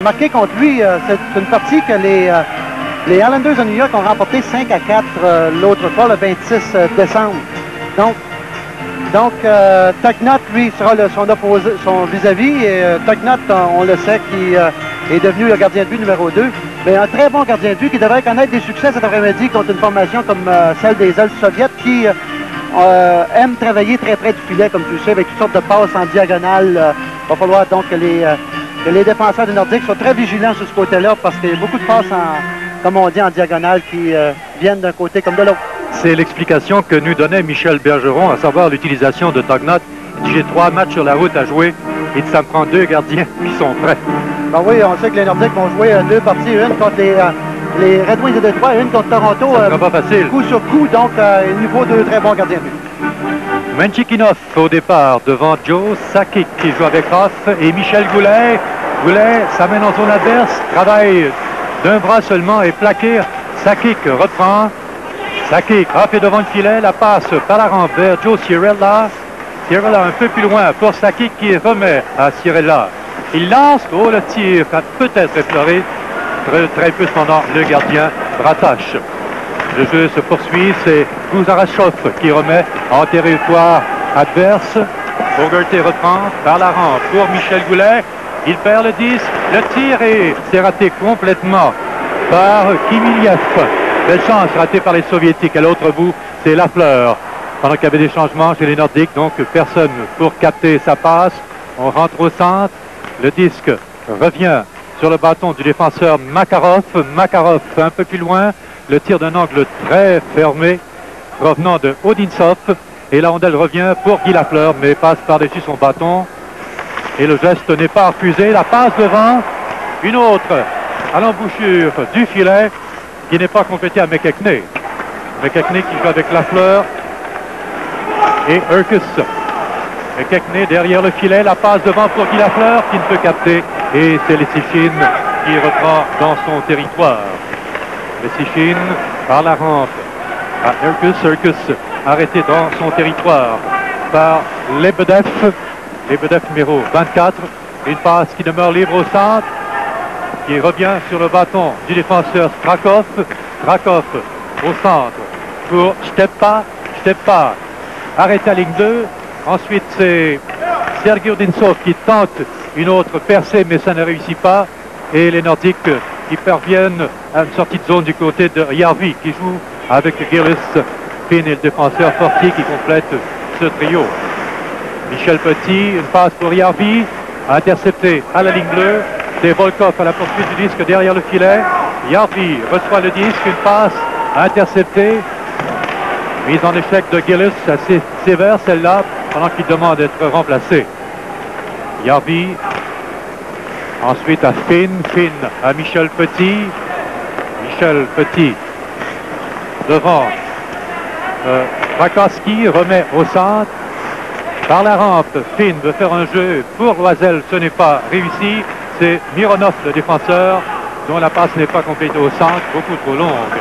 marqué contre lui. C'est une partie que les Islanders de New York ont remporté 5-4 l'autre fois, le 26 décembre. Donc, Toknot, lui, sera son opposé, son vis-à-vis. Et Toknot, on le sait, qui est devenu le gardien de but numéro 2. Mais un très bon gardien de but qui devrait connaître des succès cet après-midi contre une formation comme celle des Elfes soviètes qui aime travailler très près du filet, comme tu le sais, avec toutes sortes de passes en diagonale. Il va falloir donc que les défenseurs des Nordiques soient très vigilants sur ce côté-là parce qu'il y a beaucoup de passes, comme on dit, en diagonale qui viennent d'un côté comme de l'autre. C'est l'explication que nous donnait Michel Bergeron, à savoir l'utilisation de Toknot. J'ai 3 matchs sur la route à jouer et ça me prend 2 gardiens qui sont prêts. Ben oui, on sait que les Nordiques vont jouer 2 parties, une contre les Red Wings de Détroit et une contre Toronto. Ça sera pas facile. Coup sur coup, donc il nous faut 2 très bons gardiens de but. Menchikinov au départ devant Joe Sakic qui joue avec Hoff et Michel Goulet. Goulet s'amène en zone adverse, travaille d'un bras seulement et plaqué. Sakic reprend. Sakic, Hoff est devant le filet, la passe par la rampe vers Joe Cirella. Cirella un peu plus loin pour Sakic qui remet à Cirella. Il lance, le tir a peut-être effleuré. Très peu cependant le gardien Bratache. Le jeu se poursuit, c'est Guzarachov qui remet en territoire adverse. Fogarty reprend par la rampe pour Michel Goulet. Il perd le 10, le tir et c'est raté complètement par Kimiliev. Belle chance ratée par les Soviétiques. À l'autre bout, c'est Lafleur. Pendant qu'il y avait des changements chez les Nordiques, donc personne pour capter sa passe. On rentre au centre. Le disque revient sur le bâton du défenseur Makarov. Makarov un peu plus loin. Le tir d'un angle très fermé provenant de Odintsov. Et la rondelle revient pour Guy Lafleur, mais passe par-dessus son bâton. Et le geste n'est pas refusé. La passe devant. Une autre à l'embouchure du filet qui n'est pas complétée à McKechnie. McKechnie qui joue avec Lafleur et Urkus. McKechnie derrière le filet. La passe devant pour Guy Lafleur qui ne peut capter. Et c'est Lessichin qui reprend dans son territoire. Lessichin par la rampe à Urkus. Urkus arrêté dans son territoire par Lebedev. Lebedev numéro 24. Une passe qui demeure libre au centre. Qui revient sur le bâton du défenseur Strakov. Strakov au centre pour Stepa. Stepa arrêté à ligne 2. Ensuite c'est Sergei Odintsov qui tente une autre percée mais ça ne réussit pas. Et les Nordiques qui parviennent à une sortie de zone du côté de Järvi qui joue avec Gillis, Finn et le défenseur Fortier qui complète ce trio. Michel Petit, une passe pour Järvi, intercepté à la ligne bleue. C'est Volkov à la poursuite du disque derrière le filet. Järvi reçoit le disque, une passe interceptée. Mise en échec de Gillis, assez sévère celle-là, pendant qu'il demande d'être remplacé. Järvi, ensuite à Finn, Finn à Michel Petit. Michel Petit devant Rakowski, remet au centre. Par la rampe, Finn veut faire un jeu pour Loisel, ce n'est pas réussi. C'est Mironov, le défenseur, dont la passe n'est pas complétée au centre, beaucoup trop longue.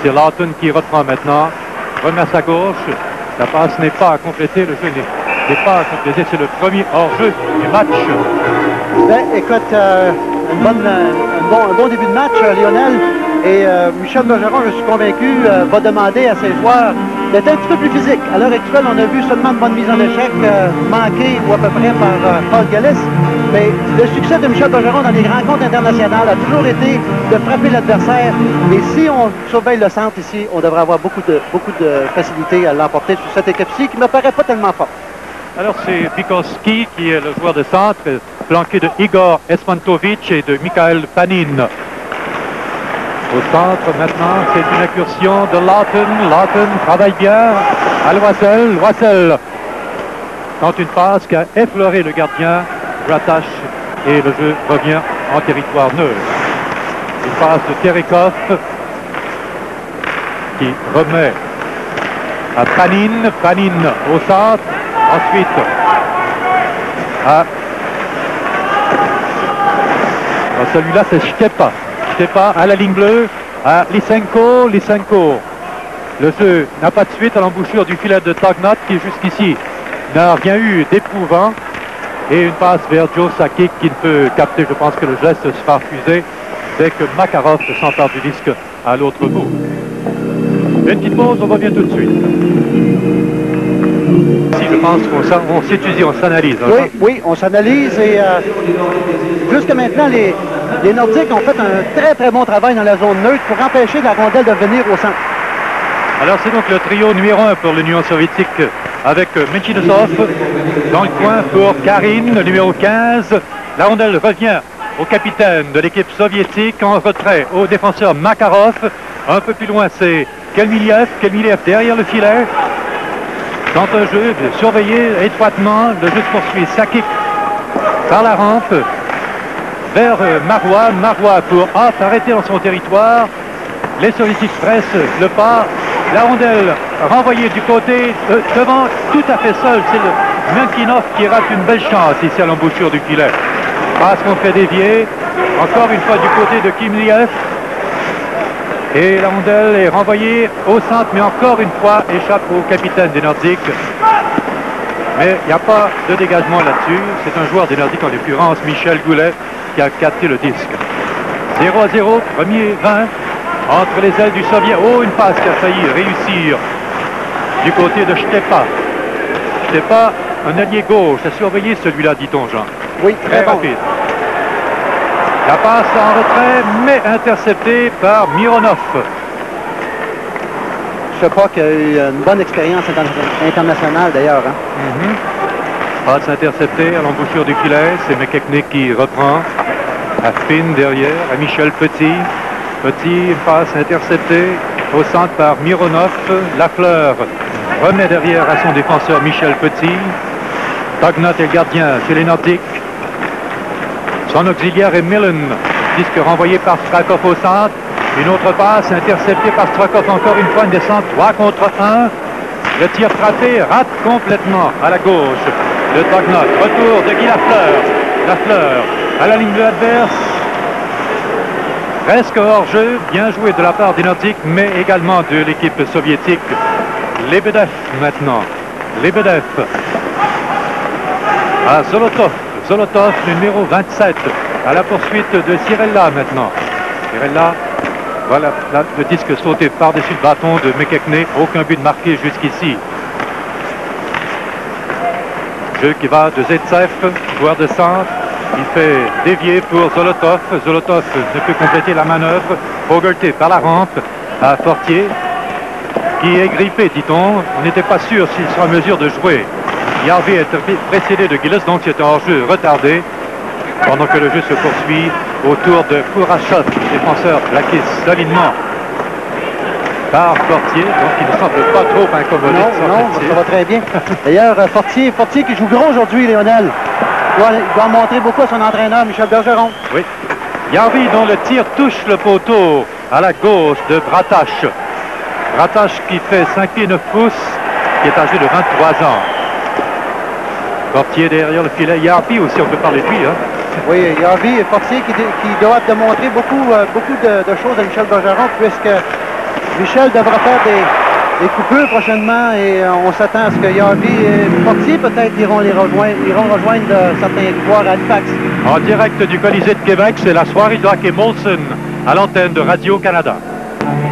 C'est Lawton qui reprend maintenant, remet à sa gauche. La passe n'est pas complétée, le jeu n'est pas complété. C'est le premier hors-jeu du match. Ben, écoute, un bon début de match, Lionel. Et Michel Bergeron, je suis convaincu, va demander à ses joueurs d'être un petit peu plus physique. À l'heure actuelle, on a vu seulement de bonnes mises en échec manquées ou à peu près par Paul Gillis. Mais le succès de Michel Bergeron dans les rencontres internationales a toujours été de frapper l'adversaire. Et si on surveille le centre ici, on devrait avoir beaucoup de facilité à l'emporter sur cette équipe-ci qui ne me paraît pas tellement forte. Alors c'est Bikoski qui est le joueur de centre, flanqué de Igor Esmantovic et de Mikhail Panin. Au centre maintenant, c'est une incursion de Lawton. Lawton travaille bien à Loisel. Loisel tente une passe qui a effleuré le gardien Bratache et le jeu revient en territoire neutre. Une passe de Terikov qui remet à Panin. Panin au centre. Ensuite à celui-là c'est Stepa. Stepa à la ligne bleue à Lysenko. Lysenko. Le jeu n'a pas de suite à l'embouchure du filet de Toknot qui jusqu'ici n'a rien eu d'éprouvant. Et une passe vers Joe Sakic qui ne peut capter, je pense que le geste sera refusé dès que Makarov s'empare du disque à l'autre bout. Une petite pause, on revient tout de suite. Si je pense qu'on s'étudie, on s'analyse. Hein, oui, on s'analyse et jusqu'à maintenant, les Nordiques ont fait un très très bon travail dans la zone neutre pour empêcher la rondelle de venir au centre. Alors c'est donc le trio numéro 1 pour l'Union soviétique avec Menchinossov dans le coin pour Karine, le numéro 15. La rondelle revient au capitaine de l'équipe soviétique en retrait au défenseur Makarov. Un peu plus loin, c'est Kelmiliev derrière le filet. Dans un jeu surveillé étroitement, le jeu se poursuit. Sakic par la rampe vers Marois. Marois pour arrêter dans son territoire. Les soviétiques pressent le pas. La rondelle renvoyée du côté devant, tout à fait seul. C'est le Menkinov qui rate une belle chance ici à l'embouchure du filet. Passe qu'on fait dévier. Encore une fois du côté de Kimliev. Et la rondelle est renvoyée au centre, mais encore une fois échappe au capitaine des Nordiques. Mais il n'y a pas de dégagement là-dessus. C'est un joueur des Nordiques, en l'occurrence Michel Goulet, qui a capté le disque. 0-0, premier 20 entre les ailes du Soviet. Oh, une passe qui a failli réussir du côté de Stepa. Stepa, un allié gauche, à surveiller celui-là, dit-on, Jean. Oui, très rapide. La passe en retrait, mais interceptée par Mironov. Je crois qu'il y a eu une bonne expérience internationale d'ailleurs. Hein? Passe interceptée à l'embouchure du filet. C'est McKechnie qui reprend. À Finn derrière, à Michel Petit. Petit, passe interceptée au centre par Mironov. Lafleur remet derrière à son défenseur Michel Petit. Tagnat est le gardien chez les Nordiques. Son auxiliaire est Millen. Disque renvoyé par Strakov au centre. Une autre passe interceptée par Strakov. Encore une fois une descente 3 contre 1. Le tir frappé rate complètement à la gauche de Tagnat. Retour de Guy Lafleur. Lafleur à la ligne de l'adverse. Presque hors-jeu. Bien joué de la part des Nordiques, mais également de l'équipe soviétique. Lebedev maintenant. Lebedev à Zolotov. Zolotov, numéro 27, à la poursuite de Cirella maintenant. Cirella, voilà le disque sauté par-dessus le bâton de McKechnie. Aucun but marqué jusqu'ici. Jeu qui va de Zaitsev, joueur de centre. Il fait dévier pour Zolotov. Zolotov ne peut compléter la manœuvre. Fogelté par la rampe à Fortier, qui est grippé, dit-on. On n'était pas sûr s'il sera en mesure de jouer. Yarvi est précédé de Gilles, donc c'est un hors-jeu retardé, pendant que le jeu se poursuit autour de Kourachov, défenseur plaqué solidement par Fortier, donc il ne semble pas trop incommodé. Non, ça va très bien. D'ailleurs, Fortier qui joue gros aujourd'hui, Lionel, doit montrer beaucoup à son entraîneur, Michel Bergeron. Oui. Yarvi, dont le tir touche le poteau à la gauche de Bratache. Bratache qui fait 5 pieds 9 pouces, qui est âgé de 23 ans. Fortier derrière le filet. Yarvi aussi, on peut parler de lui. Hein? Oui, Yarvi et Fortier qui doivent démontrer beaucoup de choses à Michel Bergeron, puisque Michel devra faire des coupures prochainement et on s'attend à ce que Yarvi et Fortier peut-être iront rejoindre certains joueurs à Halifax. En direct du Colisée de Québec, c'est la soirée de hockey Molson à l'antenne de Radio-Canada.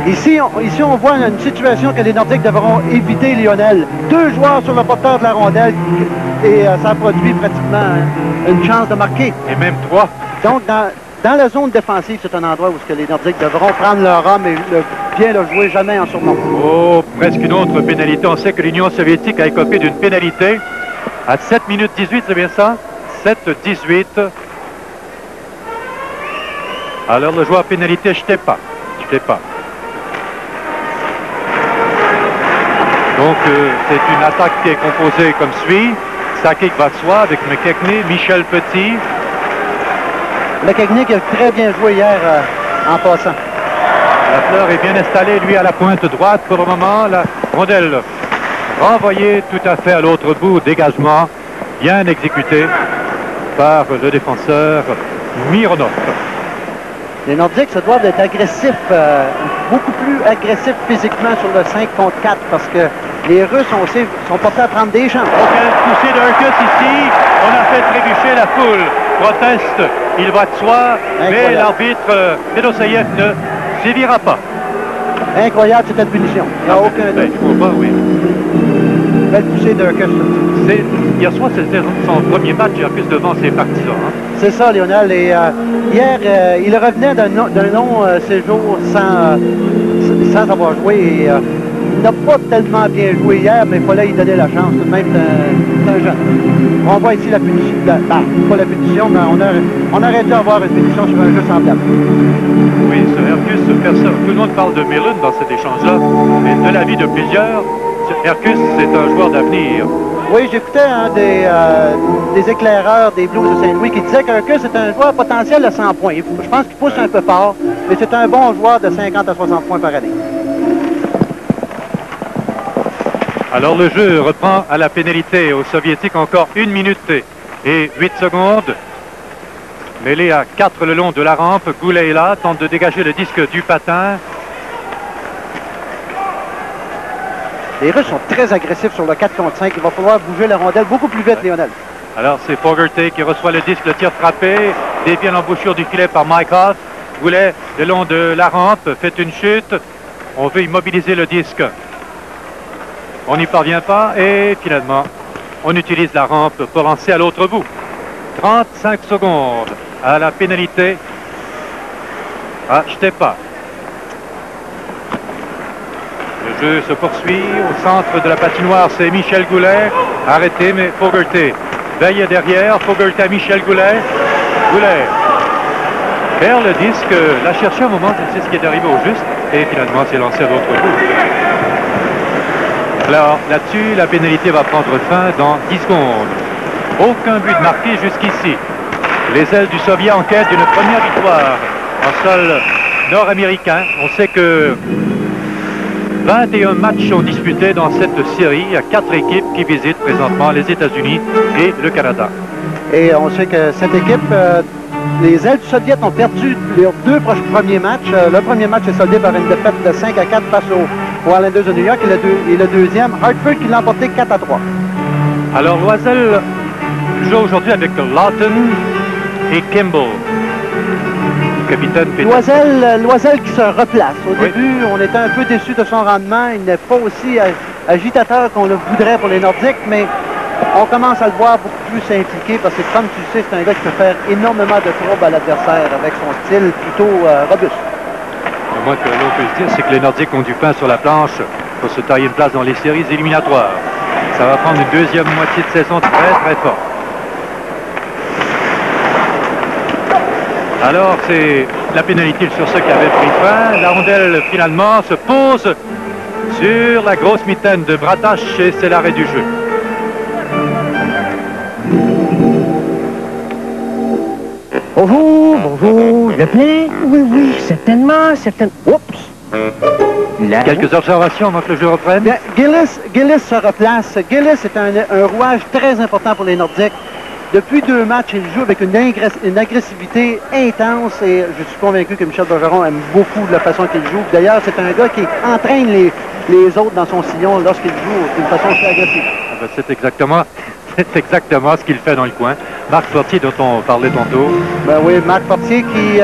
Ici, on voit une situation que les Nordiques devront éviter, Lionel. 2 joueurs sur le porteur de la rondelle et ça produit pratiquement une chance de marquer. Et même 3. Donc, dans la zone défensive, c'est un endroit où les Nordiques devront prendre leur homme et bien le jouer, jamais en surnom. Oh, presque une autre pénalité. On sait que l'Union soviétique a écopé d'une pénalité à 7 minutes 18, c'est bien ça? 7-18. Alors, le joueur pénalité, Stepa. Donc, c'est une attaque qui est composée comme suit. Sakic va de soi avec McKechnie, Michel Petit. McKechnie qui a très bien joué hier en passant. Lafleur est bien installé, lui, à la pointe droite pour le moment. La rondelle renvoyée tout à fait à l'autre bout. Dégagement bien exécuté par le défenseur Mironov. Les Nordiques se doivent d'être agressifs, beaucoup plus agressifs physiquement sur le 5 contre 4 parce que Les Russes sont portés à prendre des chances. Quel poussée d'Urkus ici. On a fait trébucher la foule. Proteste, il va de soi, mais l'arbitre Fedoseyev ne sévira pas. Incroyable, c'était une punition. Il n'y a aucun doute. Il ne faut pas, oui. Belle poussée d'Urkus. Hier soir, c'était son premier match, Urkus devant ses partisans. Hein. C'est ça, Lionel. Et, hier, il revenait d'un long séjour sans avoir joué. Et, il n'a pas tellement bien joué hier, mais il fallait lui donner la chance. Tout de même, c'est un jeune. On voit ici la punition. Pas la punition, mais on aurait dû avoir une punition sur un jeu semblable. Oui, ce Urkus, personne, tout le monde parle de Millen dans cet échange-là, mais de l'avis de plusieurs, Urkus, c'est un joueur d'avenir. Oui, j'écoutais un des éclaireurs des Blues de Saint-Louis qui disait qu'Urkus est un joueur potentiel de 100 points. Je pense qu'il pousse un peu fort, mais c'est un bon joueur de 50 à 60 points par année. Alors le jeu reprend à la pénalité aux Soviétiques, encore 1 minute et 8 secondes. Mêlé à 4 le long de la rampe, Goulet est là, tente de dégager le disque du patin. Les Russes sont très agressifs sur le 4 contre 5. Il va falloir bouger la rondelle beaucoup plus vite, Lionel. Alors c'est Fogarty qui reçoit le disque, le tir frappé, dévie l'embouchure du filet par Mike Hoff. Goulet, le long de la rampe, fait une chute. On veut immobiliser le disque. On n'y parvient pas et finalement, on utilise la rampe pour lancer à l'autre bout. 35 secondes à la pénalité. Achetez pas. Le jeu se poursuit au centre de la patinoire. C'est Michel Goulet. Arrêté, mais Fogarty veille derrière. Fogarty à Michel Goulet. Goulet perd le disque. L'a cherché un moment, c'est ce qui est arrivé au juste. Et finalement, c'est lancé à l'autre bout. Alors là-dessus, la pénalité va prendre fin dans 10 secondes. Aucun but marqué jusqu'ici. Les ailes du Soviet en quête d'une première victoire en sol nord-américain. On sait que 21 matchs sont disputés dans cette série. Il y a 4 équipes qui visitent présentement les États-Unis et le Canada. Et on sait que cette équipe, les ailes du Soviet ont perdu leurs 2 premiers matchs. Le premier match est soldé par une défaite de 5 à 4 face aux Islanders de New York et le deuxième, Hartford, qui l'a emporté 4 à 3. Alors Loisel joue aujourd'hui avec Lawton et Kimball. Capitaine Loisel qui se replace. Au début, on était un peu déçu de son rendement. Il n'est pas aussi agitateur qu'on le voudrait pour les Nordiques, mais on commence à le voir beaucoup plus s'impliquer parce que, comme tu sais, c'est un gars qui peut faire énormément de troubles à l'adversaire avec son style plutôt robuste. Le moins que l'on peut se dire, c'est que les Nordiques ont du pain sur la planche pour se tailler une place dans les séries éliminatoires. Ça va prendre une deuxième moitié de saison très très forte. Alors c'est la pénalité sur ceux qui avaient pris fin. La rondelle finalement se pose sur la grosse mitaine de Bratache et c'est l'arrêt du jeu. Bonjour, bonjour, le plein? Oui, certainement. Oups! Quelques observations avant que le jeu reprenne. Bien, Gillis se replace. Gillis est un rouage très important pour les Nordiques. Depuis 2 matchs, il joue avec une agressivité intense et je suis convaincu que Michel Bergeron aime beaucoup la façon qu'il joue. D'ailleurs, c'est un gars qui entraîne les autres dans son sillon lorsqu'il joue d'une façon aussi agressive. C'est exactement ce qu'il fait dans le coin. Marc Fortier, dont on parlait tantôt. Ben oui, Marc Fortier qui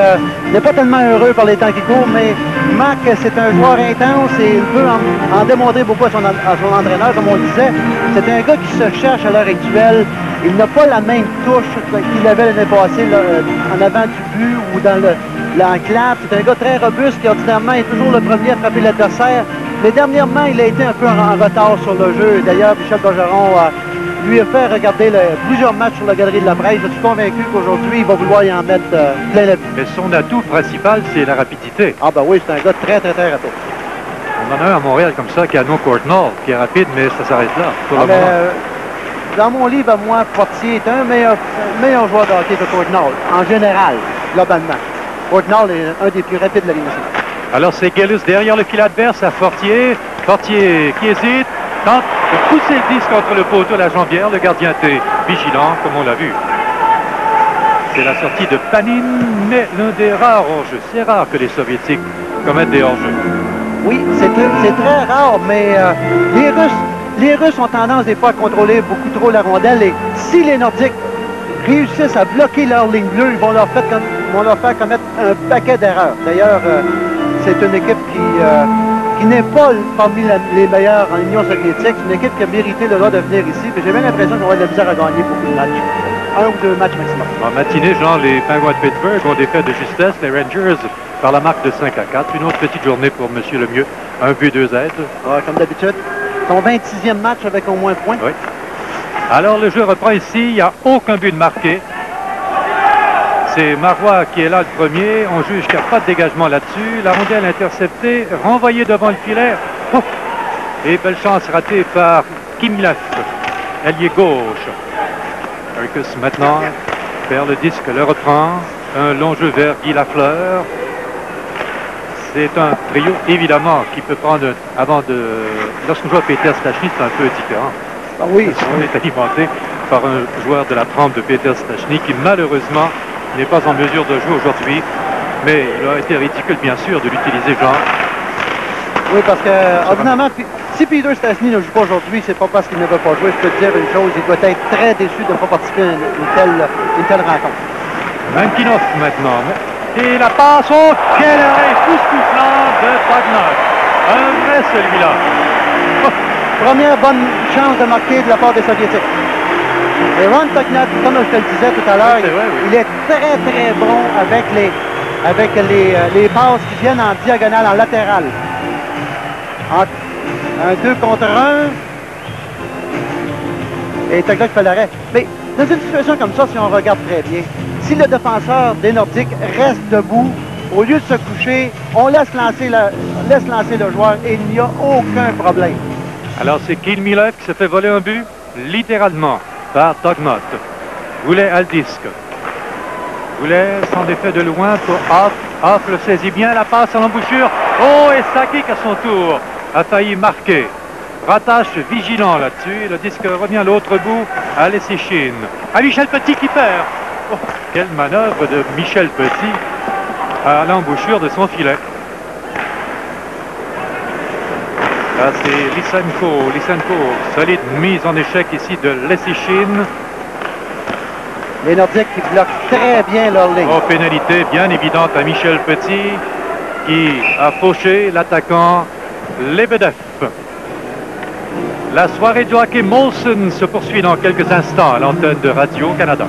n'est pas tellement heureux par les temps qui courent, mais Marc, c'est un joueur intense et il veut en démontrer beaucoup à son entraîneur, comme on le disait. C'est un gars qui se cherche à l'heure actuelle. Il n'a pas la même touche qu'il avait l'année passée là, en avant du but ou dans l'enclave. C'est un gars très robuste qui ordinairement est toujours le premier à frapper l'adversaire. Mais dernièrement, il a été un peu en retard sur le jeu. D'ailleurs, Michel Bergeron lui a fait regarder plusieurs matchs sur la Galerie de la Presse. Je suis convaincu qu'aujourd'hui, il va vouloir y en mettre plein la vue. Mais son atout principal, c'est la rapidité. Ah ben oui, c'est un gars très rapide. On en a un à Montréal comme ça, qui a Courtnall, qui est rapide, mais ça s'arrête là. Dans mon livre, moi, Fortier est un meilleur joueur de hockey que Courtnall, en général, globalement. Courtnall est un des plus rapides de la Ligue nationale. Alors c'est Gillis derrière le fil adverse à Fortier. Fortier qui hésite, tente de pousser le disque contre le poteau, la jambière. Le gardien était vigilant, comme on l'a vu. C'est la sortie de Panin, mais l'un des rares hors-jeux. C'est rare que les Soviétiques commettent des hors-jeux. Oui, c'est très rare, mais les Russes les Russes ont tendance des fois à contrôler beaucoup trop la rondelle et si les Nordiques réussissent à bloquer leur ligne bleue, ils vont leur faire commettre un paquet d'erreurs. D'ailleurs, c'est une équipe qui n'est pas parmi les meilleures en Union soviétique. C'est une équipe qui a mérité le droit de venir ici. J'ai bien l'impression qu'on va avoir de la misère à gagner beaucoup de matchs. 1 ou 2 matchs maximum. En matinée, Jean, les Penguins de Pittsburgh ont défait de justesse les Rangers par la marque de 5-4. Une autre petite journée pour M. Lemieux. 1 but, 2 aides. Ouais, comme d'habitude. Son 26e match avec au moins un point. Oui. Alors le jeu reprend ici. Il n'y a aucun but de marqué. C'est Marois qui est là le premier. On juge qu'il n'y a pas de dégagement là-dessus. La rondelle interceptée, renvoyée devant le filet. Oh! Et belle chance ratée par Kimilev, ailier gauche. Marcus maintenant perd le disque, le reprend. Un long jeu vers Guy Lafleur. C'est un trio, évidemment, qui peut prendre avant de... Lorsqu'on joue à Peter Stachny, c'est un peu différent. Ah oui. On est alimenté par un joueur de la trempe de Peter Stachny qui, malheureusement, n'est pas en mesure de jouer aujourd'hui. Mais il a été ridicule, bien sûr, de l'utiliser, Jean. Oui, parce que, ordinairement, si Peter Stachny ne joue pas aujourd'hui, c'est pas parce qu'il ne veut pas jouer. Je peux te dire une chose, il doit être très déçu de ne pas participer à une telle rencontre. Mankinov maintenant. Et la passe, oh, quel arrêt époustouflant de Tagnat. Un vrai celui-là. Oh, première bonne chance de marquer de la part des Soviétiques. Et Ron Tagnat, comme je te le disais tout à l'heure, il est très très bon avec les passes qui viennent en diagonale, en latéral. Un 2 contre 1. Et Tagnat fait l'arrêt. Mais dans une situation comme ça, si on regarde très bien, si le défenseur des Nordiques reste debout, au lieu de se coucher, on laisse lancer le joueur et il n'y a aucun problème. Alors c'est Kimilev qui se fait voler un but, littéralement, par Tagnat. Goulet à le disque. Goulet s'en défait de loin pour Hoff. Hoff le saisit bien, la passe à l'embouchure. Oh, et Sakic à son tour a failli marquer. Rattache vigilant là-dessus. Le disque revient à l'autre bout à Lessichine. À Michel Petit qui perd. Oh, quelle manœuvre de Michel Petit à l'embouchure de son filet. Là, c'est Lysenko. Lysenko, solide mise en échec ici de Lessichine. Les Nordiques qui bloquent très bien leur ligne. Oh, pénalité bien évidente à Michel Petit qui a fauché l'attaquant Lebedev. La soirée du hockey Molson se poursuit dans quelques instants à l'antenne de Radio-Canada.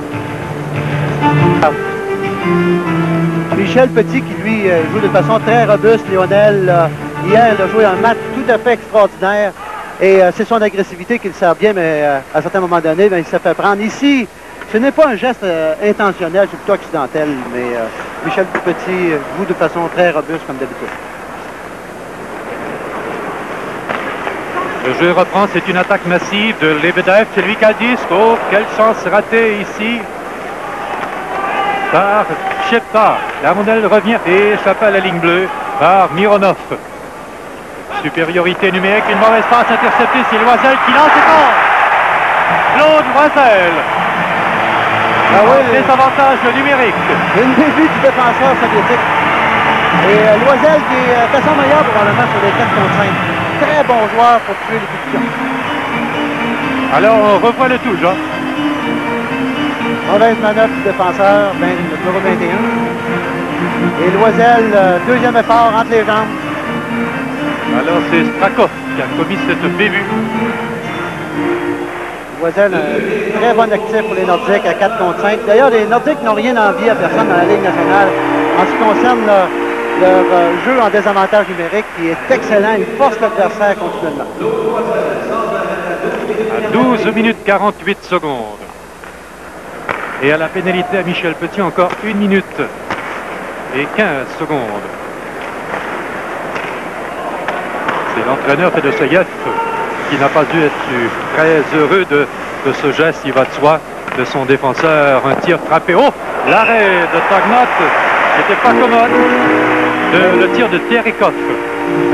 Michel Petit qui lui joue de façon très robuste. Lionel, hier, il a joué un match tout à fait extraordinaire. Et c'est son agressivité qui le sert bien, mais à un certain moment donné, il s'est fait prendre. Ici, ce n'est pas un geste intentionnel, c'est plutôt accidentel, mais Michel Petit joue de façon très robuste comme d'habitude. Le jeu reprend, c'est une attaque massive de Lebedev, c'est lui qui a le disque. Oh, quelle chance ratée ici par Shepard. La rondelle revient et échappe à la ligne bleue par Mironov. Supériorité numérique, une mauvaise passe interceptée, c'est Loisel qui lance et fort. Claude Loisel. Ah oui, les avantages numériques. Une début du défenseur soviétique. Et Loisel qui est à son meilleur probablement sur les 4 contre 5. Très bon joueur pour tuer les coups de pied. Alors on revoit le tout, Jean. Mauvaise manœuvre du défenseur, le numéro 21. Et Loisel, deuxième effort entre les jambes. Alors c'est Strakov qui a commis cette bévue. Loisel, un très bon actif pour les Nordiques à 4 contre 5. D'ailleurs, les Nordiques n'ont rien envie à personne dans la Ligue nationale en ce qui concerne leur jeu en désavantage numérique qui est excellent. Ils forcent l'adversaire continuellement. À 12 minutes 48 secondes. Et à la pénalité à Michel Petit, encore 1 minute et 15 secondes. C'est l'entraîneur Fedoseyev qui n'a pas dû être très heureux de ce geste, il va de soi, de son défenseur. Un tir frappé. Oh, l'arrêt de Tagnat, c'était pas commode. Le tir de Terikov.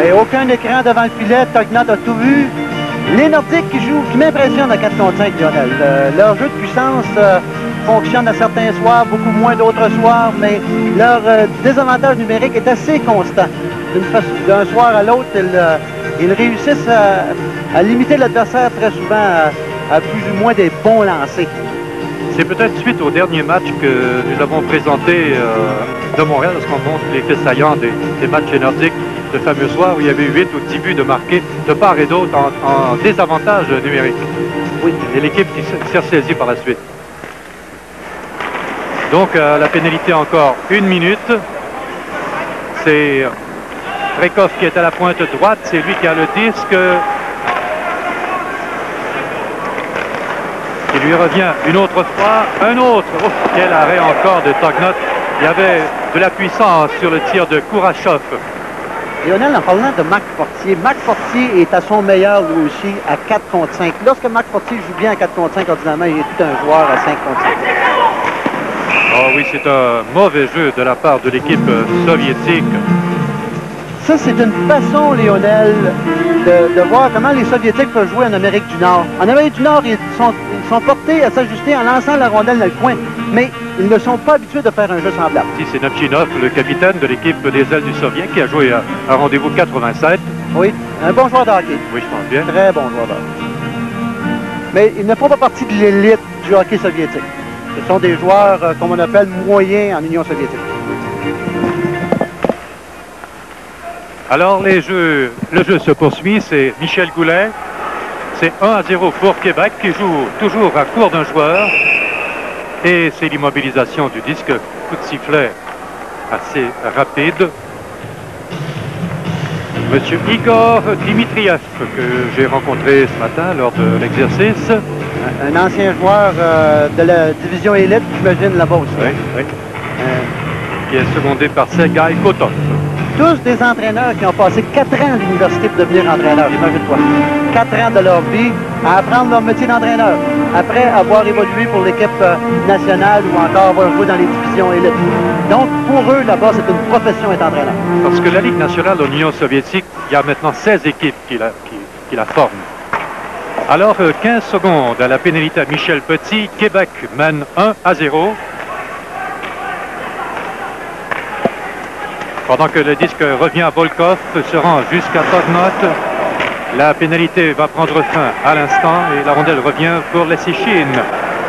Et aucun écran devant le filet, Tagnat a tout vu. Les Nordiques qui jouent, qui m'impressionnent à 4 contre 5, Lionel. Leur jeu de puissance fonctionne à certains soirs, beaucoup moins d'autres soirs, mais leur désavantage numérique est assez constant. D'un soir à l'autre, Ils réussissent à limiter l'adversaire très souvent à plus ou moins des bons lancers. C'est peut-être suite au dernier match que nous avons présenté de Montréal, lorsqu'on montre les faits saillants des matchs nordiques, le fameux soir où il y avait 8 ou 10 buts de marqués de part et d'autre en désavantage numérique. Oui. Et l'équipe qui s'est ressaisie par la suite. Donc la pénalité encore 1 minute. C'est Trekov qui est à la pointe droite, c'est lui qui a le disque. Qui lui revient une autre fois, un autre. Oh, quel arrêt encore de Tognot. Il y avait de la puissance sur le tir de Kourachov. Lionel, en parlant de Marc Fortier est à son meilleur lui aussi à 4 contre 5. Lorsque Marc Fortier joue bien à 4 contre 5, ordinairement, il est tout un joueur à 5 contre 5. Oh oui, c'est un mauvais jeu de la part de l'équipe soviétique. Ça, c'est une façon, Lionel, de voir comment les Soviétiques peuvent jouer en Amérique du Nord. En Amérique du Nord, ils sont portés à s'ajuster en lançant la rondelle dans le coin, mais ils ne sont pas habitués de faire un jeu semblable. Ici, c'est Novchinov, le capitaine de l'équipe des ailes du Soviet, qui a joué à rendez-vous 87. Oui, un bon joueur de hockey. Oui, je pense bien. Très bon joueur de hockey. Mais ils ne font pas partie de l'élite du hockey soviétique. Ce sont des joueurs, comme on appelle, moyens en Union soviétique. Alors, le jeu se poursuit. C'est Michel Goulet. C'est 1-0 pour Québec qui joue toujours à court d'un joueur. Et c'est l'immobilisation du disque. Coup de sifflet assez rapide. Monsieur Igor Dimitriev, que j'ai rencontré ce matin lors de l'exercice. Un ancien joueur de la division élite, j'imagine, là-bas aussi. Oui, oui. Qui est secondé par Sergei Kotov. Tous des entraîneurs qui ont passé 4 ans à l'université pour devenir entraîneur, imagine-toi. 4 ans de leur vie à apprendre leur métier d'entraîneur, après avoir évolué pour l'équipe nationale ou encore avoir joué dans les divisions élites. Donc, pour eux, là-bas, c'est une profession d'être entraîneur. Parce que la Ligue nationale de l'Union soviétique, il y a maintenant 16 équipes qui la forment. Alors, 15 secondes à la pénalité à Michel Petit. Québec mène 1-0. Pendant que le disque revient à Volkov, se rend jusqu'à Tognot. La pénalité va prendre fin à l'instant et la rondelle revient pour Lessichin.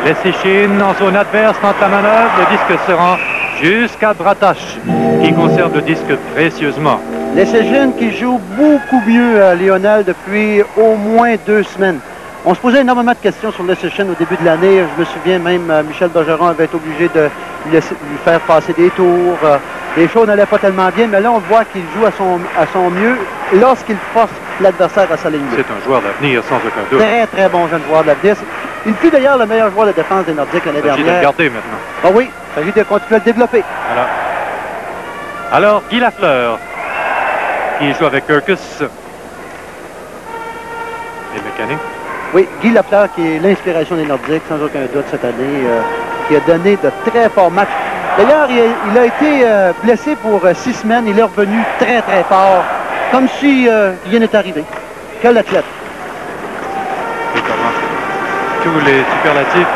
Lessichin en zone adverse tente la manœuvre. Le disque se rend jusqu'à Bratash qui conserve le disque précieusement. Lessichin qui joue beaucoup mieux à Lionel depuis au moins 2 semaines. On se posait énormément de questions sur Lessichin au début de l'année. Je me souviens même, Michel Bergeron avait été obligé de lui faire passer des tours. Les choses n'allaient pas tellement bien, mais là, on voit qu'il joue à son mieux lorsqu'il force l'adversaire à s'aligner. C'est un joueur d'avenir, sans aucun doute. Très, très bon jeune joueur de l'avenir. Il fut d'ailleurs le meilleur joueur de défense des Nordiques l'année dernière. Il s'agit de le garder maintenant. Ah oui, il s'agit de continuer à le développer. Voilà. Alors, Guy Lafleur, qui joue avec Urkus. Les mécaniques. Oui, Guy Lafleur, qui est l'inspiration des Nordiques, sans aucun doute, cette année, qui a donné de très forts matchs. D'ailleurs, il a été blessé pour 6 semaines. Il est revenu très, très fort, comme si rien n'était arrivé. Quel athlète. Et comment tous les superlatifs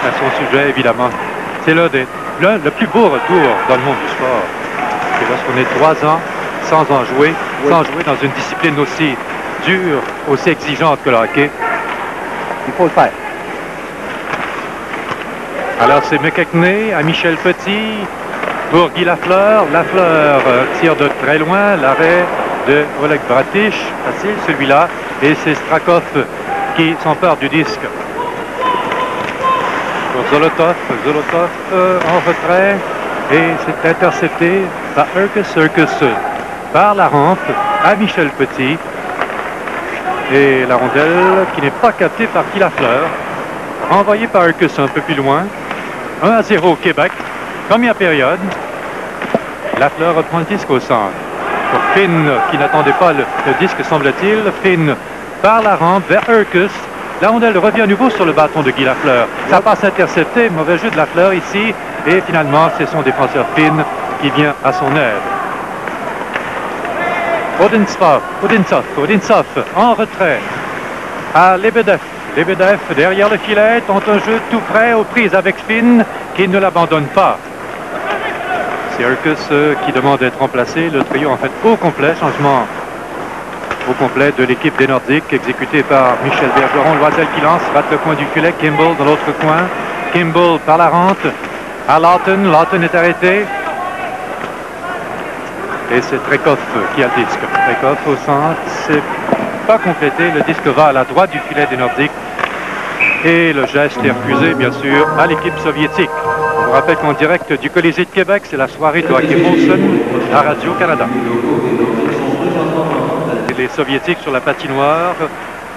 à son sujet, évidemment. C'est l'un le plus beau retour dans le monde du sport. C'est lorsqu'on est 3 ans sans en jouer, oui. Sans jouer dans une discipline aussi dure, aussi exigeante que le hockey. Il faut le faire. Alors c'est McKechnie à Michel Petit pour Guy Lafleur. Lafleur tire de très loin, l'arrêt de Oleg Bratish, facile celui-là, et c'est Strakov qui s'empare du disque. Pour Zolotov en retrait, et c'est intercepté par Urkus par la rampe à Michel Petit. Et la rondelle qui n'est pas captée par Guy Lafleur, envoyée par Urkus un peu plus loin. 1-0 Québec, première période. Lafleur reprend le disque au centre. Pour Finn, qui n'attendait pas le disque, semble-t-il. Finn par la rampe vers Urkus. La rondelle revient à nouveau sur le bâton de Guy Lafleur. Ça passe intercepté, mauvais jeu de Lafleur ici. Et finalement, c'est son défenseur Finn qui vient à son aide. Odintsov en retrait à Lebedev. Lebedev derrière le filet tente un jeu tout près aux prises avec Finn qui ne l'abandonne pas. C'est Urkus qui demande d'être remplacé. Le trio en fait au complet, changement au complet de l'équipe des Nordiques, exécutée par Michel Bergeron. Loisel qui lance, rate le coin du filet. Kimball dans l'autre coin. Kimball par la rente à Lawton. Lawton est arrêté. Et c'est Trekhoff qui a le disque. Trekhoff au centre, c'est pas complété. Le disque va à la droite du filet des Nordiques. Et le geste est refusé, bien sûr, à l'équipe soviétique. On vous rappelle qu'en direct du Colisée de Québec, c'est la soirée de Hockey Molson à Radio-Canada. Les soviétiques sur la patinoire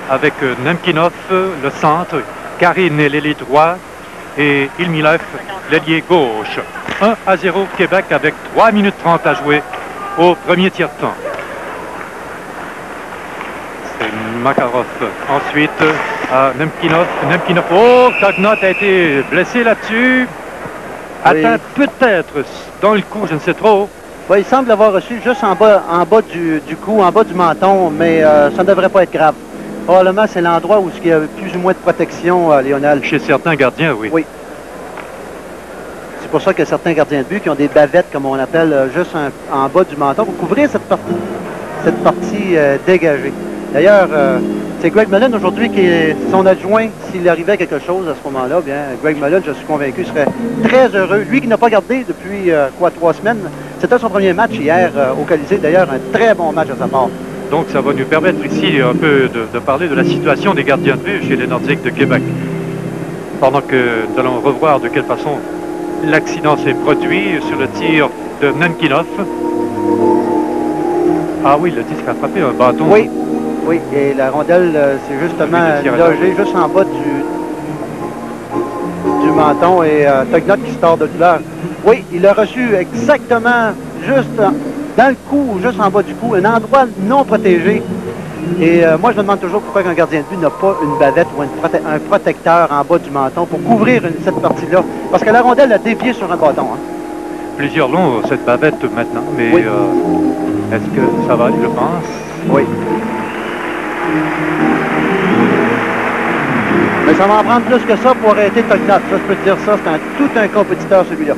avec Nemkinov, le centre, Karine et l'ailier droit et Ilmilev, l'ailier gauche. 1-0 Québec avec 3 minutes 30 à jouer au premier tiers-temps. C'est Makarov. Ensuite à Nemkinov. Nemkinov. Oh, Tognott a été blessé là-dessus. Atteint peut-être dans le cou, je ne sais trop. Oui, il semble l'avoir reçu juste en bas du cou, en bas du menton, mais ça ne devrait pas être grave. Probablement, c'est l'endroit où il y a plus ou moins de protection, Lionel. Chez certains gardiens, oui. Oui. C'est pour ça qu'il y a certains gardiens de but qui ont des bavettes, comme on appelle, juste en bas du menton, pour couvrir cette partie dégagée. D'ailleurs, c'est Greg Mullen aujourd'hui qui est son adjoint. S'il arrivait quelque chose à ce moment-là, bien, Greg Mullen, je suis convaincu, serait très heureux. Lui qui n'a pas gardé depuis 3 semaines. C'était son premier match hier au Colisée. D'ailleurs, un très bon match à sa part. Donc, ça va nous permettre ici un peu de parler de la situation des gardiens de but chez les Nordiques de Québec. Pendant que nous allons revoir de quelle façon l'accident s'est produit sur le tir de Nemkinov. Ah oui, le disque a frappé un bâton. Oui. Oui, et la rondelle, c'est justement logée juste en bas du menton et Tognott qui se tord de douleur. Oui, il a reçu exactement juste dans le cou, juste en bas du cou, un endroit non protégé. Et moi, je me demande toujours pourquoi un gardien de but n'a pas une bavette ou un protecteur en bas du menton pour couvrir cette partie-là. Parce que la rondelle a dévié sur un bâton. Hein. Plusieurs l'ont, cette bavette maintenant, mais oui. Est-ce que ça va, je pense? Oui. Mais ça va en prendre plus que ça pour arrêter Tognott. Ça, je peux te dire ça, c'est tout un compétiteur, celui-là.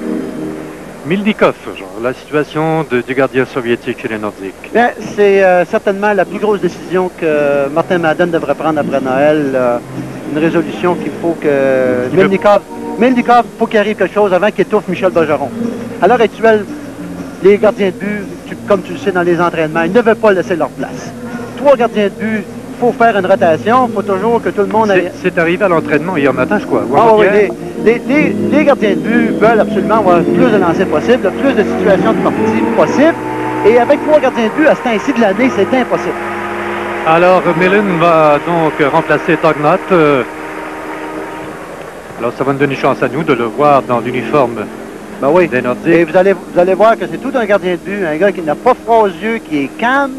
Mildikov, la situation du gardien soviétique chez les Nordiques. C'est certainement la plus grosse décision que Martin Madden devrait prendre après Noël. Une résolution qu'il faut que Mildikov, il faut qu'il arrive quelque chose avant qu'il étouffe Michel Bergeron. À l'heure actuelle, les gardiens de but, comme tu le sais dans les entraînements, ils ne veulent pas laisser leur place. 3 gardiens de but, il faut faire une rotation, il faut toujours que tout le monde... C'est arrivé à l'entraînement hier matin, je crois. Oui, les gardiens de but veulent absolument avoir plus de lancers possibles, plus de situations de partie possibles. Et avec 3 gardiens de but, à ce temps-ci de l'année, c'est impossible. Alors, Millen va donc remplacer Tognott. Alors, ça va nous donner chance à nous de le voir dans l'uniforme des Nordiques. Et vous allez voir que c'est tout un gardien de but, un gars qui n'a pas froid aux yeux, qui est calme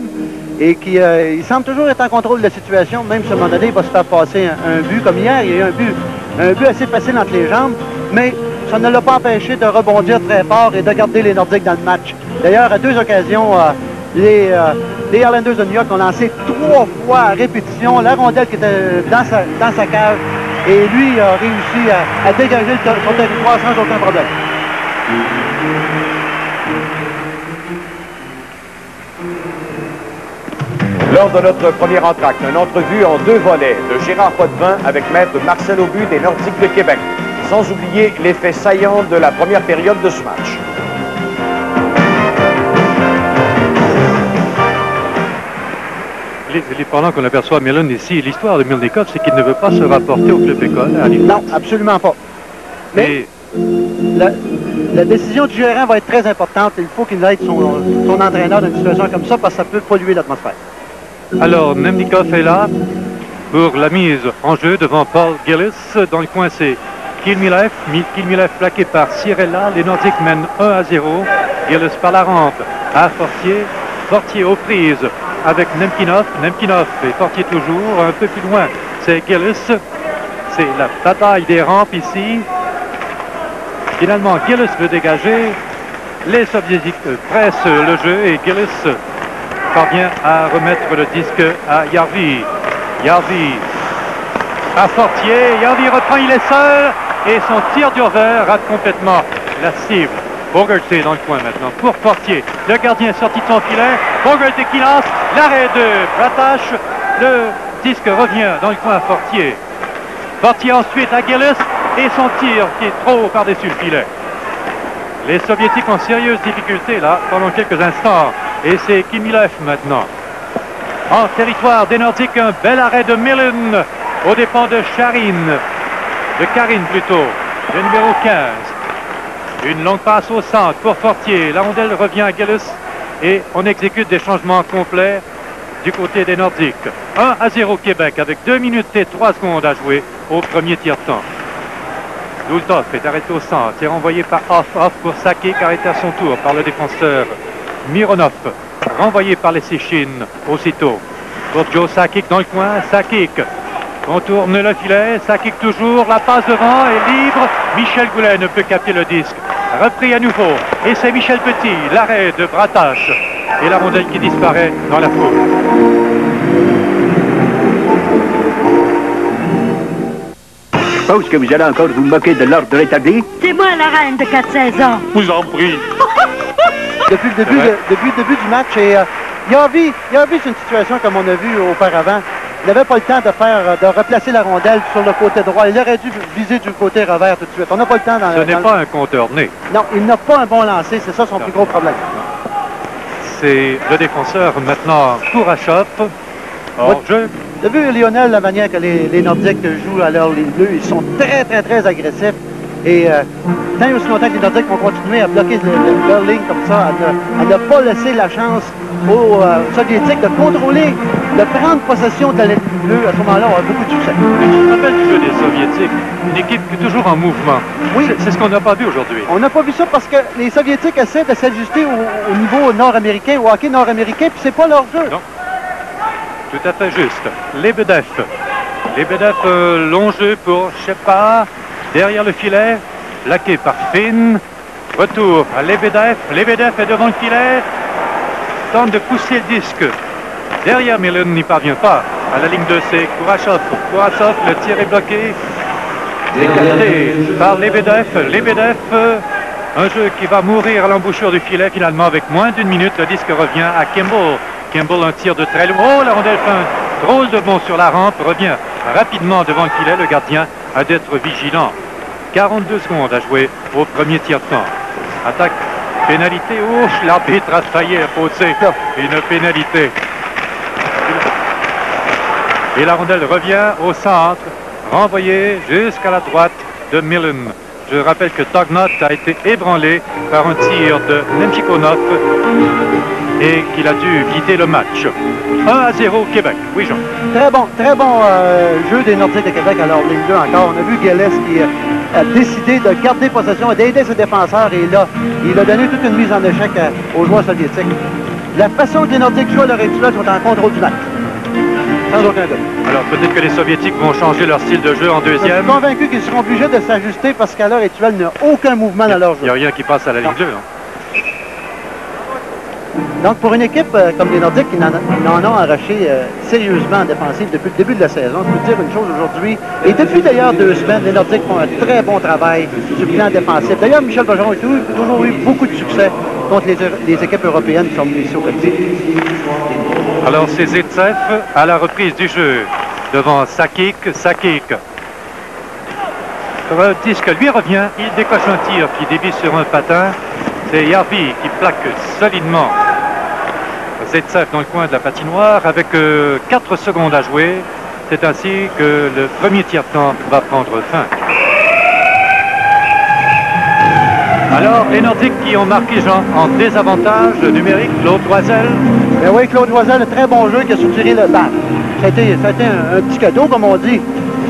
et qui il semble toujours être en contrôle de la situation, même si à un moment donné, il va se faire passer un but. Comme hier, il y a eu un but assez facile entre les jambes, mais ça ne l'a pas empêché de rebondir très fort et de garder les Nordiques dans le match. D'ailleurs, à 2 occasions, les Islanders de New York ont lancé 3 fois à répétition la rondelle qui était dans sa cage et lui a réussi à dégager son territoire sans aucun problème. Lors de notre premier entracte, une entrevue en 2 volets de Gérard Potvin avec maître Marcel Aubu des Nordiques de Québec, sans oublier les faits saillants de la première période de ce match. Pendant qu'on aperçoit Millen ici, l'histoire de Mildikov, c'est qu'il ne veut pas se rapporter au club école. Non, absolument pas. Mais la décision du gérant va être très importante. Il faut qu'il aide son entraîneur dans une situation comme ça parce que ça peut polluer l'atmosphère. Alors, Nemnikov est là pour la mise en jeu devant Paul Gillis. Dans le coin, c'est Kilmilev plaqué par Cirella. Les Nordiques mènent 1-0. Gillis par la rampe à Fortier. Fortier aux prises avec Nemkinov. Nemkinov et Fortier toujours. Un peu plus loin, c'est Gillis. C'est la bataille des rampes ici. Finalement, Gillis veut dégager. Les Soviétiques pressent le jeu et Gillis parvient à remettre le disque à Järvi. Järvi à Fortier. Järvi reprend, il est seul. Et son tir d'Urver rate complètement la cible. Fogarty dans le coin maintenant pour Fortier. Le gardien est sorti de son filet. Fogarty qui lance. L'arrêt de Bratash. Le disque revient dans le coin à Fortier. Fortier ensuite à Gillis. Et son tir qui est trop par-dessus le filet. Les Soviétiques ont sérieuse difficulté là pendant quelques instants. Et c'est Kimilev maintenant. En territoire des Nordiques, un bel arrêt de Millen aux dépens de Karin plutôt, le numéro 15. Une longue passe au centre pour Fortier. La rondelle revient à Gillis et on exécute des changements complets du côté des Nordiques. 1-0 Québec avec 2 minutes et 3 secondes à jouer au premier tiers-temps. Doultov est arrêté au centre. C'est renvoyé par Off pour Sakic, arrêté à son tour par le défenseur Mironov. Renvoyé par les Séchines aussitôt. Pour Joe Sakic dans le coin. Sakic contourne le filet. Sakic toujours. La passe devant est libre. Michel Goulet ne peut capter le disque. Repris à nouveau. Et c'est Michel Petit. L'arrêt de Bratash. Et la rondelle qui disparaît dans la foule. Je suppose que vous allez encore vous moquer de l'ordre rétabli. C'est moi la reine de 4-16 ans. Vous en prie. Depuis le début du match, et il a vu une situation comme on a vu auparavant. Il n'avait pas le temps de replacer la rondelle sur le côté droit. Il aurait dû viser du côté revers tout de suite. On n'a pas le temps dans Ce n'est pas un compteur né. Non, il n'a pas un bon lancer. C'est ça son plus gros problème. C'est le défenseur maintenant Kourachov. Hors jeu. Tu as vu, Lionel, la manière que les Nordiques jouent à leur ligne bleue. Ils sont très, très, très agressifs. Et tant et aussi longtemps que les Nordiques vont continuer à bloquer leur ligne comme ça, à ne pas laisser la chance aux Soviétiques de contrôler, de prendre possession de la ligne bleue, à ce moment-là, on a beaucoup de succès. Je me rappelle du jeu des Soviétiques. Une équipe qui est toujours en mouvement. Oui. C'est ce qu'on n'a pas vu aujourd'hui. On n'a pas vu ça parce que les Soviétiques essaient de s'ajuster au niveau nord-américain, au hockey nord-américain, puis c'est pas leur jeu. Non. Tout à fait juste. Lebedev, long jeu pour Shepard. Derrière le filet, plaqué par Finn. Retour à Lebedev. Lebedev est devant le filet. Tente de pousser le disque. Derrière Millen n'y parvient pas. À la ligne 2, c'est Kourachov. Kourachov, le tir est bloqué. Décalé par Lebedev. Lebedev, un jeu qui va mourir à l'embouchure du filet finalement avec moins d'une minute. Le disque revient à Kimball. Kimball, un tir de très loin. Oh, la rondelle fait un drôle de bond sur la rampe. Revient rapidement devant le filet. Le gardien a d'être vigilant. 42 secondes à jouer au premier tiers-temps. Attaque, pénalité. Oh, l'arbitre a failli imposer une pénalité. Et la rondelle revient au centre, renvoyée jusqu'à la droite de Millen. Je rappelle que Tognot a été ébranlé par un tir de Nemchikonov et qu'il a dû quitter le match. 1-0 Québec. Oui, Jean. Très bon jeu des Nordiques de Québec à leur ligne 2 encore. On a vu Gillis qui a décidé de garder possession et d'aider ses défenseurs. Et là, il a donné toute une mise en échec aux joueurs soviétiques. La façon que les Nordiques jouent à l'heure actuelle sont en contrôle du match. Sans aucun doute. Alors peut-être que les Soviétiques vont changer leur style de jeu en Je deuxième. suis convaincu qu'ils seront obligés de s'ajuster parce qu'à l'heure actuelle, il n'y a aucun mouvement dans leur jeu. Il n'y a rien qui passe à la ligne 2. Donc, pour une équipe comme les Nordiques qui n'en ont arraché sérieusement en défensive depuis le début de la saison, je peux dire une chose aujourd'hui, et depuis d'ailleurs 2 semaines, les Nordiques font un très bon travail sur le plan défensif. D'ailleurs, Michel Bergeron a toujours eu beaucoup de succès contre les équipes européennes qui sont venues ici au Québec. Alors c'est Zaitsev à la reprise du jeu devant Sakic. Le disque lui revient, il décoche un tir qui dévie sur un patin. C'est Yarvi qui plaque solidement Zaitsev dans le coin de la patinoire avec 4 secondes à jouer. C'est ainsi que le premier tiers-temps va prendre fin. Alors, les Nordiques qui ont marqué Jean en désavantage numérique, Claude Loisel. Ben oui, Claude Loisel, un très bon jeu qui a soutiré le bat. Ça a été un petit cadeau, comme on dit.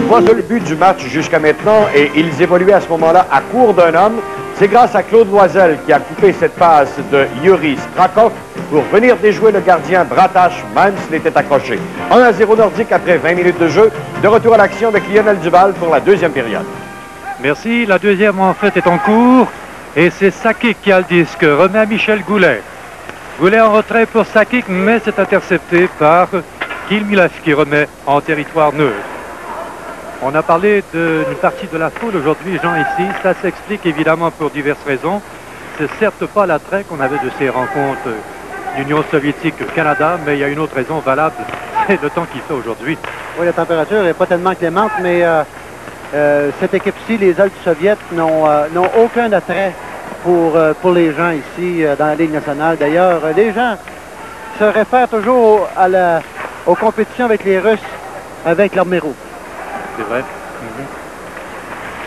Pas le but du match jusqu'à maintenant et ils évoluaient à ce moment-là à court d'un homme. C'est grâce à Claude Loisel qui a coupé cette passe de Yuri Strakov pour venir déjouer le gardien Bratash, même s'il était accroché. 1-0 Nordique après 20 minutes de jeu. De retour à l'action avec Lionel Duval pour la deuxième période. Merci. La deuxième, en fait, est en cours. Et c'est Sakic qui a le disque. Remet à Michel Goulet. Goulet en retrait pour Sakic, mais c'est intercepté par Kimilev qui remet en territoire neutre. On a parlé d'une partie de la foule aujourd'hui, Jean, ici. Ça s'explique évidemment pour diverses raisons. c'est certes pas l'attrait qu'on avait de ces rencontres Union soviétique-Canada, mais il y a une autre raison valable, c'est le temps qu'il fait aujourd'hui. Oui, la température n'est pas tellement clémente, mais cette équipe-ci, les Alpes soviétiques, n'ont aucun attrait pour les gens ici dans la Ligue nationale. D'ailleurs, les gens se réfèrent toujours aux compétitions avec les Russes, avec l'armée rouge. C'est vrai.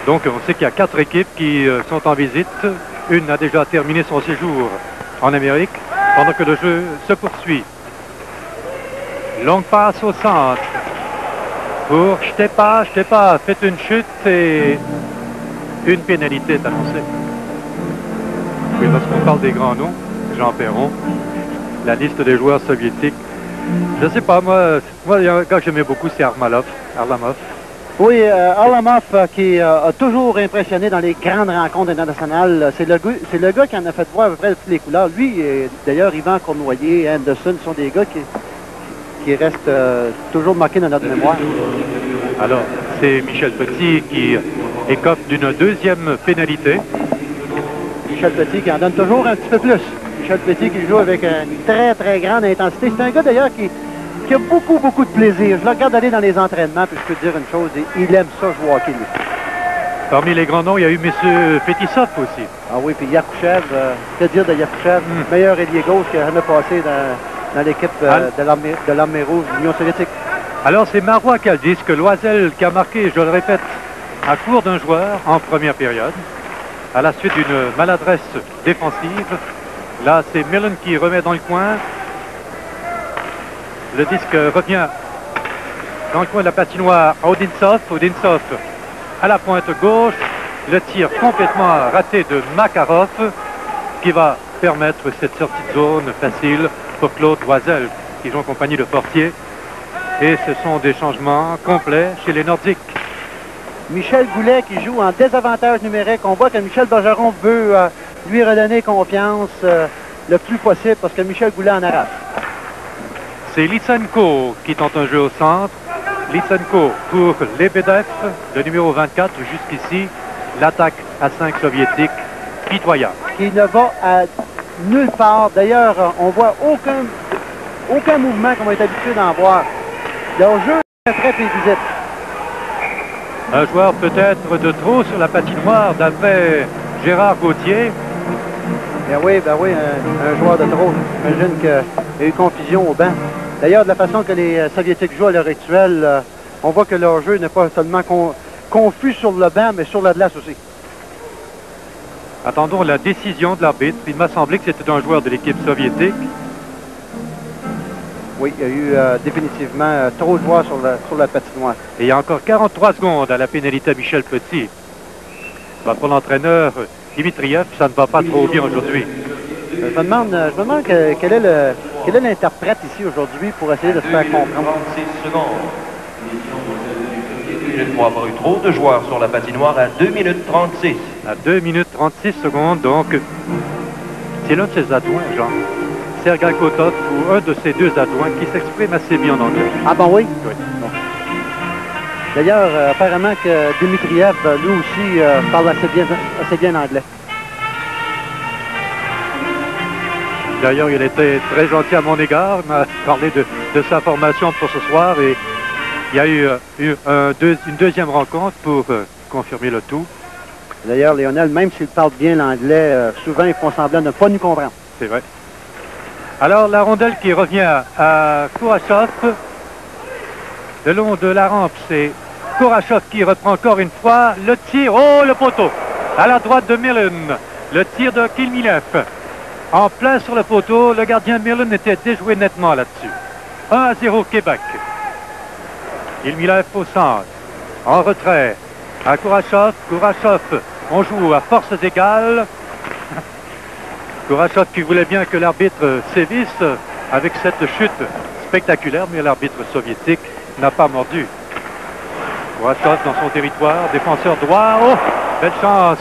Donc, on sait qu'il y a 4 équipes qui sont en visite. Une a déjà terminé son séjour en Amérique, pendant que le jeu se poursuit. Longue passe au centre pour Stepa. Stepa fait une chute et une pénalité est annoncée. Oui, lorsqu'on parle des grands noms, Jean Perron, la liste des joueurs soviétiques, je ne sais pas, moi, il y a un gars que j'aimais beaucoup, c'est Arlamov. Oui, Arlamov qui a toujours impressionné dans les grandes rencontres internationales. C'est le gars qui en a fait voir à peu près toutes les couleurs. Lui, d'ailleurs, Yvan Cournoyer, Anderson sont des gars qui restent toujours marqués dans notre mémoire. Alors, c'est Michel Petit qui écope d'une deuxième pénalité. Michel Petit qui en donne toujours un petit peu plus. Michel Petit qui joue avec une très, très grande intensité. C'est un gars, d'ailleurs, qui a beaucoup, beaucoup de plaisir. Je le regarde aller dans les entraînements, puis je peux te dire une chose, il aime ça jouer au hockey, lui. Parmi les grands noms, il y a eu M. Fetisov aussi. Ah oui, puis Yakouchev, que dire de Yakouchev, meilleur ailier gauche qui a jamais passé dans l'équipe de l'armée rouge de l'Union soviétique. Alors, c'est Marois Caldis que Loisel qui a marqué, je le répète, à court d'un joueur en première période, à la suite d'une maladresse défensive. Là, c'est Millen qui remet dans le coin. Le disque revient dans le coin de la patinoire à Odintsov. Odintsov à la pointe gauche. Le tir complètement raté de Makarov qui va permettre cette sortie de zone facile pour Claude Loisel qui joue en compagnie de Fortier. Et ce sont des changements complets chez les Nordiques. Michel Goulet qui joue en désavantage numérique. On voit que Michel Bergeron veut lui redonner confiance le plus possible parce que Michel Goulet en arrache. C'est Lysenko qui tente un jeu au centre. Lysenko pour Lebedev, le numéro 24 jusqu'ici. L'attaque à 5 soviétique pitoyable. Qui ne va à nulle part. D'ailleurs, on voit aucun mouvement qu'on est habitué d'en voir. Leur jeu est très prévisible. Un joueur peut-être de trop sur la patinoire d'après Gérard Gauthier. Ben oui, un joueur de trop. J'imagine qu'il y a eu confusion au banc. D'ailleurs, de la façon que les Soviétiques jouent à l'heure actuelle, on voit que leur jeu n'est pas seulement confus sur le banc, mais sur la glace aussi. Attendons la décision de l'arbitre. Il m'a semblé que c'était un joueur de l'équipe soviétique. Oui, il y a eu définitivement trop de joueurs sur la patinoire. Et il y a encore 43 secondes à la pénalité à Michel Petit. Bah, pour l'entraîneur Dimitriev, ça ne va pas trop bien aujourd'hui. Je me demande quel est l'interprète ici aujourd'hui pour essayer de se faire comprendre. 36 secondes. Il faut avoir eu trop de joueurs sur la patinoire à 2 minutes 36. À 2 minutes 36 secondes, donc c'est l'un de ses adjoints, Jean. Sergei Kotov ou un de ses deux adjoints qui s'exprime assez bien en anglais. Ah bon, oui? Oui. Bon. D'ailleurs, apparemment que Dimitriev, lui aussi, parle assez bien anglais. D'ailleurs, il était très gentil à mon égard. Il m'a parlé de sa formation pour ce soir et il y a eu une deuxième rencontre pour confirmer le tout. D'ailleurs, Lionel, même s'il parle bien l'anglais, souvent ils font semblant de ne pas nous comprendre. C'est vrai. Alors, la rondelle qui revient à Kourachov. Le long de la rampe, c'est Kourachov qui reprend encore une fois le tir. Oh, le poteau! À la droite de Millen. Le tir de Kilmilev. En plein sur le poteau, le gardien Millen était déjoué nettement là-dessus. 1-0 Québec. Kilmilev au centre. En retrait. À Kourachov. Kourachov, on joue à forces égales. Kourachov qui voulait bien que l'arbitre sévisse avec cette chute spectaculaire, mais l'arbitre soviétique n'a pas mordu. Kourachov dans son territoire, défenseur droit. Oh, belle chance.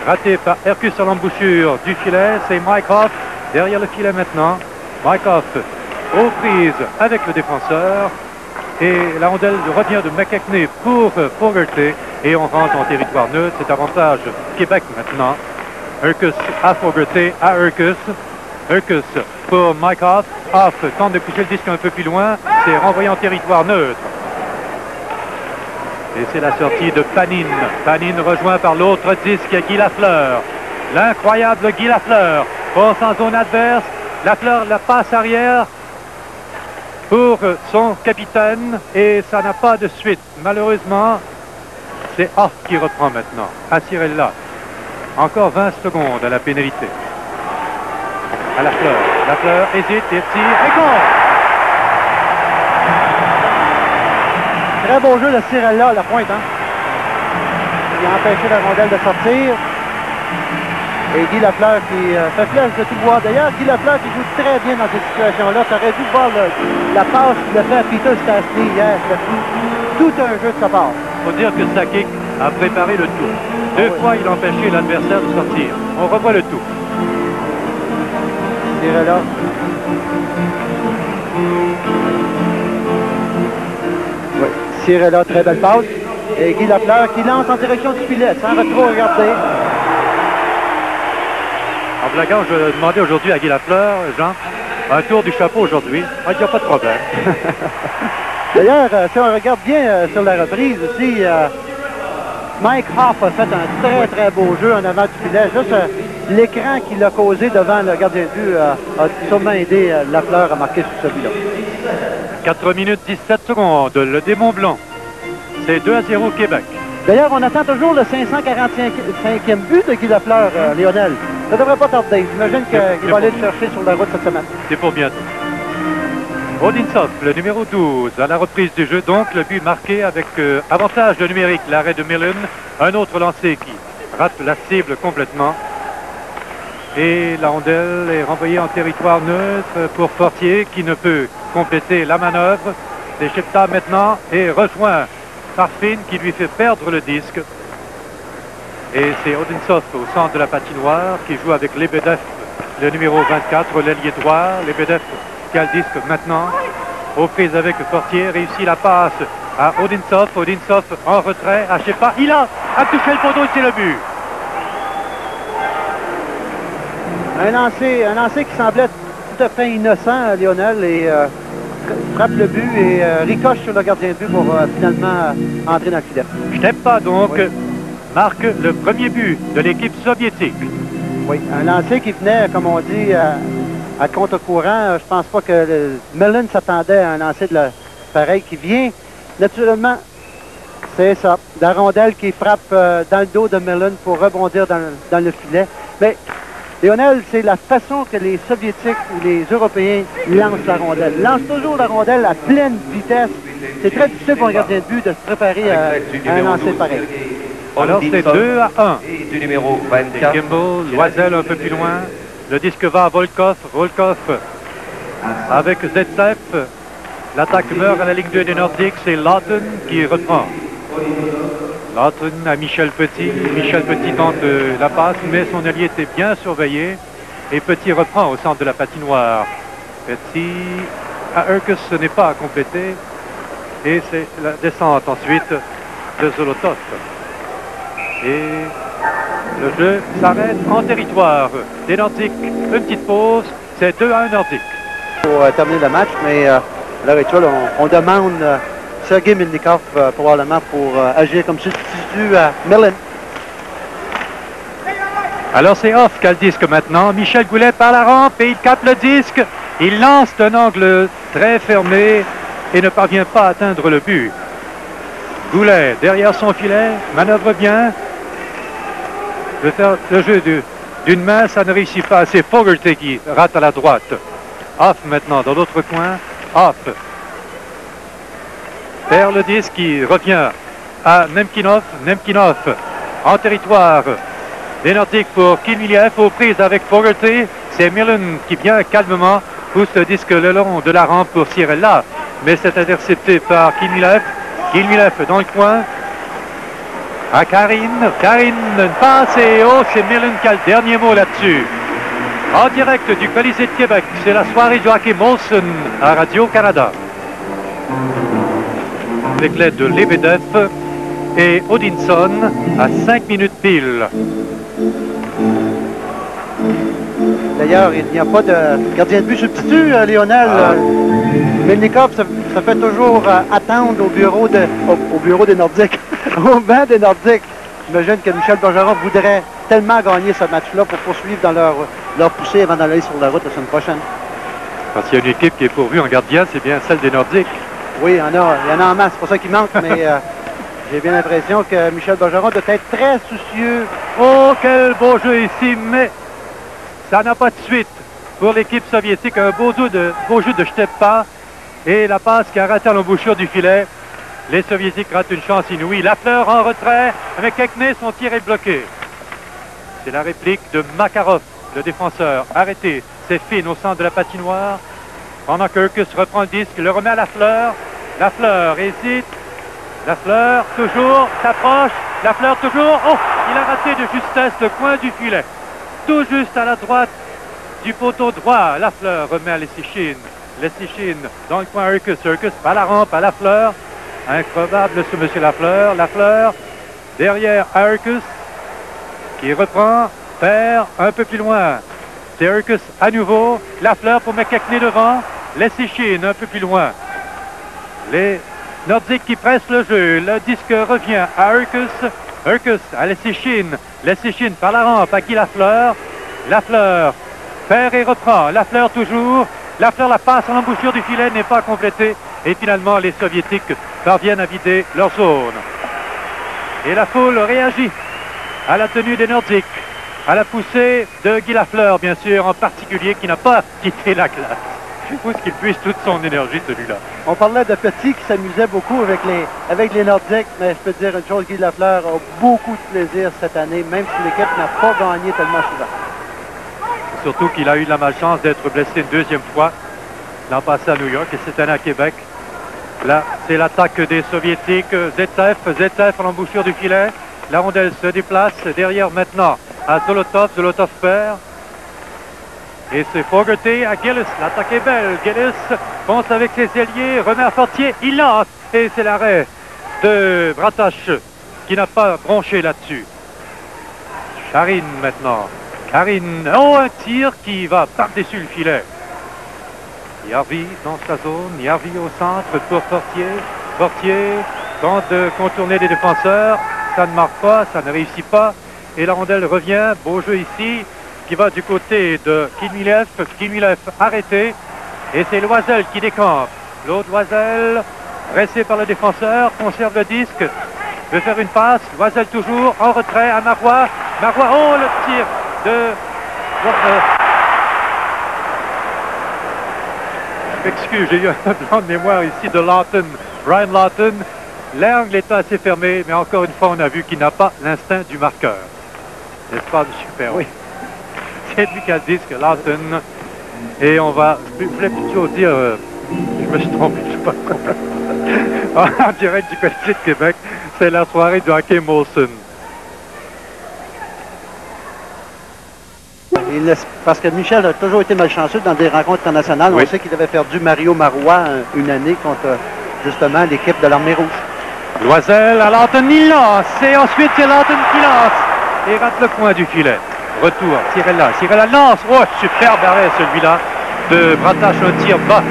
Raté par Hercus à l'embouchure du filet. C'est Maikov derrière le filet maintenant. Maikov aux prises avec le défenseur. Et la rondelle revient de McKechnie pour Fogarty. Et on rentre en territoire neutre. C'est avantage Québec maintenant. Urkus à Fogarty, à Urkus. Urkus pour Mike Hoff. Hoff tente de pousser le disque un peu plus loin. C'est renvoyé en territoire neutre. Et c'est la sortie de Panin. Panin rejoint par l'autre disque Guy Lafleur. L'incroyable Guy Lafleur passe en zone adverse. Lafleur la passe arrière pour son capitaine et ça n'a pas de suite. Malheureusement, c'est Hoff qui reprend maintenant. À Cirella. Encore 20 secondes à la pénalité. À Lafleur. Lafleur hésite et tire et goal! Très beau jeu de Cirella à la pointe. Hein? Il a empêché la rondelle de sortir. Et Guy Lafleur qui fait flèche de tout bois. D'ailleurs, Guy Lafleur qui joue très bien dans cette situation-là. Tu aurais dû voir la passe qu'il a fait à Peter Stastny hier. Tout un jeu de sa part. Il faut dire que Sakic a préparé le tout. Deux fois, il a empêché l'adversaire de sortir. On revoit le tout. Cirella. Oui, Cirella, très belle passe. Et Guy Lafleur qui lance en direction du filet sans trop regarder. En blaguant, je demandais aujourd'hui à Guy Lafleur, Jean, un tour du chapeau aujourd'hui. Il n'y a pas de problème. D'ailleurs, si on regarde bien sur la reprise aussi, Mike Hoff a fait un très beau jeu en avant du filet. Juste l'écran qu'il a causé devant le gardien de but a sûrement aidé Lafleur à marquer sur celui-là. 4 minutes 17 secondes, le démon blanc. C'est 2-0 Québec. D'ailleurs, on attend toujours le 545e but de Guy Lafleur, Lionel. Ça devrait pas tarder. J'imagine qu'il va aller le chercher sur la route cette semaine. C'est pour bientôt. Odintsov, le numéro 12, à la reprise du jeu. Donc, le but marqué avec avantage de numérique, l'arrêt de Millen. Un autre lancé qui rate la cible complètement. Et la rondelle est renvoyée en territoire neutre pour Fortier qui ne peut compléter la manœuvre. C'est Shipta maintenant et rejoint Parfin qui lui fait perdre le disque. Et c'est Odintsov au centre de la patinoire qui joue avec Lebedev, le numéro 24, l'ailier droit. Lebedev qui a le disque maintenant. Aux prises avec Fortier, réussit la passe à Odintsov. Odintsov en retrait, à Shepa. Il a touché le poteau et c'est le but. Un lancer qui semblait tout à fait innocent, Lionel, et frappe le but et ricoche sur le gardien de but pour finalement entrer dans le filet. Stepa donc marque le premier but de l'équipe soviétique. Oui, un lancer qui venait, comme on dit, à contre-courant. Je pense pas que Millen s'attendait à un lancer de pareil qui vient. Naturellement, c'est ça. La rondelle qui frappe dans le dos de Millen pour rebondir dans le filet. Mais Lionel, c'est la façon que les Soviétiques ou les Européens lancent la rondelle. Ils lancent toujours la rondelle à pleine vitesse. C'est très difficile pour un gardien de but de se préparer à un lancer pareil. Alors c'est 2-1. Du numéro 24. Kimball, Loisel un peu plus loin. Le disque va à Volkov. Volkov avec Zetsev. L'attaque meurt à la ligne 2 des Nordiques. C'est Lawton qui reprend. Lawton à Michel Petit. Michel Petit tente la passe, mais son allié était bien surveillé. Et Petit reprend au centre de la patinoire. Petit à Urkus, ce n'est pas à compléter. Et c'est la descente ensuite de Zolotov. Et le jeu s'arrête en territoire des Nordiques. Une petite pause, c'est 2-1 Nordique. Pour terminer le match, mais à l'heure actuelle, on demande Sergei Milnikov probablement pour agir comme substitut à Millen. Alors c'est Hoff qui a le disque maintenant. Michel Goulet par la rampe et il capte le disque. Il lance d'un angle très fermé et ne parvient pas à atteindre le but. Goulet derrière son filet, manœuvre bien. De faire le jeu d'une main, ça ne réussit pas. C'est Fogarty qui rate à la droite. Hoff maintenant dans l'autre coin. Hoff perd le disque qui revient à Nemkinov. Nemkinov en territoire des Nordiques pour Kilmiliev aux prises avec Fogarty. C'est Millen qui bien calmement pousse le disque le long de la rampe pour Cirella. Mais c'est intercepté par Kilmiliev. Kilmiliev dans le coin. À Karine. Karine, une passe et c'est Millen qui a le dernier mot là-dessus. En direct du Colisée de Québec, c'est la soirée de Joachim Olsen à Radio-Canada. Avec l'aide de Lebedev et Odinson à 5 minutes pile. D'ailleurs, il n'y a pas de gardien de but substitut, Lionel. Melnikov se fait toujours attendre au bureau des Nordiques, au banc des Nordiques. J'imagine que Michel Bergeron voudrait tellement gagner ce match-là pour poursuivre dans leur poussée avant d'aller sur la route la semaine prochaine. Parce qu'il y a une équipe qui est pourvue en gardien, c'est bien celle des Nordiques. Oui, il y en a en masse, c'est pour ça qu'il manque, mais j'ai bien l'impression que Michel Bergeron doit être très soucieux. Oh, quel beau jeu ici, mais ça n'a pas de suite pour l'équipe soviétique. Un beau jeu de Stepa et la passe qui a raté à l'embouchure du filet. Les Soviétiques ratent une chance inouïe. Lafleur en retrait avec Kekné, son tir est bloqué. C'est la réplique de Makarov, le défenseur. Arrêté, c'est Finn au centre de la patinoire. Pendant que Urkus reprend le disque, le remet à Lafleur. Lafleur hésite. Lafleur toujours s'approche. Lafleur toujours. Oh, il a raté de justesse le coin du filet. Tout juste à la droite du poteau droit. Lafleur remet à Lessichine. Lessichine dans le coin Urkus. Urkus pas la rampe à Lafleur. Incroyable ce monsieur Lafleur. Lafleur derrière Urkus qui reprend, perd un peu plus loin. C'est Urkus à nouveau. Lafleur pour McKechnie devant. Lessichine un peu plus loin. Les Nordiques qui pressent le jeu. Le disque revient à Urkus. Urkus à Lessichine. Lessichine par la rampe à Guy Lafleur. Lafleur perd et reprend. Lafleur toujours. Lafleur la passe à l'embouchure du filet n'est pas complétée. Et finalement, les Soviétiques parviennent à vider leur zone. Et la foule réagit à la tenue des Nordiques, à la poussée de Guy Lafleur, bien sûr, en particulier, qui n'a pas quitté la classe. Je suppose qu'il puise toute son énergie, celui-là. On parlait de Petit qui s'amusait beaucoup avec les Nordiques, mais je peux te dire une chose, Guy Lafleur a beaucoup de plaisir cette année, même si l'équipe n'a pas gagné tellement souvent. Surtout qu'il a eu de la malchance d'être blessé une deuxième fois l'an passé à New York et cette année à Québec. Là, c'est l'attaque des Soviétiques. Zetef à l'embouchure du filet. La rondelle se déplace derrière maintenant à Zolotov. Zolotov perd. Et c'est Fogarty à Gillis. L'attaque est belle. Gillis fonce avec ses ailiers, remet à Fortier. Il lance. Et c'est l'arrêt de Bratash qui n'a pas bronché là-dessus. Charine maintenant. Karine. Oh, un tir qui va par-dessus le filet. Yarvi dans sa zone, Yarvi au centre pour Fortier. Fortier tente de contourner les défenseurs, ça ne marque pas, ça ne réussit pas. Et la rondelle revient, beau jeu ici, qui va du côté de Kimilev. Kimilev arrêté. Et c'est Loisel qui décampe. L'autre Loisel, pressé par le défenseur, conserve le disque, veut faire une passe. Loisel toujours en retrait à Marois. Marois, oh le tir de... Excuse, j'ai eu un blanc de mémoire ici de Lawton, Brian Lawton. L'angle est assez fermé, mais encore une fois, on a vu qu'il n'a pas l'instinct du marqueur. N'est-ce pas, M. Perron? Oui. C'est lui qui a le disque, Lawton. Et on va, je voulais plutôt dire, je me suis trompé, je ne sais pas trop. En direct du Colisée de Québec, c'est la soirée du hockey Molson. Parce que Michel a toujours été malchanceux dans des rencontres internationales. Oui. On sait qu'il avait perdu Mario Marois une année contre, justement, l'équipe de l'Armée rouge. Loisel à Lawton, il lance. Et ensuite, c'est Lawton qui lance. Et rate le coin du filet. Retour, Cirella lance. Oh, superbe arrêt celui-là de Bratash, un tir bas.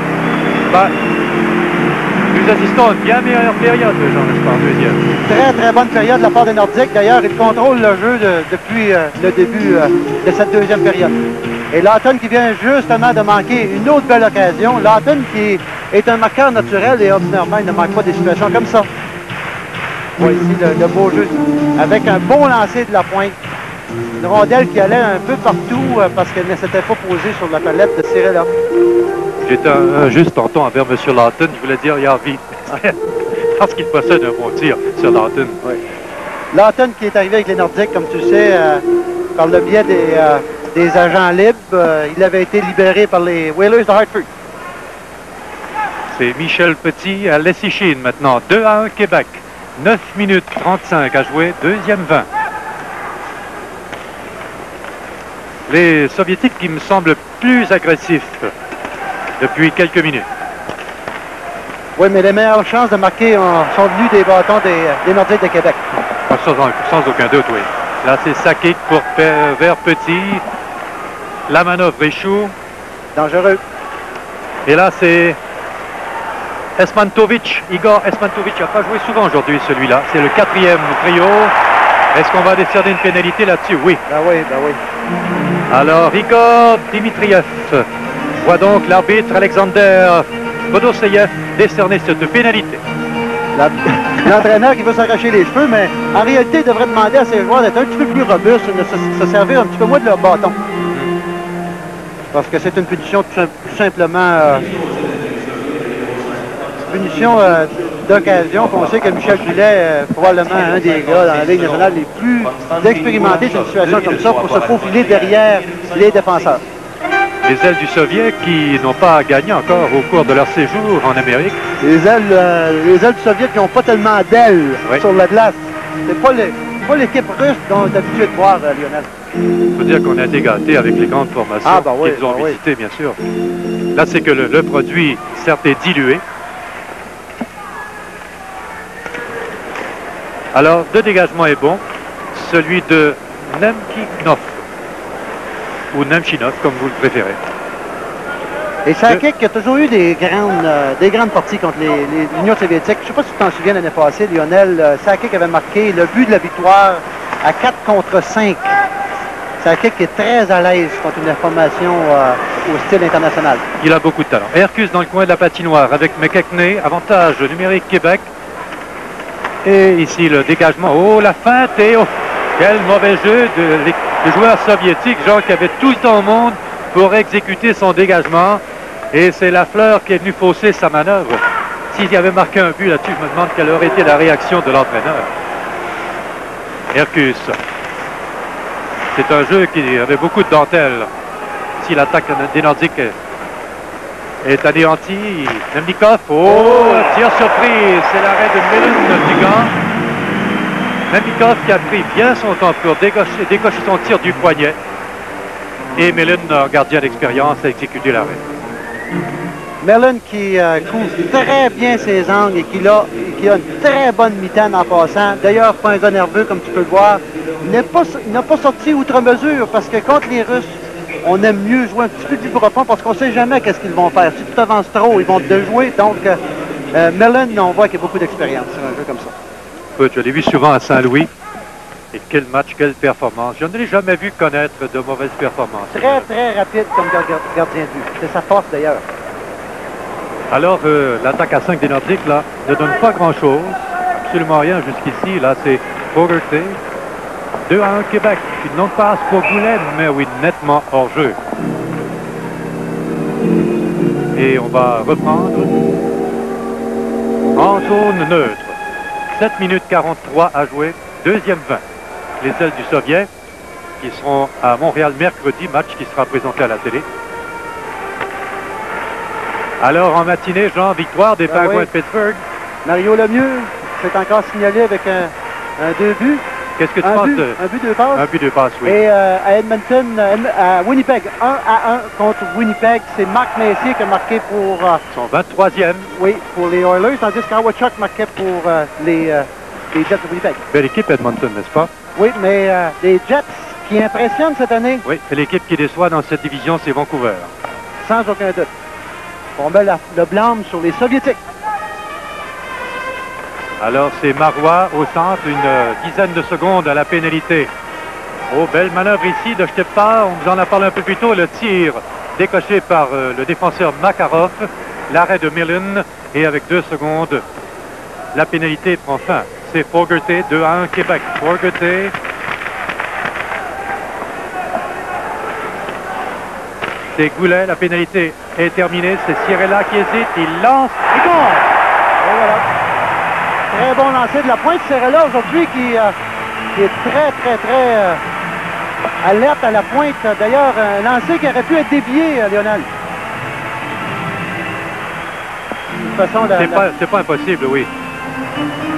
Nous assistons à une bien meilleure période, Jean-Gaspard, deuxième. Très, très bonne période de la part des Nordiques. D'ailleurs, ils contrôlent le jeu depuis le début de cette deuxième période. Et Lawton qui vient justement de manquer une autre belle occasion. Lawton qui est un marqueur naturel et ordinairement, il ne manque pas des situations comme ça. Voici le beau jeu avec un bon lancer de la pointe. Une rondelle qui allait un peu partout parce qu'elle ne s'était pas posée sur la palette de Cirella. J'étais juste en ton envers M. Lawton, je voulais dire Yarvi. Parce qu'il possède un bon tir sur Lawton. Oui. Lawton qui est arrivé avec les Nordiques, comme tu sais, par le biais des agents libres. Il avait été libéré par les Whalers de Hartford. C'est Michel Petit à Lessichine maintenant. 2-1 Québec. 9 minutes 35 à jouer, deuxième 20. Les Soviétiques qui me semblent plus agressifs depuis quelques minutes. Oui, mais les meilleures chances de marquer sont venues des bâtons des Nordiques de Québec. Sans aucun doute, oui. Là, c'est Sakic pour vers Petit. La manœuvre échoue. Dangereux. Et là, c'est Esmantovic. Igor Esmantovic n'a pas joué souvent aujourd'hui, celui-là. C'est le 4e trio. Est-ce qu'on va décerner une pénalité là-dessus? Oui. Ben oui, ben oui. Alors, Igor Dimitriev voit donc l'arbitre Alexander Bodoseyev décerner cette pénalité. L'entraîneur qui veut s'arracher les cheveux, mais en réalité, il devrait demander à ses joueurs d'être un petit peu plus robustes, de se servir un petit peu moins de leur bâton. Parce que c'est une punition tout simplement... punition d'occasion. On sait que Michel Goulet est probablement un des gars dans la Ligue nationale les plus expérimentés d'une situation comme ça pour se faufiler derrière les défenseurs. Les ailes du Soviet qui n'ont pas gagné encore au cours de leur séjour en Amérique. Les ailes du Soviet qui n'ont pas tellement d'ailes sur la glace. C'est pas l'équipe russe dont on est habitué de voir, Lionel. Il faut dire qu'on a été gâtés avec les grandes formations qu'ils ont visitées, bien sûr. Là, c'est que le produit, certes, est dilué. Alors, le dégagement est bon. Celui de Nemkinov. Ou Nemchinov, comme vous le préférez. Et Sakic a toujours eu des grandes parties contre l'Union soviétique. Je ne sais pas si tu t'en souviens l'année passée, Lionel. Sakic avait marqué le but de la victoire à 4 contre 5. Sakic est très à l'aise contre une formation au style international. Il a beaucoup de talent. Hercus dans le coin de la patinoire avec McKechnie. Avantage numérique Québec. Et ici le dégagement. Oh, la feinte et oh, quel mauvais jeu de joueur soviétique, Jean, qui avait tout le temps au monde pour exécuter son dégagement. Et c'est Lafleur qui est venu fausser sa manœuvre. S'il y avait marqué un but là-dessus, je me demande quelle aurait été la réaction de l'entraîneur. Hercus. C'est un jeu qui avait beaucoup de dentelle. Si l'attaque des Nordiques est anéantie, Nemnikov, oh, tir surprise, c'est l'arrêt de Melun du gant. Nemnikov qui a pris bien son temps pour décocher son tir du poignet. Et Melun, gardien d'expérience, a exécuté l'arrêt. Melun qui couvre très bien ses angles et qui a une très bonne mitaine en passant. D'ailleurs, pas un gars nerveux comme tu peux le voir. Il n'a pas sorti outre mesure parce que contre les Russes, on aime mieux jouer un petit peu plus profond parce qu'on ne sait jamais qu'est-ce qu'ils vont faire. Si tu t'avances trop, ils vont te déjouer. Donc, Melun, on voit qu'il y a beaucoup d'expérience sur un jeu comme ça. Je l'ai vu souvent à Saint-Louis. Et quel match, quelle performance. Je ne l'ai jamais vu connaître de mauvaises performances. Très, très rapide comme gardien de but. C'est sa force d'ailleurs. Alors, l'attaque à 5 des Nordiques, là, ne donne pas grand-chose. Absolument rien jusqu'ici. Là, c'est Fogarty. 2-1 Québec. Une longue passe pour Goulet, mais oui, nettement hors jeu. Et on va reprendre en zone neutre. 7 minutes 43 à jouer. Deuxième 20. Les ailes du Soviet qui seront à Montréal mercredi, match qui sera présenté à la télé. Alors en matinée, Jean, victoire des Penguins de Pittsburgh. Mario Lemieux s'est encore signalé avec un 2 buts. Qu'est-ce que tu penses de... Un but, 2 passes. Un but, 2 passes, oui. Et à Edmonton, à Winnipeg, 1-1 contre Winnipeg. C'est Marc Messier qui a marqué pour... son 23e. Oui, pour les Oilers, tandis qu'Howard marquait pour les Jets de Winnipeg. Belle équipe Edmonton, n'est-ce pas? Oui, mais les Jets qui impressionnent cette année. Oui, c'est l'équipe qui déçoit dans cette division, c'est Vancouver. Sans aucun doute. On met le blâme sur les Soviétiques. Alors c'est Marois au centre, une dizaine de secondes à la pénalité. Oh, belle manœuvre ici de Stepa, on vous en a parlé un peu plus tôt, le tir décoché par le défenseur Makarov, l'arrêt de Millen, et avec 2 secondes, la pénalité prend fin. C'est Fogarty, 2-1 Québec. Fogarty. C'est Goulet, la pénalité est terminée, c'est Cirella qui hésite, il lance, et goal! Et voilà. Très bon lancer de la pointe. Cirella aujourd'hui qui est très alerte à la pointe. D'ailleurs, un lancer qui aurait pu être dévié, Lionel. De toute façon, c'est pas impossible, oui.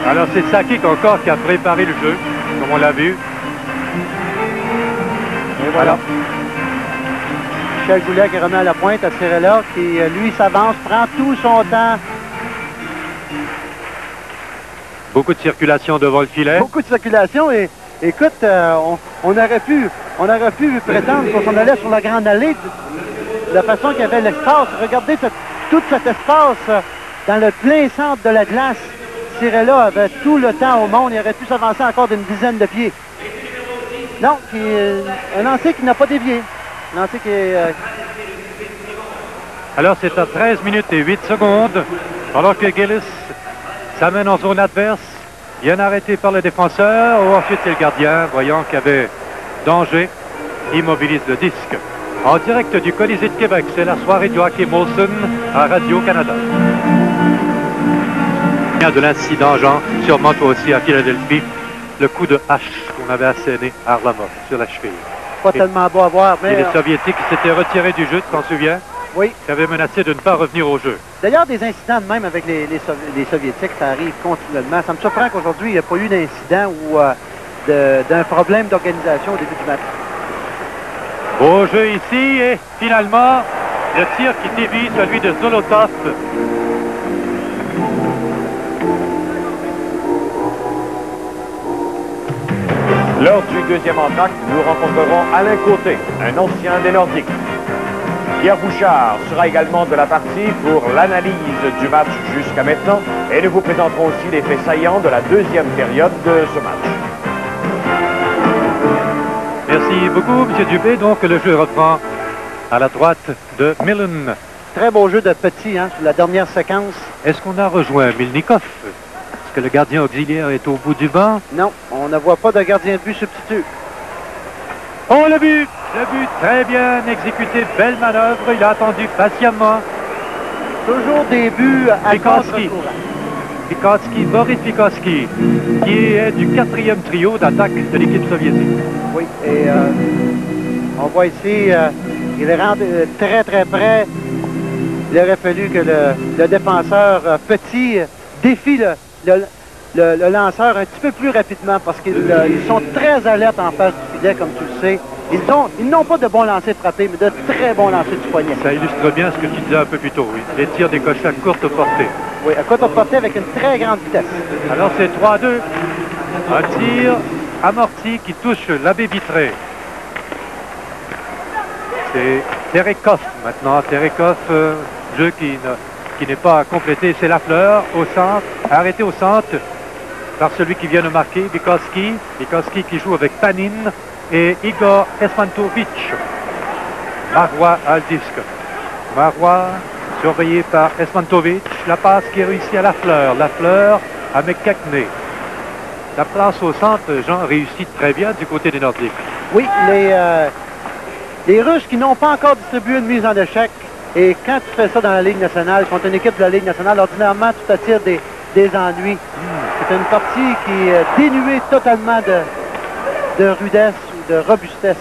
Alors c'est Sakic encore qui a préparé le jeu, comme on l'a vu. Et voilà. Michel Goulet qui remet à la pointe à Cirella, qui lui s'avance, prend tout son temps. Beaucoup de circulation devant le filet. Beaucoup de circulation et écoute, on aurait pu on aurait pu prétendre qu'on s'en allait sur la grande allée de la façon qu'il y avait l'espace. Regardez tout cet espace dans le plein centre de la glace. Cirella avait tout le temps au monde. Il aurait pu s'avancer encore d'une dizaine de pieds. Non, un lancer qui n'a pas dévié. Un lancer qui est... Alors c'est à 13 minutes et 8 secondes, alors que Gillis s'amène en zone adverse. Bien arrêté par le défenseur. Ensuite, c'est le gardien, voyant qu'il y avait danger, immobilise le disque. En direct du Colisée de Québec, c'est la soirée du hockey Molson à Radio-Canada. De l'incident, Jean, sûrement toi aussi à Philadelphie, le coup de hache qu'on avait asséné à Harlamov sur la cheville. Pas tellement beau à voir, mais... Et les Soviétiques s'étaient retirés du jeu, tu t'en souviens? Oui. Qui avaient menacé de ne pas revenir au jeu. D'ailleurs, des incidents de même avec les Soviétiques, ça arrive continuellement. Ça me surprend qu'aujourd'hui, il n'y a pas eu d'incident ou d'un problème d'organisation au début du match. Beau jeu ici, et finalement, le tir qui dévie, celui de Zolotov. Lors du deuxième entracte, nous rencontrerons Alain Côté, un ancien des Nordiques. Pierre Bouchard sera également de la partie pour l'analyse du match jusqu'à maintenant et nous vous présenterons aussi les faits saillants de la deuxième période de ce match. Merci beaucoup, M. Dubé. Donc, le jeu reprend à la droite de Millen. Très beau jeu de Petit, hein, sur la dernière séquence. Est-ce qu'on a rejoint Milnikov? Est-ce que le gardien auxiliaire est au bout du banc? Non, on ne voit pas de gardien de but substitut. Oh, le but! Le but très bien exécuté, belle manœuvre. Il a attendu patiemment. Toujours des buts à contre-courant. Pikoski, Boris Pikoski, qui est du 4e trio d'attaque de l'équipe soviétique. Oui, et on voit ici, il est rendu très très près. Il aurait fallu que le défenseur Petit défie le lanceur un petit peu plus rapidement parce qu'ils sont très alertes en face du filet, comme tu le sais. Ils n'ont pas de bons lancers frappés, mais de très bons lancers du poignet. Ça illustre bien ce que tu disais un peu plus tôt, oui. Les tirs décochés à courte portée. Oui, à courte portée avec une très grande vitesse. Alors c'est 3-2. Un tir amorti qui touche l'abbé Vitré. C'est Terekov maintenant. Terekov, jeu qui n'est pas complété. C'est Lafleur au centre, arrêté au centre par celui qui vient de marquer, Bikoski. Bikoski qui joue avec Panin et Igor Esmantovic. Marois à le disque. Marois surveillé par Esmantovic. La passe qui est réussie à Lafleur. Lafleur à McKechnie. La place au centre, Jean, réussit très bien du côté des Nordiques. Oui, les Russes qui n'ont pas encore distribué une mise en échec. Et quand tu fais ça dans la Ligue nationale, contre une équipe de la Ligue nationale, ordinairement, tu t'attires des ennuis. C'est une partie qui est dénuée totalement de rudesse ou de robustesse.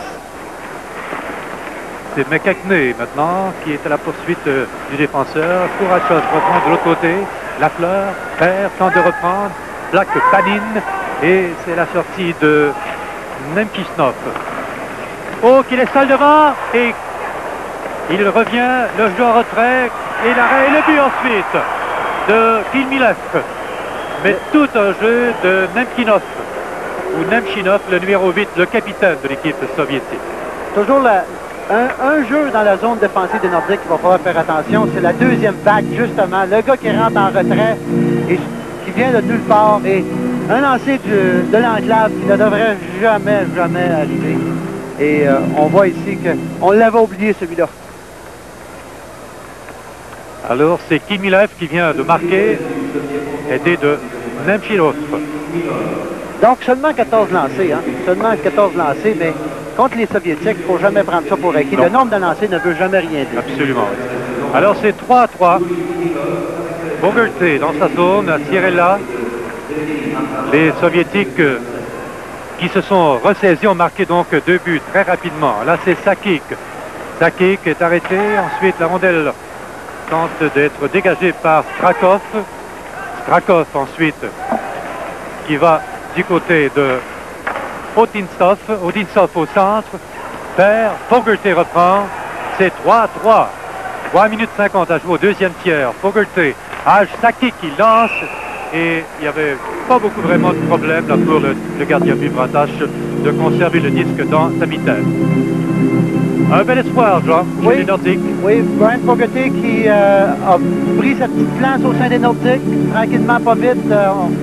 C'est McKechnie maintenant qui est à la poursuite du défenseur. Kourachov reprend de l'autre côté. Lafleur perd, tente de reprendre. Plaque Panin et c'est la sortie de Nemkisnov. Oh, qu'il est seul devant et il revient, le jeu en retrait et l'arrêt et le but ensuite de Kilmilev. Mais tout un jeu de Nemkinov ou Nemchinov, le numéro 8, le capitaine de l'équipe soviétique. Toujours un jeu dans la zone défensive des Nordiques qu'il va falloir faire attention. C'est la deuxième vague, justement. Le gars qui rentre en retrait et qui vient de nulle part. Et un lancer de l'enclave qui ne devrait jamais arriver. Et on voit ici qu'on l'avait oublié, celui-là. Alors, c'est Kilmilev qui vient de marquer, aidé de Nemchinov. Donc, seulement 14 lancés, hein? Seulement 14 lancés, mais contre les Soviétiques, il ne faut jamais prendre ça pour acquis. Le nombre de lancés ne veut jamais rien dire. Absolument. Alors, c'est 3-3. Bogerté dans sa zone, à Cirella. Les Soviétiques qui se sont ressaisis ont marqué donc 2 buts très rapidement. Là, c'est Sakic. Sakic est arrêté. Ensuite, la rondelle tente d'être dégagée par Strakov. Strakov ensuite qui va du côté de Odintsov. Odintsov au centre. Perd. Fogerty reprend. C'est 3-3. 3 minutes 50 à jouer au deuxième tiers. Fogerty. Sakic qui lance. Et il y avait pas beaucoup vraiment de problème là, pour le gardien but Bratache de conserver le disque dans sa mitaine. Un bel espoir, Jean, chez les Nordiques. Oui, Brian Fogarty qui a pris sa petite place au sein des Nordiques, tranquillement, pas vite.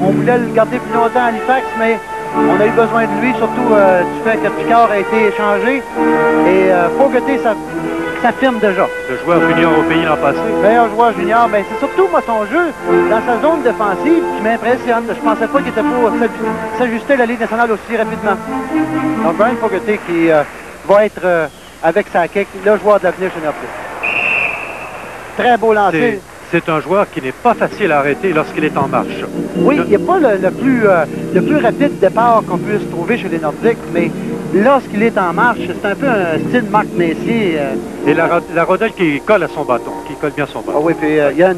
On voulait le garder plus longtemps à Halifax, mais on a eu besoin de lui, surtout du fait que Picard a été échangé. Et Fogarty s'affirme déjà. Le joueur junior au pays l'an passé. Meilleur joueur junior, mais c'est surtout moi son jeu dans sa zone défensive qui m'impressionne. Je pensais pas qu'il était pour s'ajuster à la Ligue nationale aussi rapidement. Donc Brian Fogarty qui va être avec sa kick le joueur de l'avenir chez Nordique. Très beau lancer. C'est un joueur qui n'est pas facile à arrêter lorsqu'il est en marche. Oui, il n'est pas le plus rapide départ qu'on puisse trouver chez les Nordiques, mais lorsqu'il est en marche, c'est un peu un style Marc Messier. Et la rondelle qui colle à son bâton, qui colle bien son bâton. Ah oui, puis il y a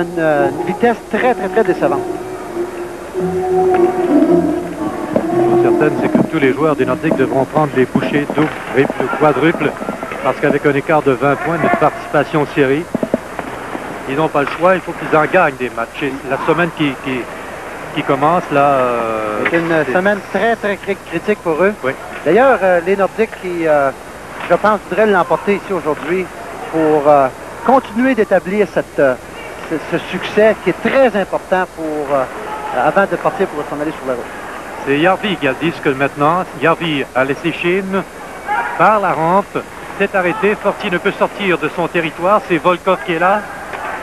une vitesse très décevante. Certaine, c'est que tous les joueurs des Nordiques devront prendre les bouchées double, triple, quadruple, parce qu'avec un écart de 20 points de participation en série, ils n'ont pas le choix, il faut qu'ils en gagnent des matchs. Et la semaine qui commence, là... c'est une semaine très critique pour eux. Oui. D'ailleurs, les Nordiques qui, je pense, voudraient l'emporter ici aujourd'hui pour continuer d'établir ce succès qui est très important pour avant de partir pour s'en aller sur la route. C'est Järvi qui a le disque maintenant. Järvi a laissé Chine par la rampe. C'est arrêté. Fortier ne peut sortir de son territoire. C'est Volkov qui est là.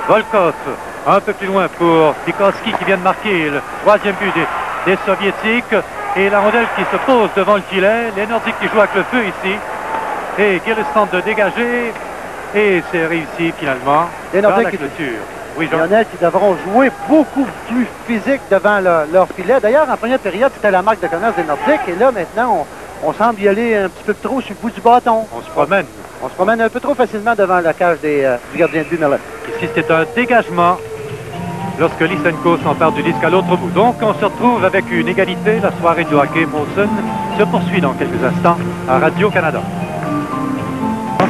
Volkov, un peu plus loin pour Bikoski qui vient de marquer le troisième but des Soviétiques. Et la rondelle qui se pose devant le filet. Les Nordiques qui jouent avec le feu ici. Et Gilles tente de dégager. Et c'est réussi finalement. Les Nordiques qui clôture. Oui, Jean. Lionel qui devront jouer beaucoup plus physique devant leur filet. D'ailleurs, en première période, c'était la marque de commerce des Nordiques. Et là, maintenant, on semble y aller un petit peu trop sur le bout du bâton. On se promène. On se promène un peu trop facilement devant la cage du gardien de but Mellon. Ici, c'est un dégagement lorsque Lysenko s'empare du disque à l'autre bout. Donc, on se retrouve avec une égalité. La soirée du hockey Molson se poursuit dans quelques instants à Radio-Canada.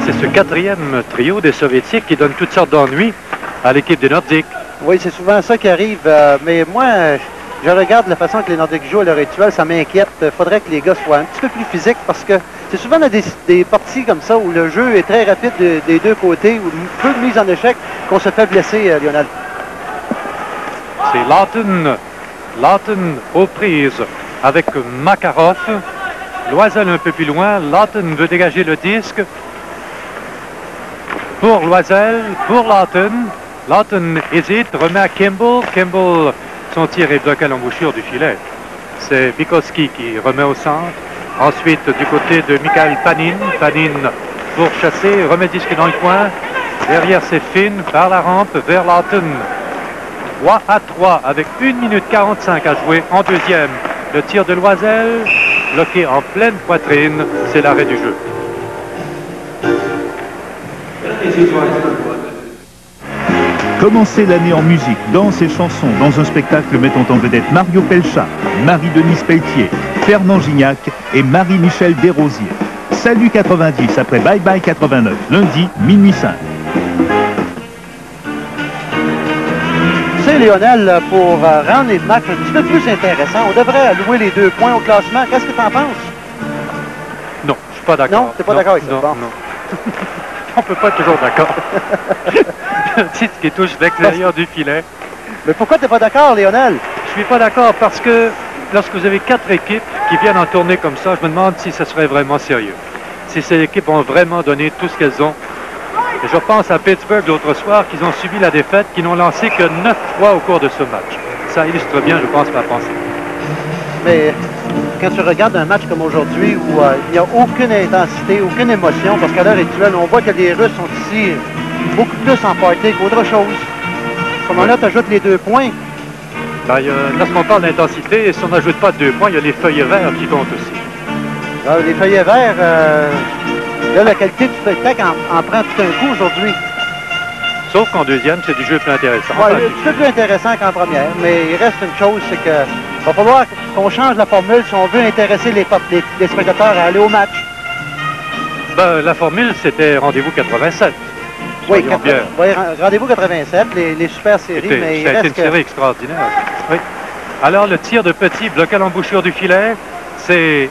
C'est ce quatrième trio des Soviétiques qui donne toutes sortes d'ennuis à l'équipe des Nordiques. Oui, c'est souvent ça qui arrive. Mais moi, je regarde la façon que les Nordiques jouent à l'heure actuelle. Ça m'inquiète. Il faudrait que les gars soient un petit peu plus physiques parce que c'est souvent dans des parties comme ça où le jeu est très rapide des deux côtés, où peu de mise en échec qu'on se fait blesser, Lionel. C'est Laughton aux prises avec Makarov. Loisel un peu plus loin. Laughton veut dégager le disque. Pour Loisel, pour Laughton. Laughton hésite, remet à Kimball. Kimball, son tir est bloqué à l'embouchure du filet. C'est Bikoski qui remet au centre. Ensuite, du côté de Mikhail Panin. Panin pour chasser, remet disque dans le coin. Derrière, c'est Finn par la rampe vers Laughton. 3-3 avec 1 minute 45 à jouer en deuxième. Le tir de Loisel, bloqué en pleine poitrine. C'est l'arrêt du jeu. Commencez l'année en musique, danse et chansons dans un spectacle mettant en vedette Mario Pelchat, Marie-Denise Pelletier, Fernand Gignac et Marie-Michel Desrosiers. Salut 90 après Bye Bye 89, lundi, minuit 5. Tu sais, Lionel, pour rendre les matchs un petit peu plus intéressants, on devrait allouer les 2 points au classement. Qu'est-ce que tu en penses? Non, je suis pas d'accord. Non, tu n'es pas d'accord avec ça? Non, Bon. non. On peut pas être toujours d'accord. Un titre qui touche l'extérieur du filet. Mais pourquoi tu n'es pas d'accord, Lionel? Je suis pas d'accord parce que lorsque vous avez 4 équipes qui viennent en tournée comme ça, je me demande si ça serait vraiment sérieux. Si ces équipes ont vraiment donné tout ce qu'elles ont. Et je pense à Pittsburgh l'autre soir qu'ils ont subi la défaite, qu'ils n'ont lancé que 9 fois au cours de ce match. Ça illustre bien, je pense, ma pensée. Mais quand tu regardes un match comme aujourd'hui où il n'y a aucune intensité, aucune émotion, parce qu'à l'heure actuelle, on voit que les Russes sont ici beaucoup plus en party qu'autre chose. À ce moment-là, tu ajoutes les 2 points. Ben, lorsqu'on parle d'intensité, si on n'ajoute pas de 2 points, il y a les feuilles verts qui comptent aussi. Les feuillets verts, là, la qualité du spectacle en prend tout un coup aujourd'hui. Sauf qu'en deuxième, c'est du jeu plus intéressant. Ouais, un petit peu plus intéressant qu'en première, mais il reste une chose, c'est que va falloir qu'on change la formule si on veut intéresser les spectateurs à aller au match. Ben, la formule, c'était rendez-vous 87. Oui, bien. Rendez-vous 87, les super séries, mais il ça a été reste une série extraordinaire. Oui. Alors le tir de Petit bloqué à l'embouchure du filet, c'est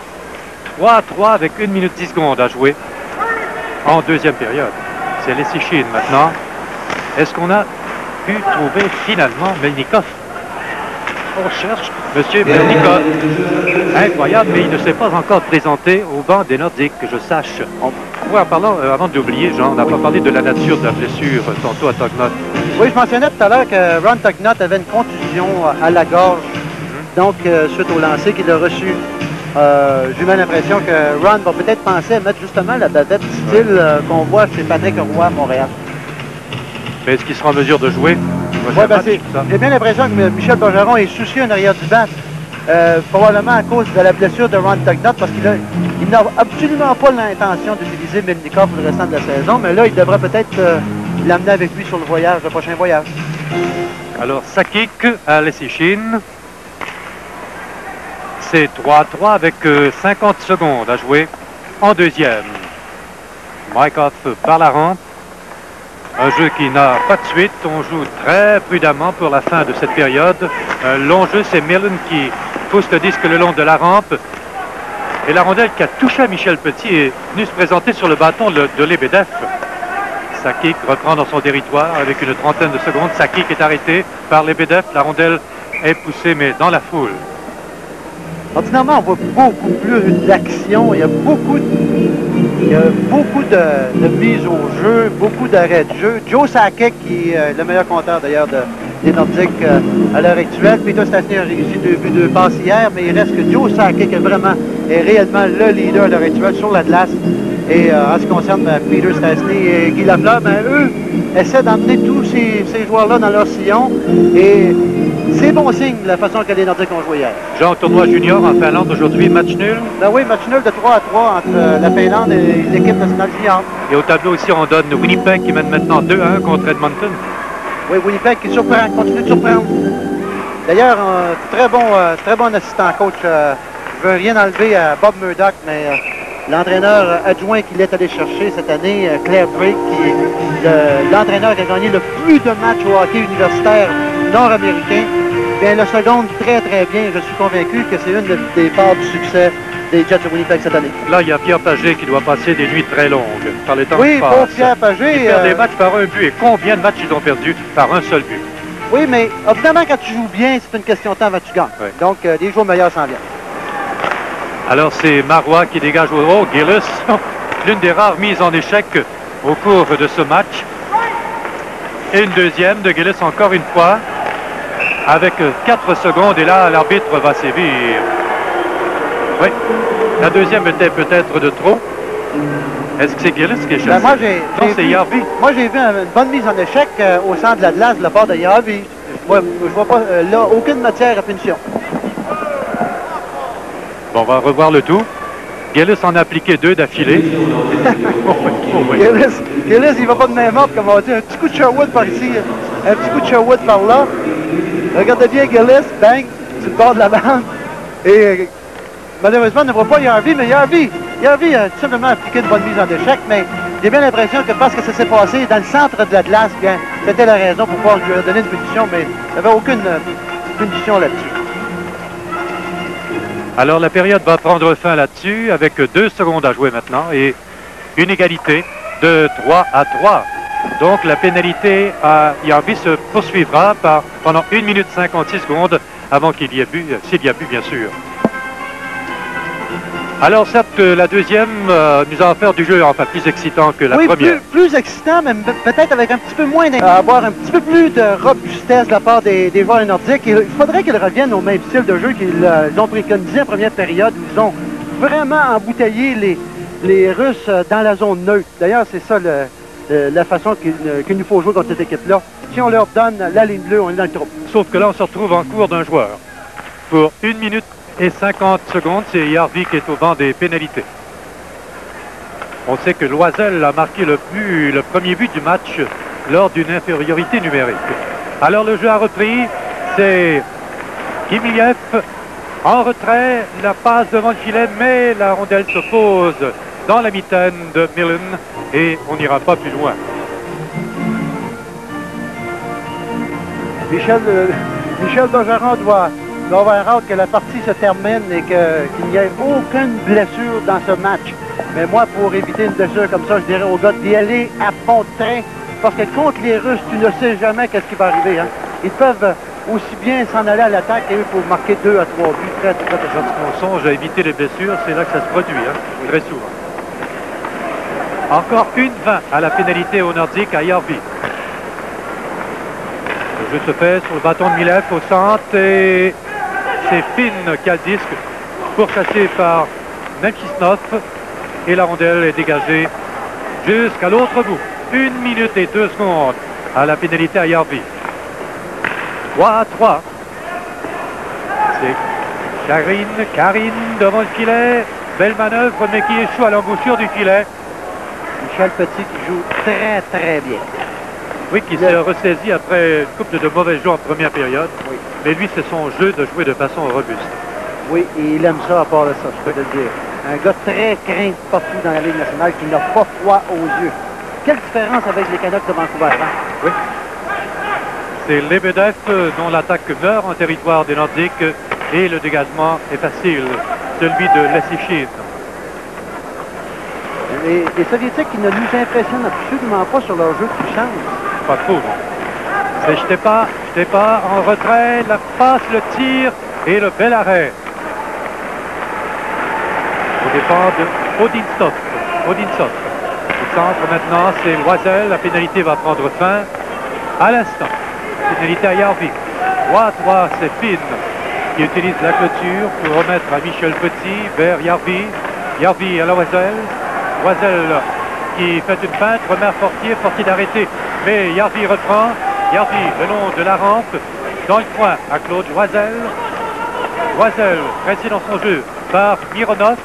3-3 avec 1 minute 10 secondes à jouer en deuxième période. C'est Lessichine maintenant. Est-ce qu'on a pu trouver finalement Melnikov? On cherche Monsieur Melnikov. Incroyable, mais il ne s'est pas encore présenté au banc des Nordiques, que je sache. En parlant, avant d'oublier, Jean, on n'a pas parlé de la nature de la blessure tantôt à Tognott. Oui, je mentionnais tout à l'heure que Ron Tognott avait une contusion à la gorge, donc suite au lancer qu'il a reçu. J'ai eu l'impression que Ron va peut-être penser à mettre justement la bavette style qu'on voit chez Patrick Roy à Montréal. Mais est-ce qu'il sera en mesure de jouer? Ouais, ben j'ai bien l'impression que Michel Bergeron est soucieux en arrière du banc, probablement à cause de la blessure de Ron Tognott, parce qu'il n'a absolument pas l'intention d'utiliser Melnikov pour le restant de la saison, mais là, il devrait peut-être l'amener avec lui sur le voyage, le prochain voyage. Alors, Sakic à Lessichine. C'est 3-3 avec 50 secondes à jouer en deuxième. Maikov par la rampe. Un jeu qui n'a pas de suite. On joue très prudemment pour la fin de cette période. Un long jeu, c'est Millen qui pousse le disque le long de la rampe. Et la rondelle qui a touché à Michel Petit est venue se présenter sur le bâton de Lebedev. Sakic reprend dans son territoire avec une trentaine de secondes. Sakic est arrêté par Lebedev. La rondelle est poussée, mais dans la foule. Ordinairement, on voit beaucoup plus d'action. Il y a beaucoup de mise au jeu, beaucoup d'arrêts de jeu. Joe Sakic, qui est le meilleur compteur d'ailleurs des Nordiques à l'heure actuelle. Peter Stastny a réussi 2 buts, 2 passes hier, mais il reste que Joe Sakic est réellement le leader à l'heure actuelle sur la glace. Et en ce qui concerne Peter Stastny et Guy Lafleur, eux essaient d'emmener tous ces joueurs-là dans leur sillon. Et c'est bon signe la façon que les Nordiques ont joué hier. Jean, tournoi junior en Finlande aujourd'hui, match nul. Ben oui, match nul de 3-3 entre la Finlande et l'équipe nationale junior. Et au tableau aussi, on donne Winnipeg qui mène maintenant 2-1 contre Edmonton. Oui, Winnipeg qui surprend, continue de surprendre. D'ailleurs, très bon assistant coach. Je ne veux rien enlever à Bob Murdoch, mais l'entraîneur adjoint qu'il est allé chercher cette année, Claire Drake, qui est l'entraîneur qui a gagné le plus de matchs au hockey universitaire nord-américain, bien le seconde très bien. Je suis convaincu que c'est une des parts du succès des Jets de Winnipeg cette année. Là, il y a Pierre Pagé qui doit passer des nuits très longues par les temps qui passent. Oui, pour Pierre Pagé. Ils perdent des matchs par un but. Et combien de matchs ils ont perdu par un seul but? Oui, mais évidemment, quand tu joues bien, c'est une question de temps avant que tu gagnes. Oui. Donc, les joueurs meilleurs s'en viennent. Alors, c'est Marois qui dégage au haut. Gillis, l'une des rares mises en échec au cours de ce match. Et une deuxième de Gillis encore une fois, avec 4 secondes. Et là, l'arbitre va sévir. Oui, la deuxième était peut-être de trop. Est-ce que c'est Gillis qui est chassé? Non, c'est Yarvi. Moi, j'ai vu une bonne mise en échec au centre de la glace de la part de Yarvi. Je vois pas, là, aucune matière à punition. Bon, on va revoir le tout. Gillis en a appliqué 2 d'affilée. Gillis, il va pas de main morte, comme on dit. Un petit coup de Sherwood par ici, un petit coup de Sherwood par là. Regardez bien Gillis, bang, sur le bord de la bande. Et malheureusement, on ne voit pas Yarvi, mais Yarvi a tout simplement appliqué une bonne mise en échec, mais j'ai bien l'impression que parce que ça s'est passé dans le centre de la glace, bien, c'était la raison pour pouvoir lui donner une punition, mais il n'y avait aucune punition là-dessus. Alors la période va prendre fin là-dessus avec 2 secondes à jouer maintenant et une égalité de 3-3. Donc la pénalité à Yarvi se poursuivra pendant 1 minute 56 secondes avant qu'il y ait bu, s'il y a bu bien sûr. Alors certes, la deuxième nous a offert du jeu enfin plus excitant que la première. Plus excitant, mais peut-être avec un petit peu moins avoir un petit peu plus de robustesse de la part des joueurs nordiques. Il faudrait qu'ils reviennent au même style de jeu qu'ils ont préconisé en première période, où ils ont vraiment embouteillé les Russes dans la zone neutre. D'ailleurs, c'est ça la façon qu'il nous faut jouer contre cette équipe-là. Si on leur donne la ligne bleue, on est dans le trou. Sauf que là, on se retrouve en cours d'un joueur. Pour 1 minute et 50 secondes, c'est Yarvi qui est au banc des pénalités. On sait que Loisel a marqué le premier but du match lors d'une infériorité numérique. Alors le jeu a repris, c'est Kimiliev en retrait, la passe devant le filet, mais la rondelle se pose dans la mitaine de Millen et on n'ira pas plus loin. Michel Bergeron doit il va avoir hâte que la partie se termine et qu'il n'y ait aucune blessure dans ce match. Mais moi, pour éviter une blessure comme ça, je dirais aux gars d'y aller à fond de train. Parce que contre les Russes, tu ne sais jamais qu'est-ce qui va arriver. Hein. Ils peuvent aussi bien s'en aller à l'attaque et eux pour marquer 2 à 3 buts. Très, très, très, très. Lorsqu'on songe à éviter les blessures, c'est là que ça se produit, hein, très souvent. Encore une 20 à la pénalité au Nordique à Järvi. Le jeu se fait sur le bâton de Milef au centre et c'est Finn qui a le disque, pourchassé par Nemchisnov et la rondelle est dégagée jusqu'à l'autre bout. 1 minute et 2 secondes à la pénalité à Järvi. 3 à 3. C'est Karine devant le filet. Belle manœuvre, mais qui échoue à l'embouchure du filet. Michel Petit qui joue très, très bien. Oui, qui s'est ressaisi après une couple de mauvais jeux en première période. Oui. Mais lui, c'est son jeu de jouer de façon robuste. Oui, et il aime ça à part de ça, je peux te le dire. Un gars très craint partout dans la Ligue nationale qui n'a pas froid aux yeux. Quelle différence avec les Canucks de Vancouver, hein? Oui. C'est Lebedev dont l'attaque meurt en territoire des Nordiques et le dégagement est facile, celui de Lessichin. Les Soviétiques qui ne nous impressionnent absolument pas sur leur jeu de puissance. Pas trop, non. C'est Stepa en retrait, la passe, le tir et le bel arrêt. Au départ de Odinsov. Le centre maintenant, c'est Loisel. La pénalité va prendre fin à l'instant. Pénalité à Järvi. 3-3, c'est Finn qui utilise la clôture pour remettre à Michel Petit vers Järvi. Järvi à Loisel. Loisel qui fait une feinte, remet à Fortier d'arrêter. Mais Järvi reprend. Järvi le long de la rampe, dans le coin à Claude Loisel. Loisel, pressé dans son jeu par Mironov,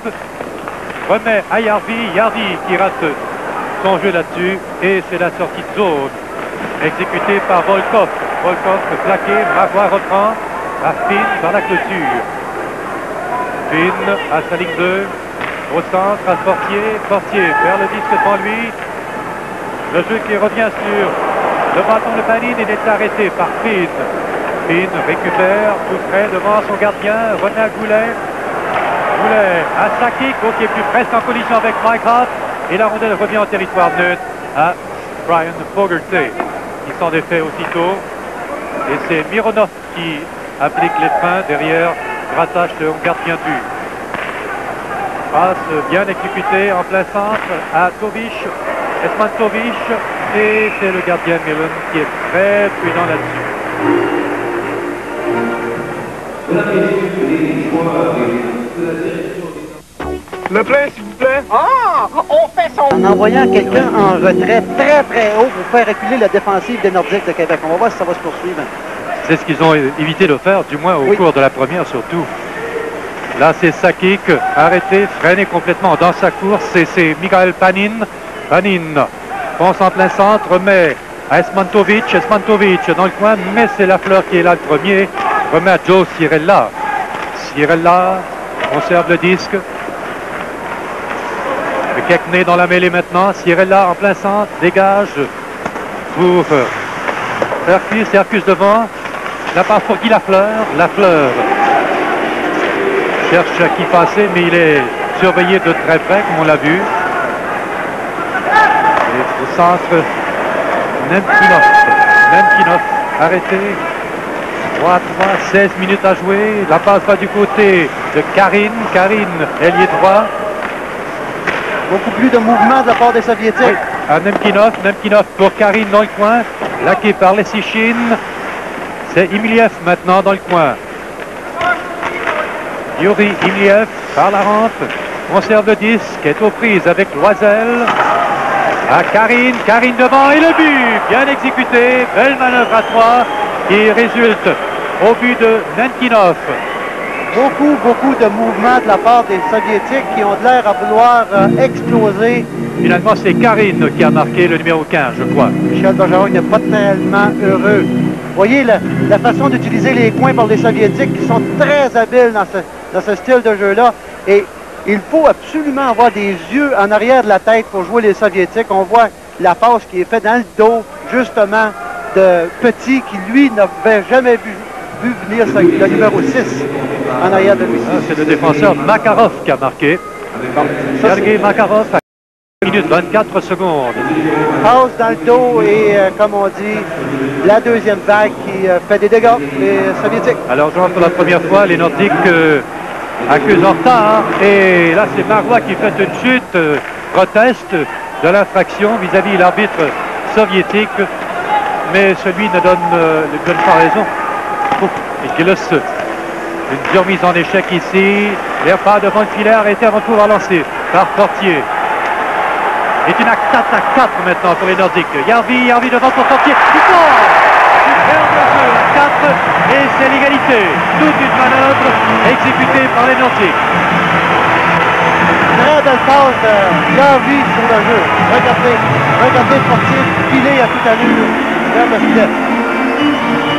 remet à Järvi. Järvi qui rate son jeu là-dessus et c'est la sortie de zone exécutée par Volkov. Volkov plaqué, Marois reprend à Finn par la clôture. Finn à sa ligne 2, au centre à Fortier vers le disque devant lui. Le jeu qui revient sur le bâton de Panin, il est arrêté par Finn. Finn récupère tout près devant son gardien, remet à Goulet. Goulet à Sakic, qui est plus presque en collision avec Mycroft. Et la rondelle revient en territoire neutre à Brian Fogarty, qui s'en défait aussitôt. Et c'est Mironov qui applique les freins derrière Bratache, le gardien du. Passe bien exécuté en plein centre à Tovic, Esmantovic, et c'est le gardien Millen qui est très prudent là-dessus. Le plein, s'il vous plaît. Ah! On fait son... En envoyant quelqu'un en retrait très très haut pour faire reculer la défensive des Nordiques de Québec. On va voir si ça va se poursuivre. C'est ce qu'ils ont évité de faire, du moins au cours de la première surtout. Là, c'est Sakic, arrêté, freiné complètement dans sa course. Et c'est Michael Panin. Panin fonce en plein centre, remet à Esmantovic dans le coin, mais c'est Lafleur qui est là le premier. Remet à Joe Cirella. Cirella conserve le disque. Kekné dans la mêlée maintenant. Cirella en plein centre, dégage pour Sercus devant. La passe pour Guy Lafleur. Lafleur cherche à qui passer, mais il est surveillé de très près, comme on l'a vu. Et au centre, Nemkinov arrêté. 3-3, 16 minutes à jouer. La passe va du côté de Karine, ailier droit. Beaucoup plus de mouvement de la part des Soviétiques. Oui, à Nemkinov pour Karine dans le coin. Laqué par Lessichin. C'est Imiliev maintenant dans le coin. Yuri Imiliev par la rampe. Conserve le disque, est aux prises avec Loisel. À Karine devant et le but. Bien exécuté. Belle manœuvre à 3 qui résulte au but de Nemkinov. Beaucoup de mouvements de la part des Soviétiques qui ont l'air à vouloir exploser. Finalement, c'est Karine qui a marqué le numéro 15, je crois. Michel Bergeron n'est pas tellement heureux. Vous voyez la façon d'utiliser les coins par les Soviétiques qui sont très habiles dans ce style de jeu-là. Et il faut absolument avoir des yeux en arrière de la tête pour jouer les Soviétiques. On voit la passe qui est faite dans le dos, justement, de Petit, qui lui n'avait jamais vu vu venir le numéro 6 en arrière de lui. C'est le défenseur Makarov qui a marqué. Sergei Makarov à 1 minute 24 secondes. Passe dans le dos et, comme on dit, la deuxième vague qui fait des dégâts, les Soviétiques. Alors, Jean, pour la première fois, les Nordiques accusent en retard. Et là, c'est Marois qui fait une chute, proteste de l'infraction vis-à-vis de l'arbitre soviétique. Mais celui ne donne pas raison. Et glisse. Une dure mise en échec ici. Les pas devant le filet arrêté avant de pouvoir lancer par Fortier. Et une attaque à 4 maintenant pour les Nordiques. Järvi devant pour Fortier. Il sort! Superbe jeu à 4 et c'est l'égalité. Toute une manœuvre exécutée par les Nordiques. Très belle passe de Järvi sur le jeu. Regardez Fortier filer à toute allure vers le filet.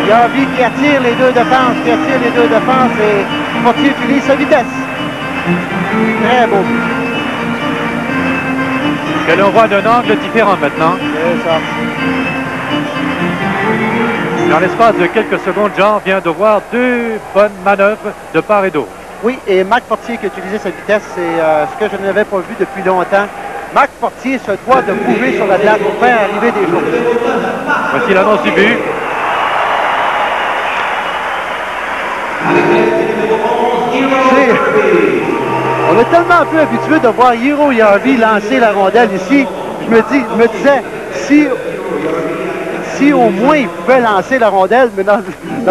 Järvi qui attire les deux défenses, et Fortier utilise sa vitesse. Très beau. Que l'on voit d'un angle différent maintenant. C'est ça. Dans l'espace de quelques secondes, Jean vient de voir deux bonnes manœuvres de part et d'autre. Oui, et Marc Fortier qui a utilisé sa vitesse, c'est ce que je n'avais pas vu depuis longtemps. Marc Fortier se doit de bouger sur la glace pour faire arriver des choses. Voici l'annonce du but. On est tellement peu habitué de voir Hiro Järvi lancer la rondelle ici. Je me disais, si au moins il pouvait lancer la rondelle, mais dans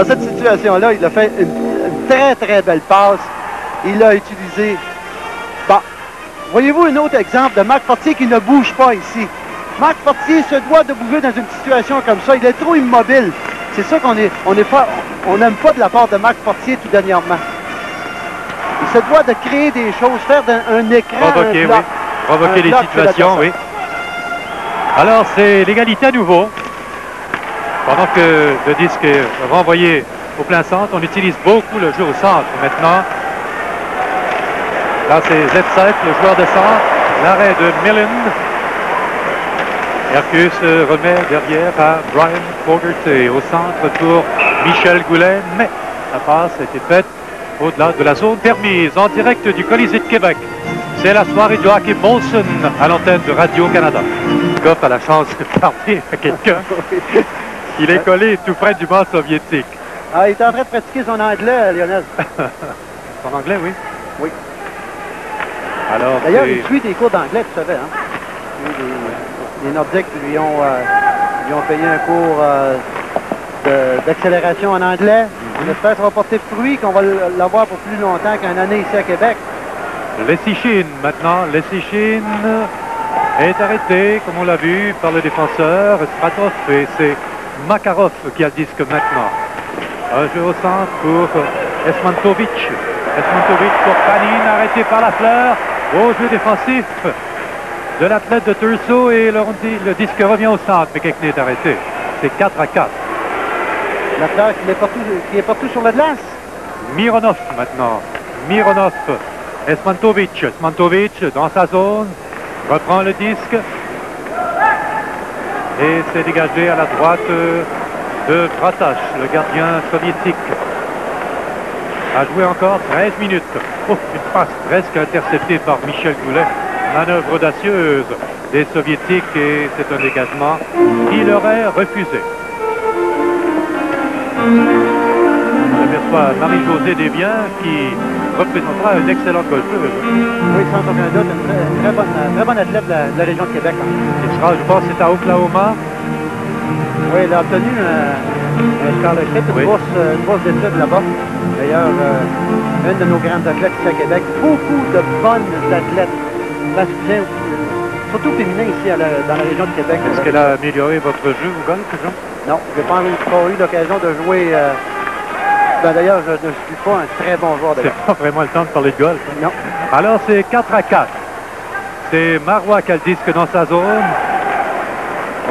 cette situation-là, il a fait une très très belle passe. Il a utilisé... Bon, voyez-vous un autre exemple de Marc Fortier qui ne bouge pas ici. Marc Fortier se doit de bouger dans une situation comme ça. Il est trop immobile. C'est ça qu'on n'aime pas de la part de Marc Fortier tout dernièrement. Il se doit de créer des choses, faire un écran, provoquer, oui. Provoquer les situations, oui. Alors, c'est l'égalité à nouveau. Pendant que le disque est renvoyé au plein centre, on utilise beaucoup le jeu au centre maintenant. Là, c'est Zetsek, le joueur de centre. L'arrêt de Millen. Hercus remet derrière à Brian Fogarty au centre pour Michel Goulet, mais la passe a été faite au-delà de la zone permise, en direct du Colisée de Québec. C'est la soirée de Joachim Molson à l'antenne de Radio-Canada. Goff a la chance de parler à quelqu'un. Il est collé tout près du banc soviétique. Ah, il est en train de pratiquer son anglais, Lionel. Son anglais, oui. Oui. Alors, d'ailleurs, il suit des cours d'anglais, tu savais, hein? Les Nordiques lui ont payé un cours d'accélération en anglais. On espère que ça va porter fruit, qu'on va l'avoir pour plus longtemps qu'une année ici à Québec. Lessichin maintenant. Lessichin est arrêté, comme on l'a vu, par le défenseur Stratov. Et c'est Makarov qui a le disque maintenant. Un jeu au centre pour Esmantovic. Esmantovic pour Panin, arrêté par la fleur. Beau jeu défensif de l'athlète de Turso et le disque revient au centre, mais Kekne est arrêté. C'est 4-4. La fleur qui est partout sur la glace. Mironov maintenant. Mironov. Esmantovic. Esmantovic dans sa zone. Reprend le disque. Et c'est dégagé à la droite de Bratash, le gardien soviétique. A joué encore 13 minutes. Oh, une passe presque interceptée par Michel Goulet. Manœuvre audacieuse des Soviétiques et c'est un dégagement qu'il aurait refusé. On aperçoit Marie-Josée Desbiens qui représentera une excellente golfeuse. Oui, sans aucun doute, une très bonne athlète de la région de Québec. Il sera, je pense, c'est à Oklahoma. Oui, elle a obtenu un scholarship, une bourse d'études là-bas. D'ailleurs, une de nos grandes athlètes ici à Québec. Beaucoup de bonnes athlètes masculins, surtout féminins ici dans la région de Québec. Est-ce qu'elle a amélioré votre jeu au golf, Jean? Non, je n'ai pas eu l'occasion de jouer. D'ailleurs, je ne suis pas un très bon joueur de golf. C'est pas vraiment le temps de parler de golf. Non. Alors, c'est 4-4. C'est Marois qui a le disque dans sa zone.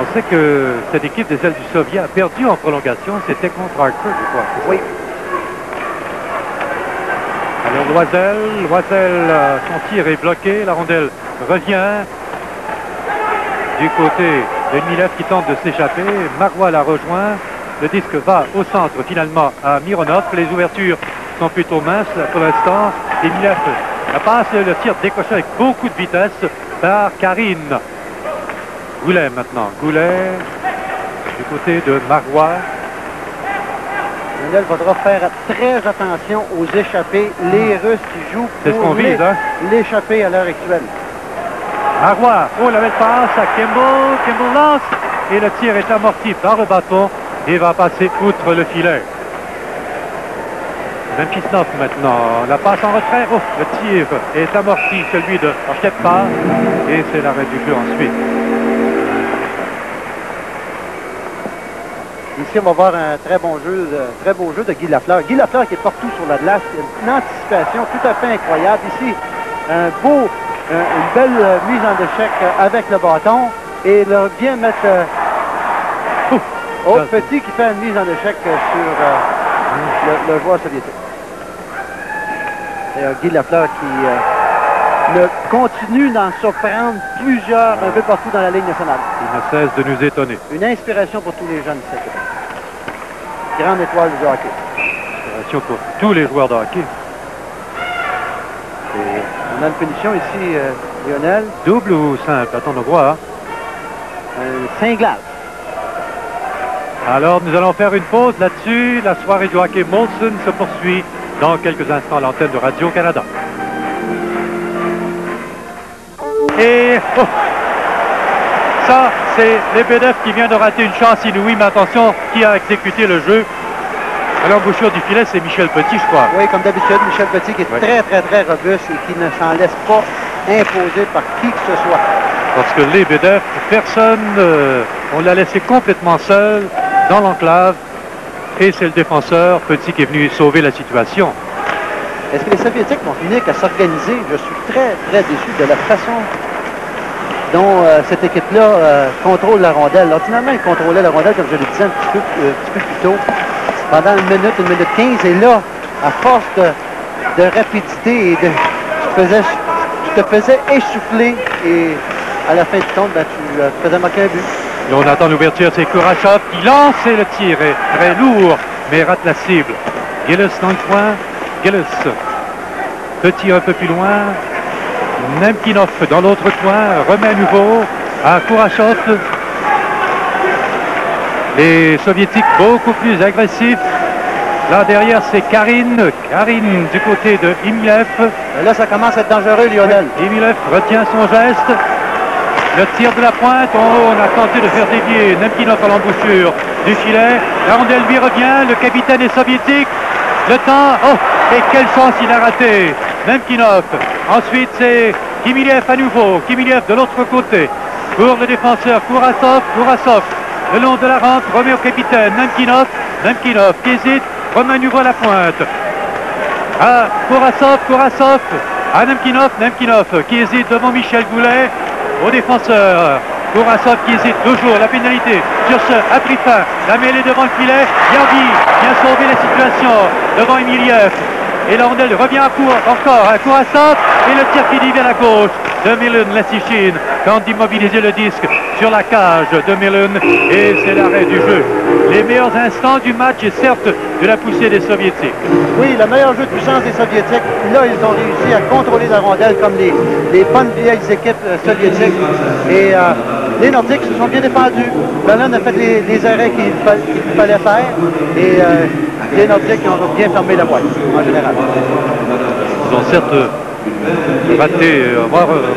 On sait que cette équipe des ailes du Soviet a perdu en prolongation. C'était contre Hartford, je crois. Oui. Alors, Loisel, son tir est bloqué. La rondelle revient du côté de Milev qui tente de s'échapper. Marois la rejoint. Le disque va au centre finalement à Mironov. Les ouvertures sont plutôt minces pour l'instant. Emiliev, la passe, le tir décoché avec beaucoup de vitesse par Karine. Goulet maintenant. Goulet du côté de Marois. Lionel faudra faire très attention aux échappées. Les Russes qui jouent C'est ce qu'on pour vise, hein? l'échappée à l'heure actuelle. Marois, oh la belle passe à Kimball. Kimball lance et le tir est amorti par le bâton et va passer outre le filet. Memchinov maintenant, la passe en retrait, oh, le tir est amorti, celui de Stepa, et c'est l'arrêt du jeu ensuite. Ici, on va voir un très beau jeu de Guy Lafleur. Guy Lafleur qui est partout sur la glace, une anticipation tout à fait incroyable. Ici, une belle mise en échec avec le bâton, et il vient mettre Petit qui fait une mise en échec sur le joueur soviétique. Et Guy Lafleur qui continue d'en surprendre plusieurs un peu partout dans la Ligue nationale. Il ne cesse de nous étonner. Une inspiration pour tous les jeunes ici. Grande étoile du hockey. Inspiration pour tous les joueurs de hockey. Et on a une punition ici, Lionel. Double ou simple? Attends, on voit. Saint-Glace. Alors, nous allons faire une pause là-dessus. La soirée du hockey Molson se poursuit dans quelques instants à l'antenne de Radio-Canada. Et ça, c'est Lebedev qui vient de rater une chance inouïe, mais attention, qui a exécuté le jeu à l'embouchure du filet, c'est Michel Petit, je crois. Oui, comme d'habitude, Michel Petit qui est très robuste et qui ne s'en laisse pas imposer par qui que ce soit. Parce que Lebedev, personne, on l'a laissé complètement seul dans l'enclave, et c'est le défenseur Petit qui est venu sauver la situation. Est-ce que les Soviétiques vont finir qu'à s'organiser? Je suis très déçu de la façon dont cette équipe-là contrôle la rondelle. Alors, finalement, ils contrôlaient la rondelle, comme je le disais un petit peu plus tôt, pendant une minute 15. Et là, à force de rapidité et tu te faisais essouffler et à la fin du compte, ben, tu faisais manquer un but. Et on attend l'ouverture, c'est Kourachov qui lance et le tir est très lourd, mais rate la cible. Gilles dans le coin, Gilles. Petit un peu plus loin. Nemkinov dans l'autre coin, remet à nouveau à Kourachov. Les Soviétiques beaucoup plus agressifs. Là derrière, c'est Karine. Karine du côté de Emiliev. Là, ça commence à être dangereux, Lionel. Emiliev retient son geste. Le tir de la pointe, on a tenté de faire dévier Nemkinov à l'embouchure du filet. La rondelle lui revient, le capitaine est soviétique. Le temps, et quelle chance il a raté. Nemkinov. Ensuite, c'est Kimiliev à nouveau. Kimiliev de l'autre côté. Pour le défenseur Kourasov. Kourasov, le long de la rampe, remet au capitaine Nemkinov. Nemkinov qui hésite, remet à nouveau à la pointe. À Kourasov. À Nemkinov. Nemkinov qui hésite devant Michel Goulet. Au défenseur, Kourasov qui hésite toujours, la pénalité sur ce a pris fin, la mêlée devant le filet, Yardi vient sauver la situation devant Emiliev, et la rondelle revient à court encore à Kourasov, et le tir qui dit vers la gauche de Milun Lessichine, tente d'immobiliser le disque sur la cage de Milun, et c'est l'arrêt du jeu. Les meilleurs instants du match et certes de la poussée des Soviétiques. Oui, le meilleur jeu de puissance des Soviétiques. Là, ils ont réussi à contrôler la rondelle comme les bonnes vieilles équipes soviétiques. Et les Nordiques se sont bien défendus. Berlin a fait les arrêts qu'il fallait faire. Et les Nordiques ont bien fermé la boîte, en général. Ils ont certes raté,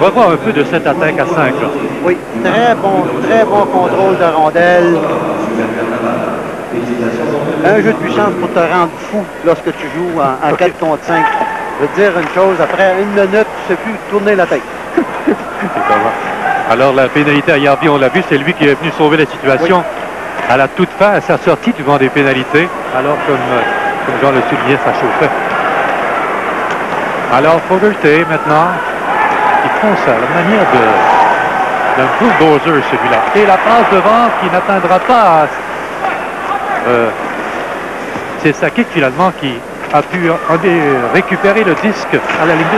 revoir un peu de cette attaque à 5. Là. Oui, très bon contrôle de rondelle. Un jeu de puissance pour te rendre fou lorsque tu joues en 4 contre 5. Je veux te dire une chose, après une minute, tu ne sais plus tourner la tête. Alors la pénalité à Yardi, on l'a vu, c'est lui qui est venu sauver la situation à la toute fin, à sa sortie devant des pénalités. Alors comme Jean le soulignait, ça chauffait. Alors Fogarty maintenant, qui font ça, la manière d'un bulldozer celui-là. Et la passe devant qui n'atteindra pas. C'est Sakic finalement qui a pu récupérer le disque à la ligne 2.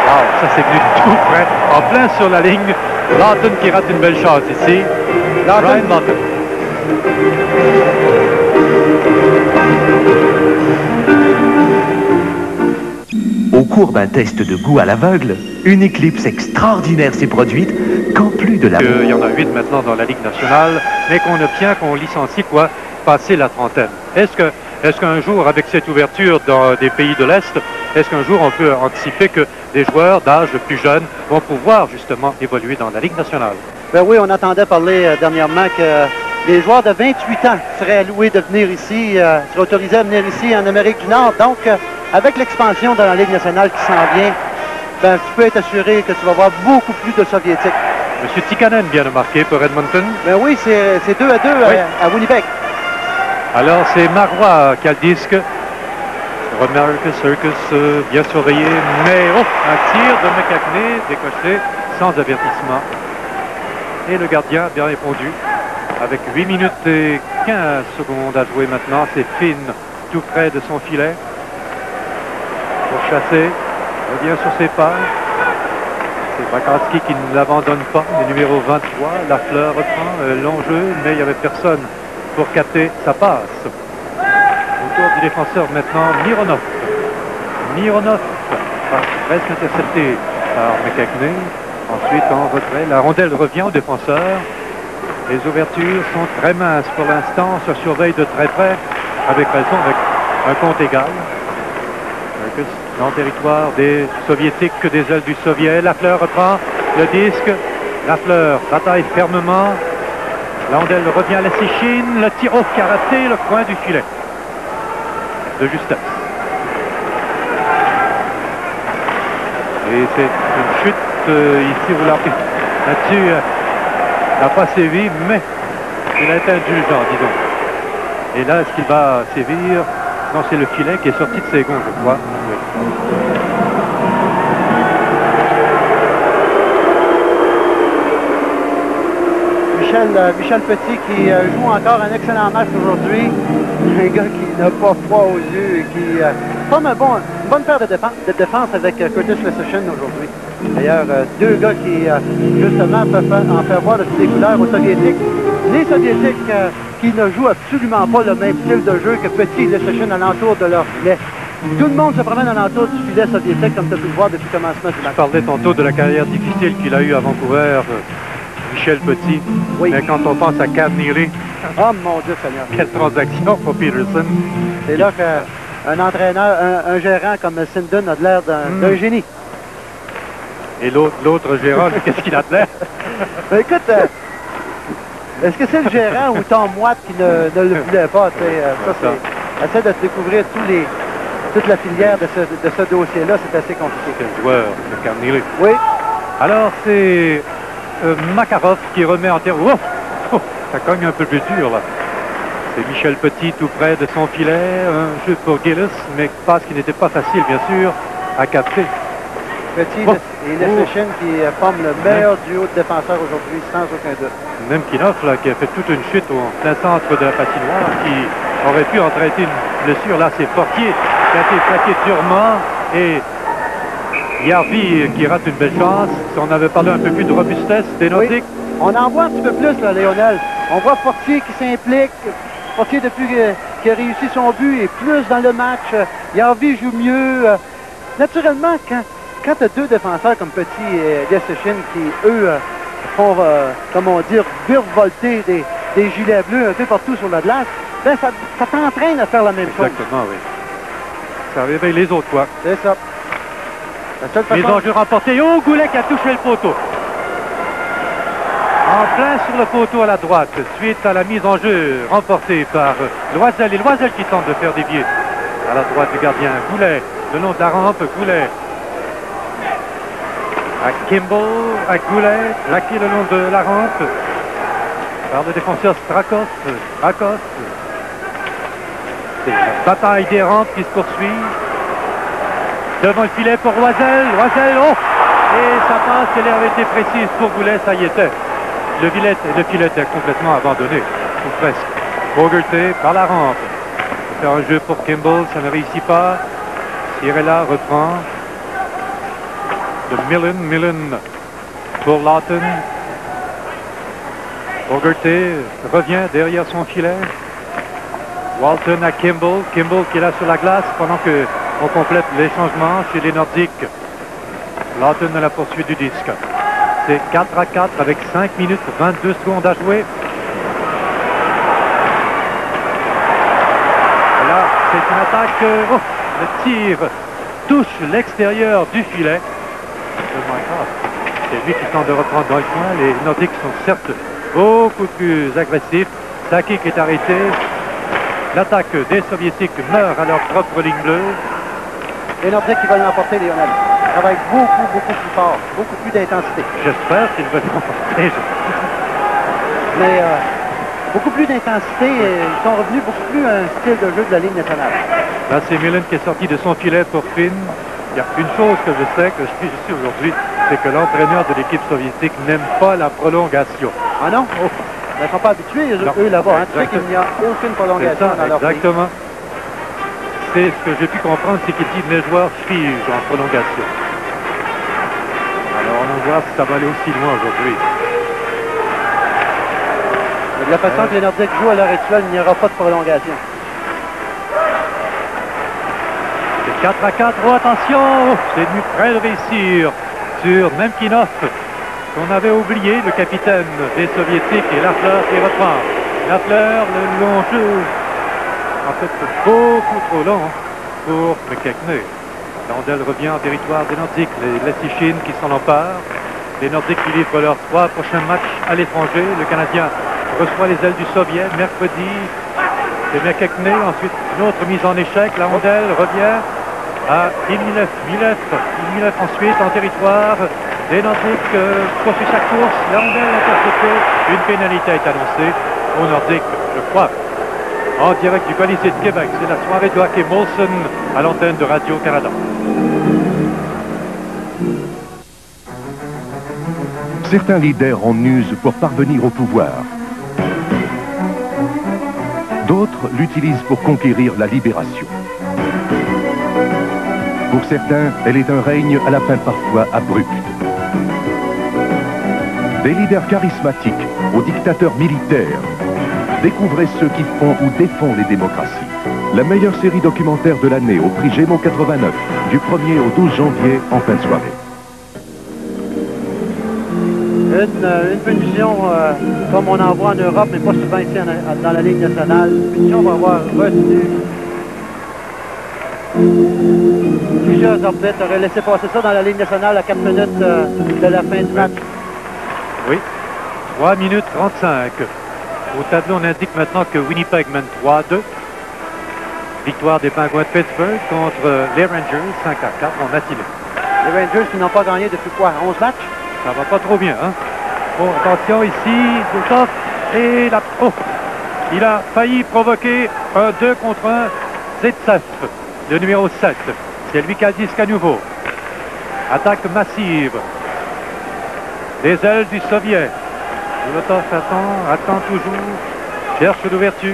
Wow, ça c'est venu tout près, en plein sur la ligne. Lawton qui rate une belle chance ici. Ryan Lawton. Au cours d'un test de goût à l'aveugle, une éclipse extraordinaire s'est produite qu'en plus de la... Il y en a 8 maintenant dans la Ligue nationale, mais qu'on obtient, qu'on licencie, quoi, passer la trentaine. Est-ce qu'un jour, avec cette ouverture dans des pays de l'Est, est-ce qu'un jour on peut anticiper que des joueurs d'âge plus jeunes vont pouvoir justement évoluer dans la Ligue nationale? Ben oui, on entendait parler dernièrement que les joueurs de 28 ans seraient alloués de venir ici, seraient autorisés à venir ici en Amérique du Nord. Donc, avec l'expansion dans la Ligue nationale qui s'en vient, ben, tu peux être assuré que tu vas voir beaucoup plus de Soviétiques. Monsieur Tikkanen vient de marquer pour Edmonton. Ben oui, c'est 2-2 oui. à Winnipeg. Alors, c'est Marois qui a le disque. America Circus, bien surveillé, mais un tir de McCackney décoché sans avertissement. Et le gardien a bien répondu. Avec 8 minutes et 15 secondes à jouer maintenant, c'est Finn tout près de son filet. Pour chasser, revient sur ses pas. C'est Bakarski qui ne l'abandonne pas, le numéro 23. Lafleur reprend l'enjeu, mais il n'y avait personne pour capter sa passe. Autour du défenseur maintenant, Mironov. Mironov, presque intercepté par McCackney. Ensuite, en retrait, la rondelle revient au défenseur. Les ouvertures sont très minces pour l'instant. On se surveille de très près, avec raison, avec un compte égal. Dans le territoire des Soviétiques que des ailes du Soviet. Lafleur reprend le disque. Lafleur bataille fermement. La rondelle revient à la Séchine. Le tir qui a raté le coin du filet. De justesse. Et c'est une chute ici, vous l'avez là-dessus. N'a pas sévi, mais il a été indulgent, disons. Et là, est-ce qu'il va sévir? Non, c'est le filet qui est sorti de ses gonds, je crois. Oui. Michel Petit qui joue encore un excellent match aujourd'hui. Un gars qui n'a pas froid aux yeux et qui forme une bonne paire de défense avec Curtis Leschyshyn aujourd'hui. D'ailleurs, deux gars qui, justement, peuvent en faire voir de toutes les couleurs aux Soviétiques. Les Soviétiques qui ne jouent absolument pas le même style de jeu que Petit et Leschyshyn alentour de leur filet. Tout le monde se promène alentour du filet soviétique, comme tu as pu le voir depuis le commencement du match. Je parlais tantôt de la carrière difficile qu'il a eue à Vancouver, Michel Petit. Oui. Mais quand on pense à Cam Neely, oh mon Dieu Seigneur. Quelle transaction pour Peterson. C'est là qu'un entraîneur, un gérant comme Sindon a de l'air d'un génie. Et l'autre gérant, qu'est-ce qu'il a de l'air? Ben écoute, est-ce que c'est le gérant ou Tom Watt qui ne le voulait pas? Essaie de découvrir toute la filière de ce dossier-là, c'est assez compliqué. C'est le joueur de Cam Neely. Oui. Alors c'est Makarov qui remet en terre. Oh, ça cogne un peu plus dur là. C'est Michel Petit tout près de son filet. Un jeu pour Gillis, mais passe qui n'était pas facile bien sûr à capter. Petit et Leschyshyn qui forment le meilleur duo de défenseurs aujourd'hui, sans aucun doute. Même Kinov là, qui a fait toute une chute au plein centre de la patinoire, qui aurait pu entraîner une blessure. Là, c'est Fortier qui a été plaqué durement et Yarvi qui rate une belle chance. Si on avait parlé un peu plus de robustesse des Nordiques. Oui. On en voit un petit peu plus, là, Lionel. On voit Fortier qui s'implique. Fortier, depuis qu'il a réussi son but, est plus dans le match. Yarvi joue mieux. Naturellement, quand tu as deux défenseurs comme Petit et Leschyshyn qui, eux, font, comment dire, virevolter des gilets bleus un peu partout sur la glace, ben ça t'entraîne à faire la même chose. Exactement, oui. Ça réveille les autres, quoi. C'est ça. La seule façon... Les enjeux remportés. Oh, Goulet qui a touché le poteau. En plein sur le poteau à la droite, suite à la mise en jeu remportée par Loisel. Et Loisel qui tente de faire dévier à la droite du gardien. Goulet, le long de la rampe, Goulet. À Kimball, à Goulet, plaqué le long de la rampe par le défenseur Strakos. C'est la bataille des rampes qui se poursuit. Devant le filet pour Loisel. Loisel, oh! Et ça passe, elle avait été précise pour Goulet, ça y était. Le filet était complètement abandonné, ou presque. Bogerté par la rampe. Faire un jeu pour Kimball, ça ne réussit pas. Cirella reprend. De Millen pour Lawton. Fogarty revient derrière son filet. Walton à Kimball. Kimball qui est là sur la glace pendant qu'on complète les changements chez les Nordiques. Lawton à la poursuite du disque. C'est 4-4 avec 5 minutes 22 secondes à jouer. Et là, c'est une attaque. Oh, le tir touche l'extérieur du filet. C'est lui qui tente de reprendre dans le coin. Les Nordiques sont certes beaucoup plus agressifs. Sakic est arrêté. L'attaque des Soviétiques meurt à leur propre ligne bleue. Les Nordiques qui veulent l'emporter, Lionel. Ils travaillent beaucoup plus fort, beaucoup plus d'intensité. J'espère qu'ils veulent l'emporter. Mais beaucoup plus d'intensité. Ils sont revenus beaucoup plus à un style de jeu de la Ligue nationale. Là, c'est Millen qui est sorti de son filet pour Finn. Il y a une chose que je sais, que je suis ici aujourd'hui, c'est que l'entraîneur de l'équipe soviétique n'aime pas la prolongation. Ah non? Oh. Ils ne sont pas habitués, eux, là-bas. Hein. Tu sais qu'il n'y a aucune prolongation ça, dans leur pays. exactement. C'est ce que j'ai pu comprendre, c'est qu'il dit que les joueurs figent en prolongation. Alors, on va voir si ça va aller aussi loin aujourd'hui. De la façon que les Nordiques jouent à l'heure actuelle, il n'y aura pas de prolongation. C'est 4-4. Oh, attention! C'est venu près de réussir sur Memkinov, qu'on avait oublié, le capitaine des Soviétiques, et Lafleur qui reprend. Lafleur, le long jeu. En fait, beaucoup trop long pour McKechnie. Landel revient en territoire des Nordiques. Les Lessichines qui s'en emparent. Les Nordiques qui livrent leurs 3 prochains matchs à l'étranger. Le Canadien reçoit les ailes du Soviet mercredi. C'est McKechnie. Ensuite, une autre mise en échec. Landel revient à Ilmilev. Ilmilev ensuite en territoire des Nordiques. Poursuit sa course. Landel intercepté. Une pénalité est annoncée aux Nordiques, je crois. En direct du Colisée de Québec, c'est la soirée de hockey Molson à l'antenne de Radio-Canada. Certains leaders en usent pour parvenir au pouvoir. D'autres l'utilisent pour conquérir la libération. Pour certains, elle est un règne à la fin parfois abrupt. Des leaders charismatiques aux dictateurs militaires, découvrez ceux qui font ou défont les démocraties. La meilleure série documentaire de l'année au prix Gémeaux 89, du 1er au 12 janvier en fin de soirée. Une punition comme on en voit en Europe, mais pas souvent ici dans la Ligue nationale. Une punition va avoir retenu plusieurs arbitres auraient laissé passer ça dans la Ligue nationale à 4 minutes de la fin du match. Oui, 3 minutes 35. Au tableau, on indique maintenant que Winnipeg mène 3-2. Victoire des Pingouins de Pittsburgh contre les Rangers, 5-4 en matinée. Les Rangers qui n'ont pas gagné depuis quoi, 11 matchs? Ça va pas trop bien, hein? Bon, attention ici, Zoltov, et la... Oh! Il a failli provoquer un 2 contre 1. Zaitsev, le numéro 7. C'est lui qui a le disque à nouveau. Attaque massive. Les ailes du Soviet. Zolotov attend toujours, cherche l'ouverture.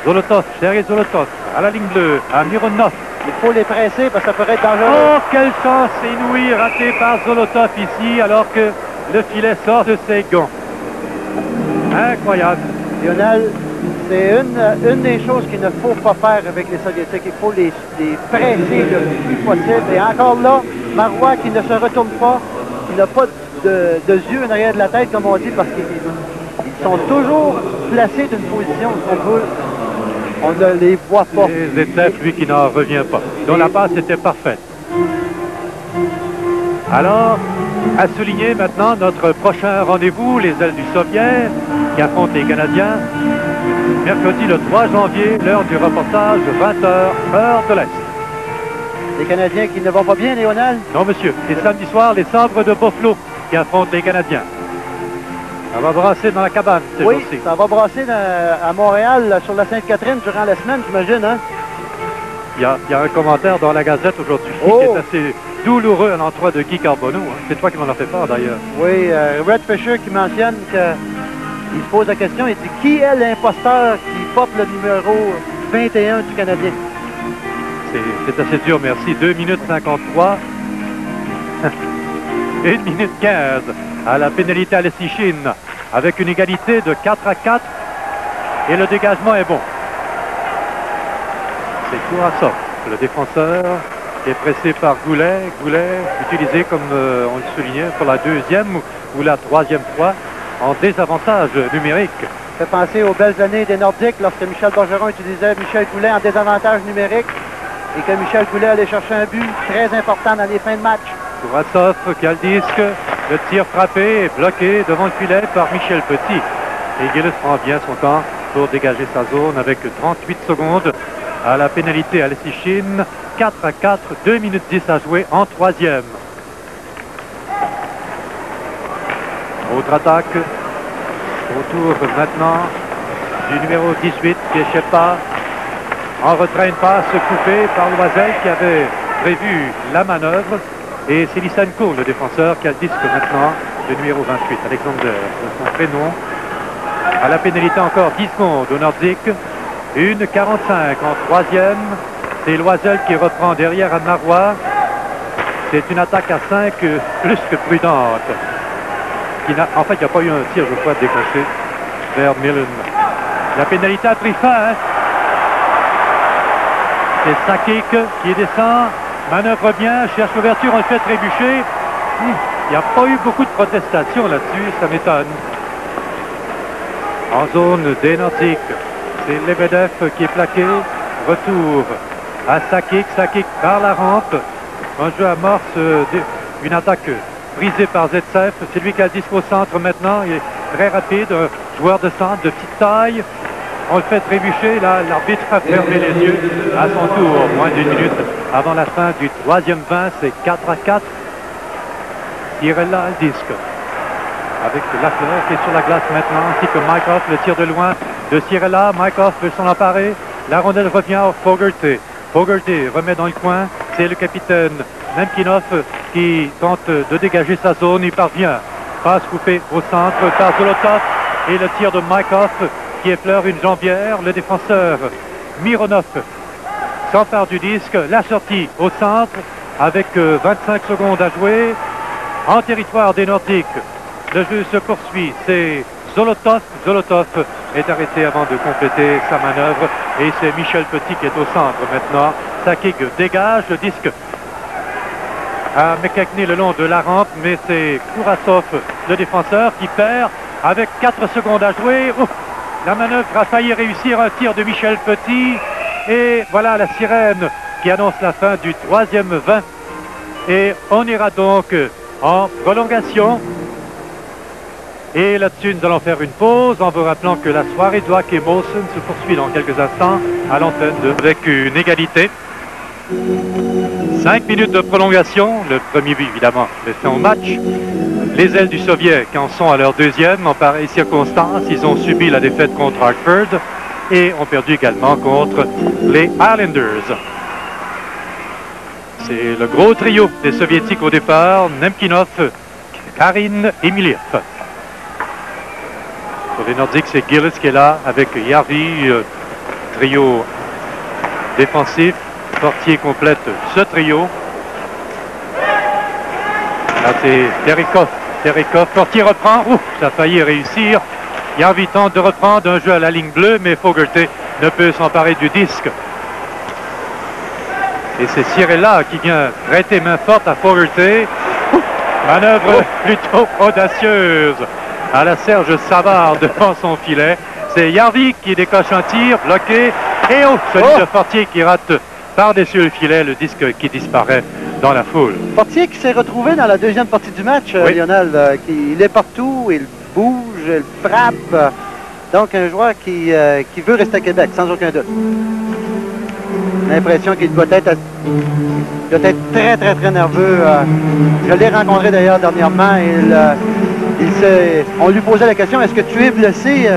Zolotov, Sergei Zolotov, à la ligne bleue, à Mironov. Il faut les presser parce que ça pourrait être dangereux. Oh, quelle chance inouïe ratée par Zolotov ici, alors que le filet sort de ses gants. Incroyable. Lionel, c'est une des choses qu'il ne faut pas faire avec les Soviétiques. Il faut les presser le plus possible. Et encore là, Marois qui ne se retourne pas, qui n'a pas de yeux en arrière de la tête, comme on dit, parce qu'ils sont toujours placés d'une position on ne les voit pas. Et Zaitsev, lui, qui n'en revient pas. Dont la passe était parfaite. Alors, à souligner maintenant notre prochain rendez-vous, les ailes du Soviet, qui affrontent les Canadiens. Mercredi le 3 janvier, l'heure du reportage, 20h, heure de l'Est. Les Canadiens qui ne vont pas bien, Lionel? Non, monsieur. Et samedi soir, les Sabres de Buffalo qui affrontent les Canadiens. Ça va brasser dans la cabane, c'est oui, aussi. Ça va brasser à Montréal, là, sur la Sainte-Catherine, durant la semaine, j'imagine, hein? Il y a un commentaire dans la Gazette aujourd'hui qui est assez douloureux à l'endroit de Guy Carbonneau. Hein. C'est toi qui m'en as fait part, d'ailleurs. Oui, Red Fisher qui mentionne qu'il se pose la question, il dit « Qui est l'imposteur qui porte le numéro 21 du Canadien? » C'est assez dur, merci. 2 minutes 53. 1 minute 15 à la pénalité à l'Essichine. avec une égalité de 4-4 et le dégagement est bon. C'est Kourasov, le défenseur, qui est pressé par Goulet. Goulet utilisé, comme on le soulignait, pour la deuxième ou la troisième fois en désavantage numérique. Ça fait penser aux belles années des Nordiques lorsque Michel Bergeron utilisait Michel Goulet en désavantage numérique et que Michel Goulet allait chercher un but très important dans les fins de match. Kourasov qui a le disque, le tir frappé et bloqué devant le filet par Michel Petit. Et Gilles prend bien son temps pour dégager sa zone avec 38 secondes à la pénalité à l'Essichine. 4-4, 2 minutes 10 à jouer en troisième. Autre attaque. Autour maintenant du numéro 18 qui est Shepa. En retrait, une passe coupée par Loisel qui avait prévu la manœuvre. Et c'est Lysenko, le défenseur, qui a le disque maintenant, le numéro 28, Alexander, de son prénom. À la pénalité encore 10 secondes au Nordique. 1:45 en troisième. C'est Loisel qui reprend derrière Anne Marois. C'est une attaque à 5 plus que prudente. En fait, il n'y a pas eu un tir, je crois, décroché vers Millen. La pénalité a pris fin. Hein? C'est Sakic qui descend, manœuvre bien, cherche l'ouverture, on le fait trébucher. Il n'y a pas eu beaucoup de protestations là-dessus, ça m'étonne. En zone des Nordiques, c'est Lebedev qui est plaqué. Retour à Sakic. Sakic par la rampe. Un jeu amorce une attaque brisée par Zetsev. C'est lui qui a le disque au centre maintenant. Il est très rapide, un joueur de centre de petite taille. On le fait trébucher. Là, l'arbitre a fermé les yeux à son tour. Moins d'une minute avant la fin du troisième 20. C'est 4-4. Cirella a le disque. Avec Lafleur qui est sur la glace maintenant, ainsi que Maikhoff, le tir de loin de Cirella. Maikhoff veut s'en emparer. La rondelle revient à Fogarty. Fogarty remet dans le coin. C'est le capitaine Nemkinov qui tente de dégager sa zone. Il parvient. Passe coupée au centre par Zolotov. Et le tir de Maikhoff qui effleure une jambière. Le défenseur Mironov s'empare du disque. La sortie au centre avec 25 secondes à jouer. En territoire des Nordiques. Le jeu se poursuit, c'est Zolotov. Zolotov est arrêté avant de compléter sa manœuvre et c'est Michel Petit qui est au centre maintenant. Sakic dégage le disque à McKechnie le long de la rampe, mais c'est Kourasov, le défenseur, qui perd avec 4 secondes à jouer. Ouf, la manœuvre a failli réussir, un tir de Michel Petit et voilà la sirène qui annonce la fin du troisième 20 et on ira donc en prolongation. Et là-dessus, nous allons faire une pause en vous rappelant que la soirée de hockey Molson se poursuit dans quelques instants à l'antenne avec une égalité. 5 minutes de prolongation. Le premier but, évidemment, met fin au match. Les ailes du Soviet en sont à leur deuxième. En pareille circonstance, ils ont subi la défaite contre Hartford et ont perdu également contre les Islanders. C'est le gros trio des Soviétiques au départ. Nemkinov, Karin et Miliev. Pour les Nordiques, c'est Gilles qui est là avec Yarvi, trio défensif. Portier complète ce trio. Là, c'est Terikov. Terikov, Portier reprend. Ouf, ça a failli réussir. Yarvi tente de reprendre un jeu à la ligne bleue, mais Fogarty ne peut s'emparer du disque. Et c'est Cirella qui vient prêter main forte à Fogarty. Manœuvre plutôt audacieuse à la Serge Savard devant son filet. C'est Yarvi qui décoche un tir, bloqué. Et celui de Fortier qui rate par-dessus le filet, le disque qui disparaît dans la foule. Fortier qui s'est retrouvé dans la deuxième partie du match, oui. Lionel. Il est partout, il bouge, il frappe. Donc un joueur qui veut rester à Québec, sans aucun doute. L'impression qu'il doit être très, très, très nerveux. Je l'ai rencontré d'ailleurs dernièrement. On lui posait la question, est-ce que tu es blessé,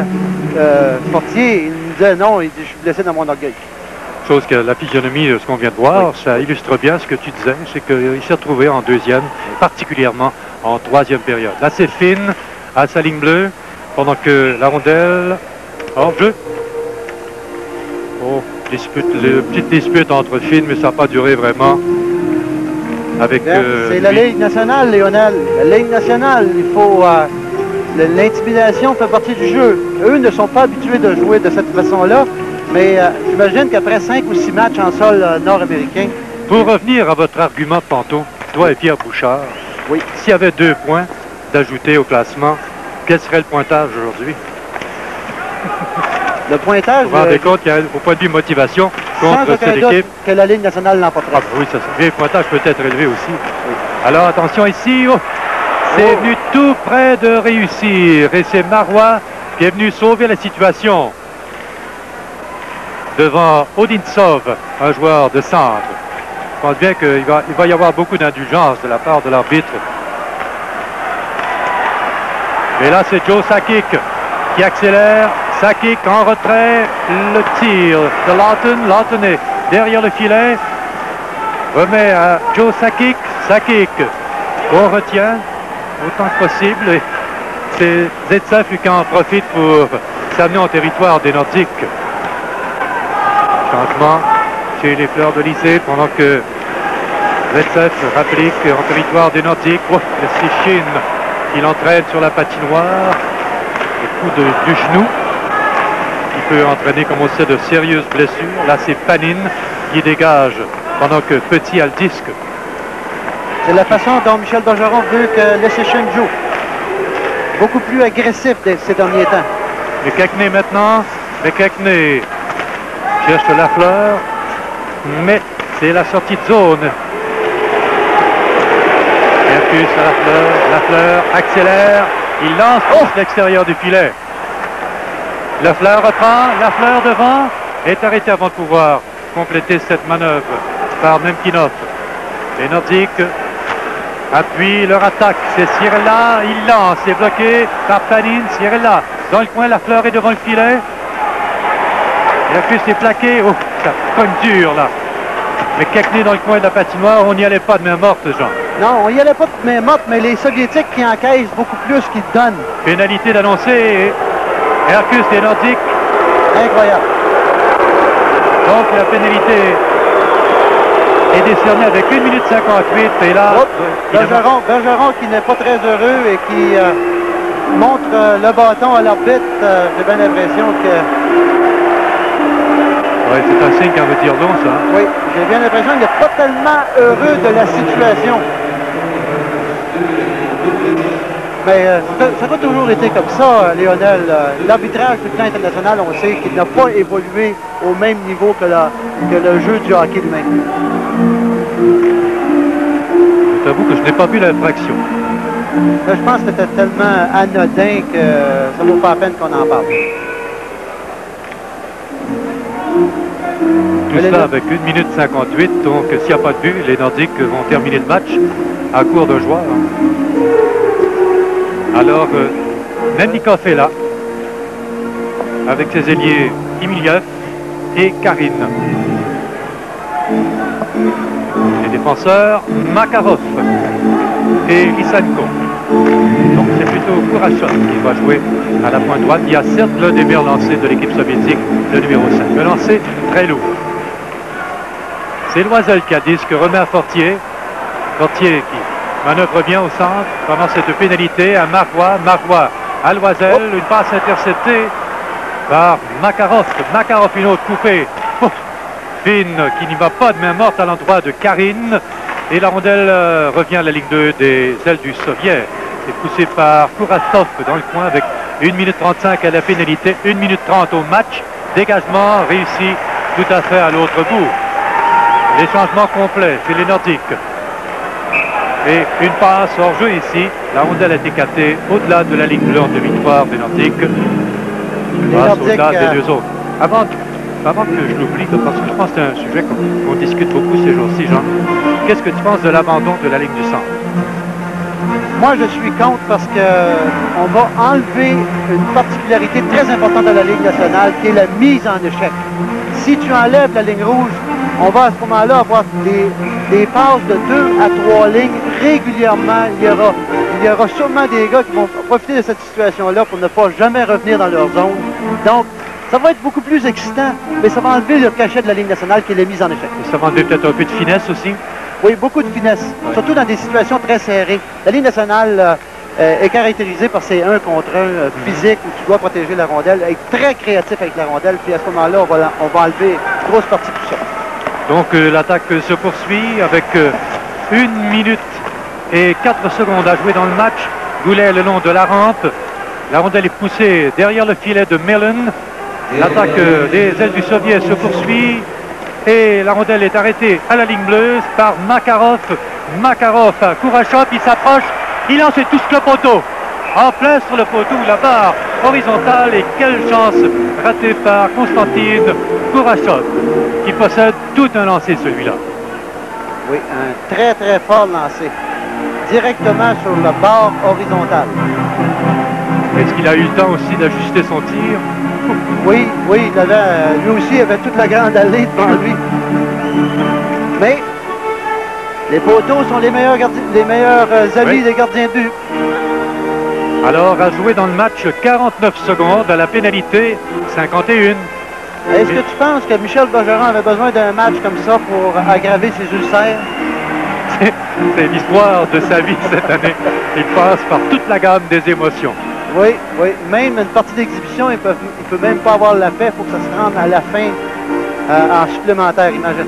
Fortier? Il nous disait non, il dit, je suis blessé dans mon orgueil. Chose que la physionomie de ce qu'on vient de voir, oui. Ça illustre bien ce que tu disais, c'est qu'il s'est retrouvé en deuxième, particulièrement en troisième période. Là, c'est Finn à sa ligne bleue, pendant que la rondelle hors jeu. Oh, petite dispute entre Finn, mais ça n'a pas duré vraiment. Avec c'est la Ligue nationale, Lionel. La Ligue nationale, il faut L'intimidation fait partie du jeu. Eux ne sont pas habitués de jouer de cette façon-là, mais j'imagine qu'après 5 ou 6 matchs en sol nord-américain... Pour revenir à votre argument de tantôt, toi et Pierre Bouchard, oui. S'il y avait 2 points d'ajouter au classement, quel serait le pointage aujourd'hui? Le pointage... Vous vous rendez compte qu'il y a, au point de vue motivation, contre cette équipe... que la Ligue nationale l'emportera. Ah, oui, ça serait. Le pointage peut être élevé aussi. Oui. Alors, attention ici. Oh, c'est venu tout près de réussir. Et c'est Marois qui est venu sauver la situation. Devant Odintsov, un joueur de centre. Je pense bien qu'il va y avoir beaucoup d'indulgence de la part de l'arbitre. Et là, c'est Joe Sakic qui accélère. Sakic en retrait, le tir de Lawton. Lawton est derrière le filet. Remet à Joe Sakic. Sakic qu'on retient autant que possible. Et c'est Zaitsev qui en profite pour s'amener en territoire des Nordiques. Changement chez les Fleurs de Lycée pendant que Zaitsev rapplique en territoire des Nordiques. Oh, c'est Chine qui l'entraîne sur la patinoire. Le coup du genou qui peut entraîner, comme on sait, de sérieuses blessures. Là, c'est Panin qui dégage pendant que Petit a le disque. C'est la façon dont Michel Bergeron veut que Leschyshyn joue. Beaucoup plus agressif ces derniers temps. McKechnie maintenant. McKechnie cherche Lafleur, mais c'est la sortie de zone. Bien plus à Lafleur accélère. Il lance l'extérieur du filet. Lafleur reprend, Lafleur devant, est arrêté avant de pouvoir compléter cette manœuvre par Nemkinov. Les Nordiques appuient leur attaque. C'est Cirella, il lance, c'est bloqué par Panin. Cirella dans le coin, Lafleur est devant le filet. Et puis c'est plaqué. Oh, ça cogne dur là. Mais McKechnie dans le coin de la patinoire, on n'y allait pas de main morte, Jean. Non, on n'y allait pas de main morte, mais les Soviétiques qui encaissent beaucoup plus qu'ils donnent. Pénalité d'annoncer. Hercus des Nordiques. Incroyable. Donc la pénalité est décernée avec 1 minute 58. Et là, Bergeron qui n'est pas très heureux et qui montre le bâton à l'arbitre. J'ai bien l'impression que... Oui, c'est un signe qu'on veut dire long, ça. Oui, j'ai bien l'impression qu'il n'est pas tellement heureux de la situation. Mais ça a toujours été comme ça, Lionel. L'arbitrage du plan international, on sait qu'il n'a pas évolué au même niveau que le jeu du hockey lui-même. Je t'avoue que je n'ai pas vu l'infraction. Je pense que c'était tellement anodin que ça ne vaut pas la peine qu'on en parle. Tout ça avec 1 minute 58, donc s'il n'y a pas de but, les Nordiques vont terminer le match à court de joueurs. Alors, Nemnikov est là, avec ses ailiers Emiliev et Karine. Les défenseurs, Makarov et Lysenko. Donc c'est plutôt Kurashov qui va jouer à la pointe droite. Il y a certes l'un des meilleurs lancers de l'équipe soviétique, le numéro 5. Le lancer très lourd. C'est Loisel qui a disque, remet à Fortier. Fortier qui manœuvre bien au centre pendant cette pénalité à Marois. Marois à Loisel, une passe interceptée par Makarov. Makarov, une autre coupée. Fine qui n'y va pas de main morte à l'endroit de Karine. Et la rondelle revient à la ligne 2 des ailes du Soviet. C'est poussé par Kurashov dans le coin avec 1 minute 35 à la pénalité, 1 minute 30 au match. Dégagement réussi tout à fait à l'autre bout. Les changements complets chez les Nordiques. Et une passe hors jeu ici. La rondelle a été captée au-delà de la ligne bleue en demi-victoire des Nordiques. Grâce au-delà des deux autres. Avant que je l'oublie, parce que je pense que c'est un sujet qu'on discute beaucoup ces jours-ci, Jean. Qu'est-ce que tu penses de l'abandon de la ligne du centre? Moi, je suis contre parce qu'on va enlever une particularité très importante de la Ligue nationale, qui est la mise en échec. Si tu enlèves la ligne rouge, on va à ce moment-là avoir des passes de 2 à 3 lignes régulièrement. Il y aura sûrement des gars qui vont profiter de cette situation-là pour ne pas jamais revenir dans leur zone. Donc, ça va être beaucoup plus excitant, mais ça va enlever le cachet de la Ligue nationale qui est la mise en échec. Et ça va enlever peut-être un peu de finesse aussi? Oui, beaucoup de finesse, surtout dans des situations très serrées. La Ligue nationale est caractérisé par ces 1 contre 1 physique où tu dois protéger la rondelle, être très créatif avec la rondelle, puis à ce moment-là, on va enlever une grosse partie de tout ça. Donc l'attaque se poursuit avec 1 minute et 4 secondes à jouer dans le match. Goulet le long de la rampe. La rondelle est poussée derrière le filet de Millen. L'attaque des ailes du Soviet se poursuit. Et la rondelle est arrêtée à la ligne bleue par Makarov. Makarov à Kourachov, il s'approche. Il lance et touche le poteau. En plein sur le poteau, la barre horizontale. Et quelle chance ratée par Konstantin Kourachov, qui possède tout un lancer celui-là. Oui, un très très fort lancé. Directement sur le bord horizontal. Est-ce qu'il a eu le temps aussi d'ajuster son tir? Oui, oui, lui aussi, il avait toute la grande allée devant lui. Mais les poteaux sont les meilleurs amis des gardiens de but. Alors, à jouer dans le match 49 secondes à la pénalité 51. Est-ce que tu penses que Michel Bergeron avait besoin d'un match comme ça pour aggraver ses ulcères? C'est l'histoire de sa vie cette année. Il passe par toute la gamme des émotions. Oui, oui. Même une partie d'exhibition, il peut même pas avoir la paix. Il faut que ça se rende à la fin en supplémentaire, imagine.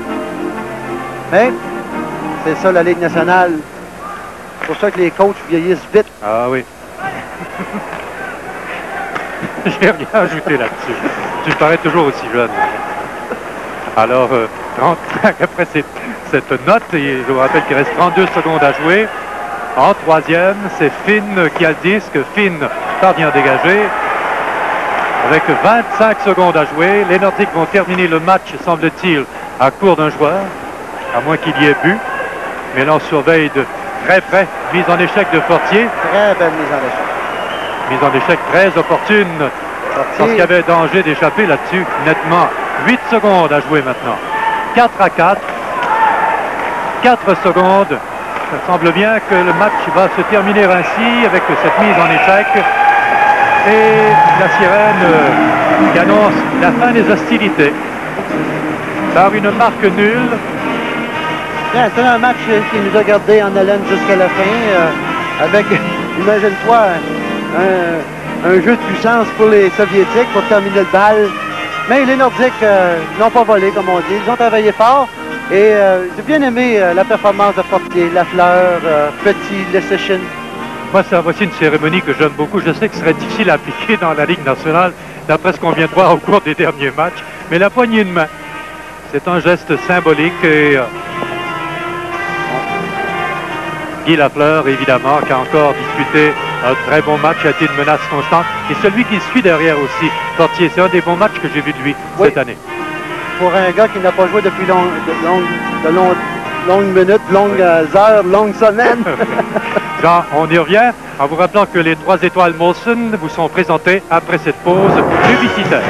Mais c'est ça la Ligue nationale. C'est pour ça que les coachs vieillissent vite. Ah oui. J'ai rien ajouté là-dessus. Tu me parais toujours aussi jeune. Alors, après cette note, et je vous rappelle qu'il reste 32 secondes à jouer. En troisième, c'est Finn qui a le disque. Finn parvient à dégager. Avec 25 secondes à jouer, les Nordiques vont terminer le match, semble-t-il, à court d'un joueur, à moins qu'il y ait but. Mais là, on surveille de très près. Mise en échec de Fortier. Très belle mise en échec. Mise en échec très opportune. Parce qu'il y avait danger d'échapper là-dessus, nettement. 8 secondes à jouer maintenant. 4 à 4. 4 secondes. Ça semble bien que le match va se terminer ainsi avec cette mise en échec. Et la sirène qui annonce la fin des hostilités par une marque nulle. C'est un match qui nous a gardé en haleine jusqu'à la fin avec, imagine-toi, un jeu de puissance pour les Soviétiques pour terminer le bal. Mais les Nordiques n'ont pas volé, comme on dit. Ils ont travaillé fort. Et j'ai bien aimé la performance de Fortier, Lafleur, Petit, Leschyshyn. Moi, voici une cérémonie que j'aime beaucoup. Je sais que ce serait difficile à appliquer dans la Ligue nationale, d'après ce qu'on vient de voir au cours des derniers matchs. Mais la poignée de main, c'est un geste symbolique. Et Guy Lafleur, évidemment, qui a encore disputé un très bon match, a été une menace constante. Et celui qui suit derrière aussi, Fortier, c'est un des bons matchs que j'ai vu de lui cette année. Pour un gars qui n'a pas joué depuis longues minutes, longues heures, longues semaines. Jean, on y revient en vous rappelant que les 3 étoiles Molson vous sont présentées après cette pause publicitaire.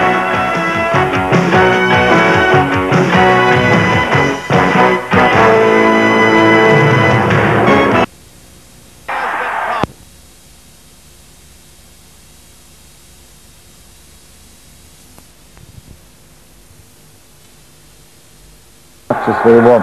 Just very warm.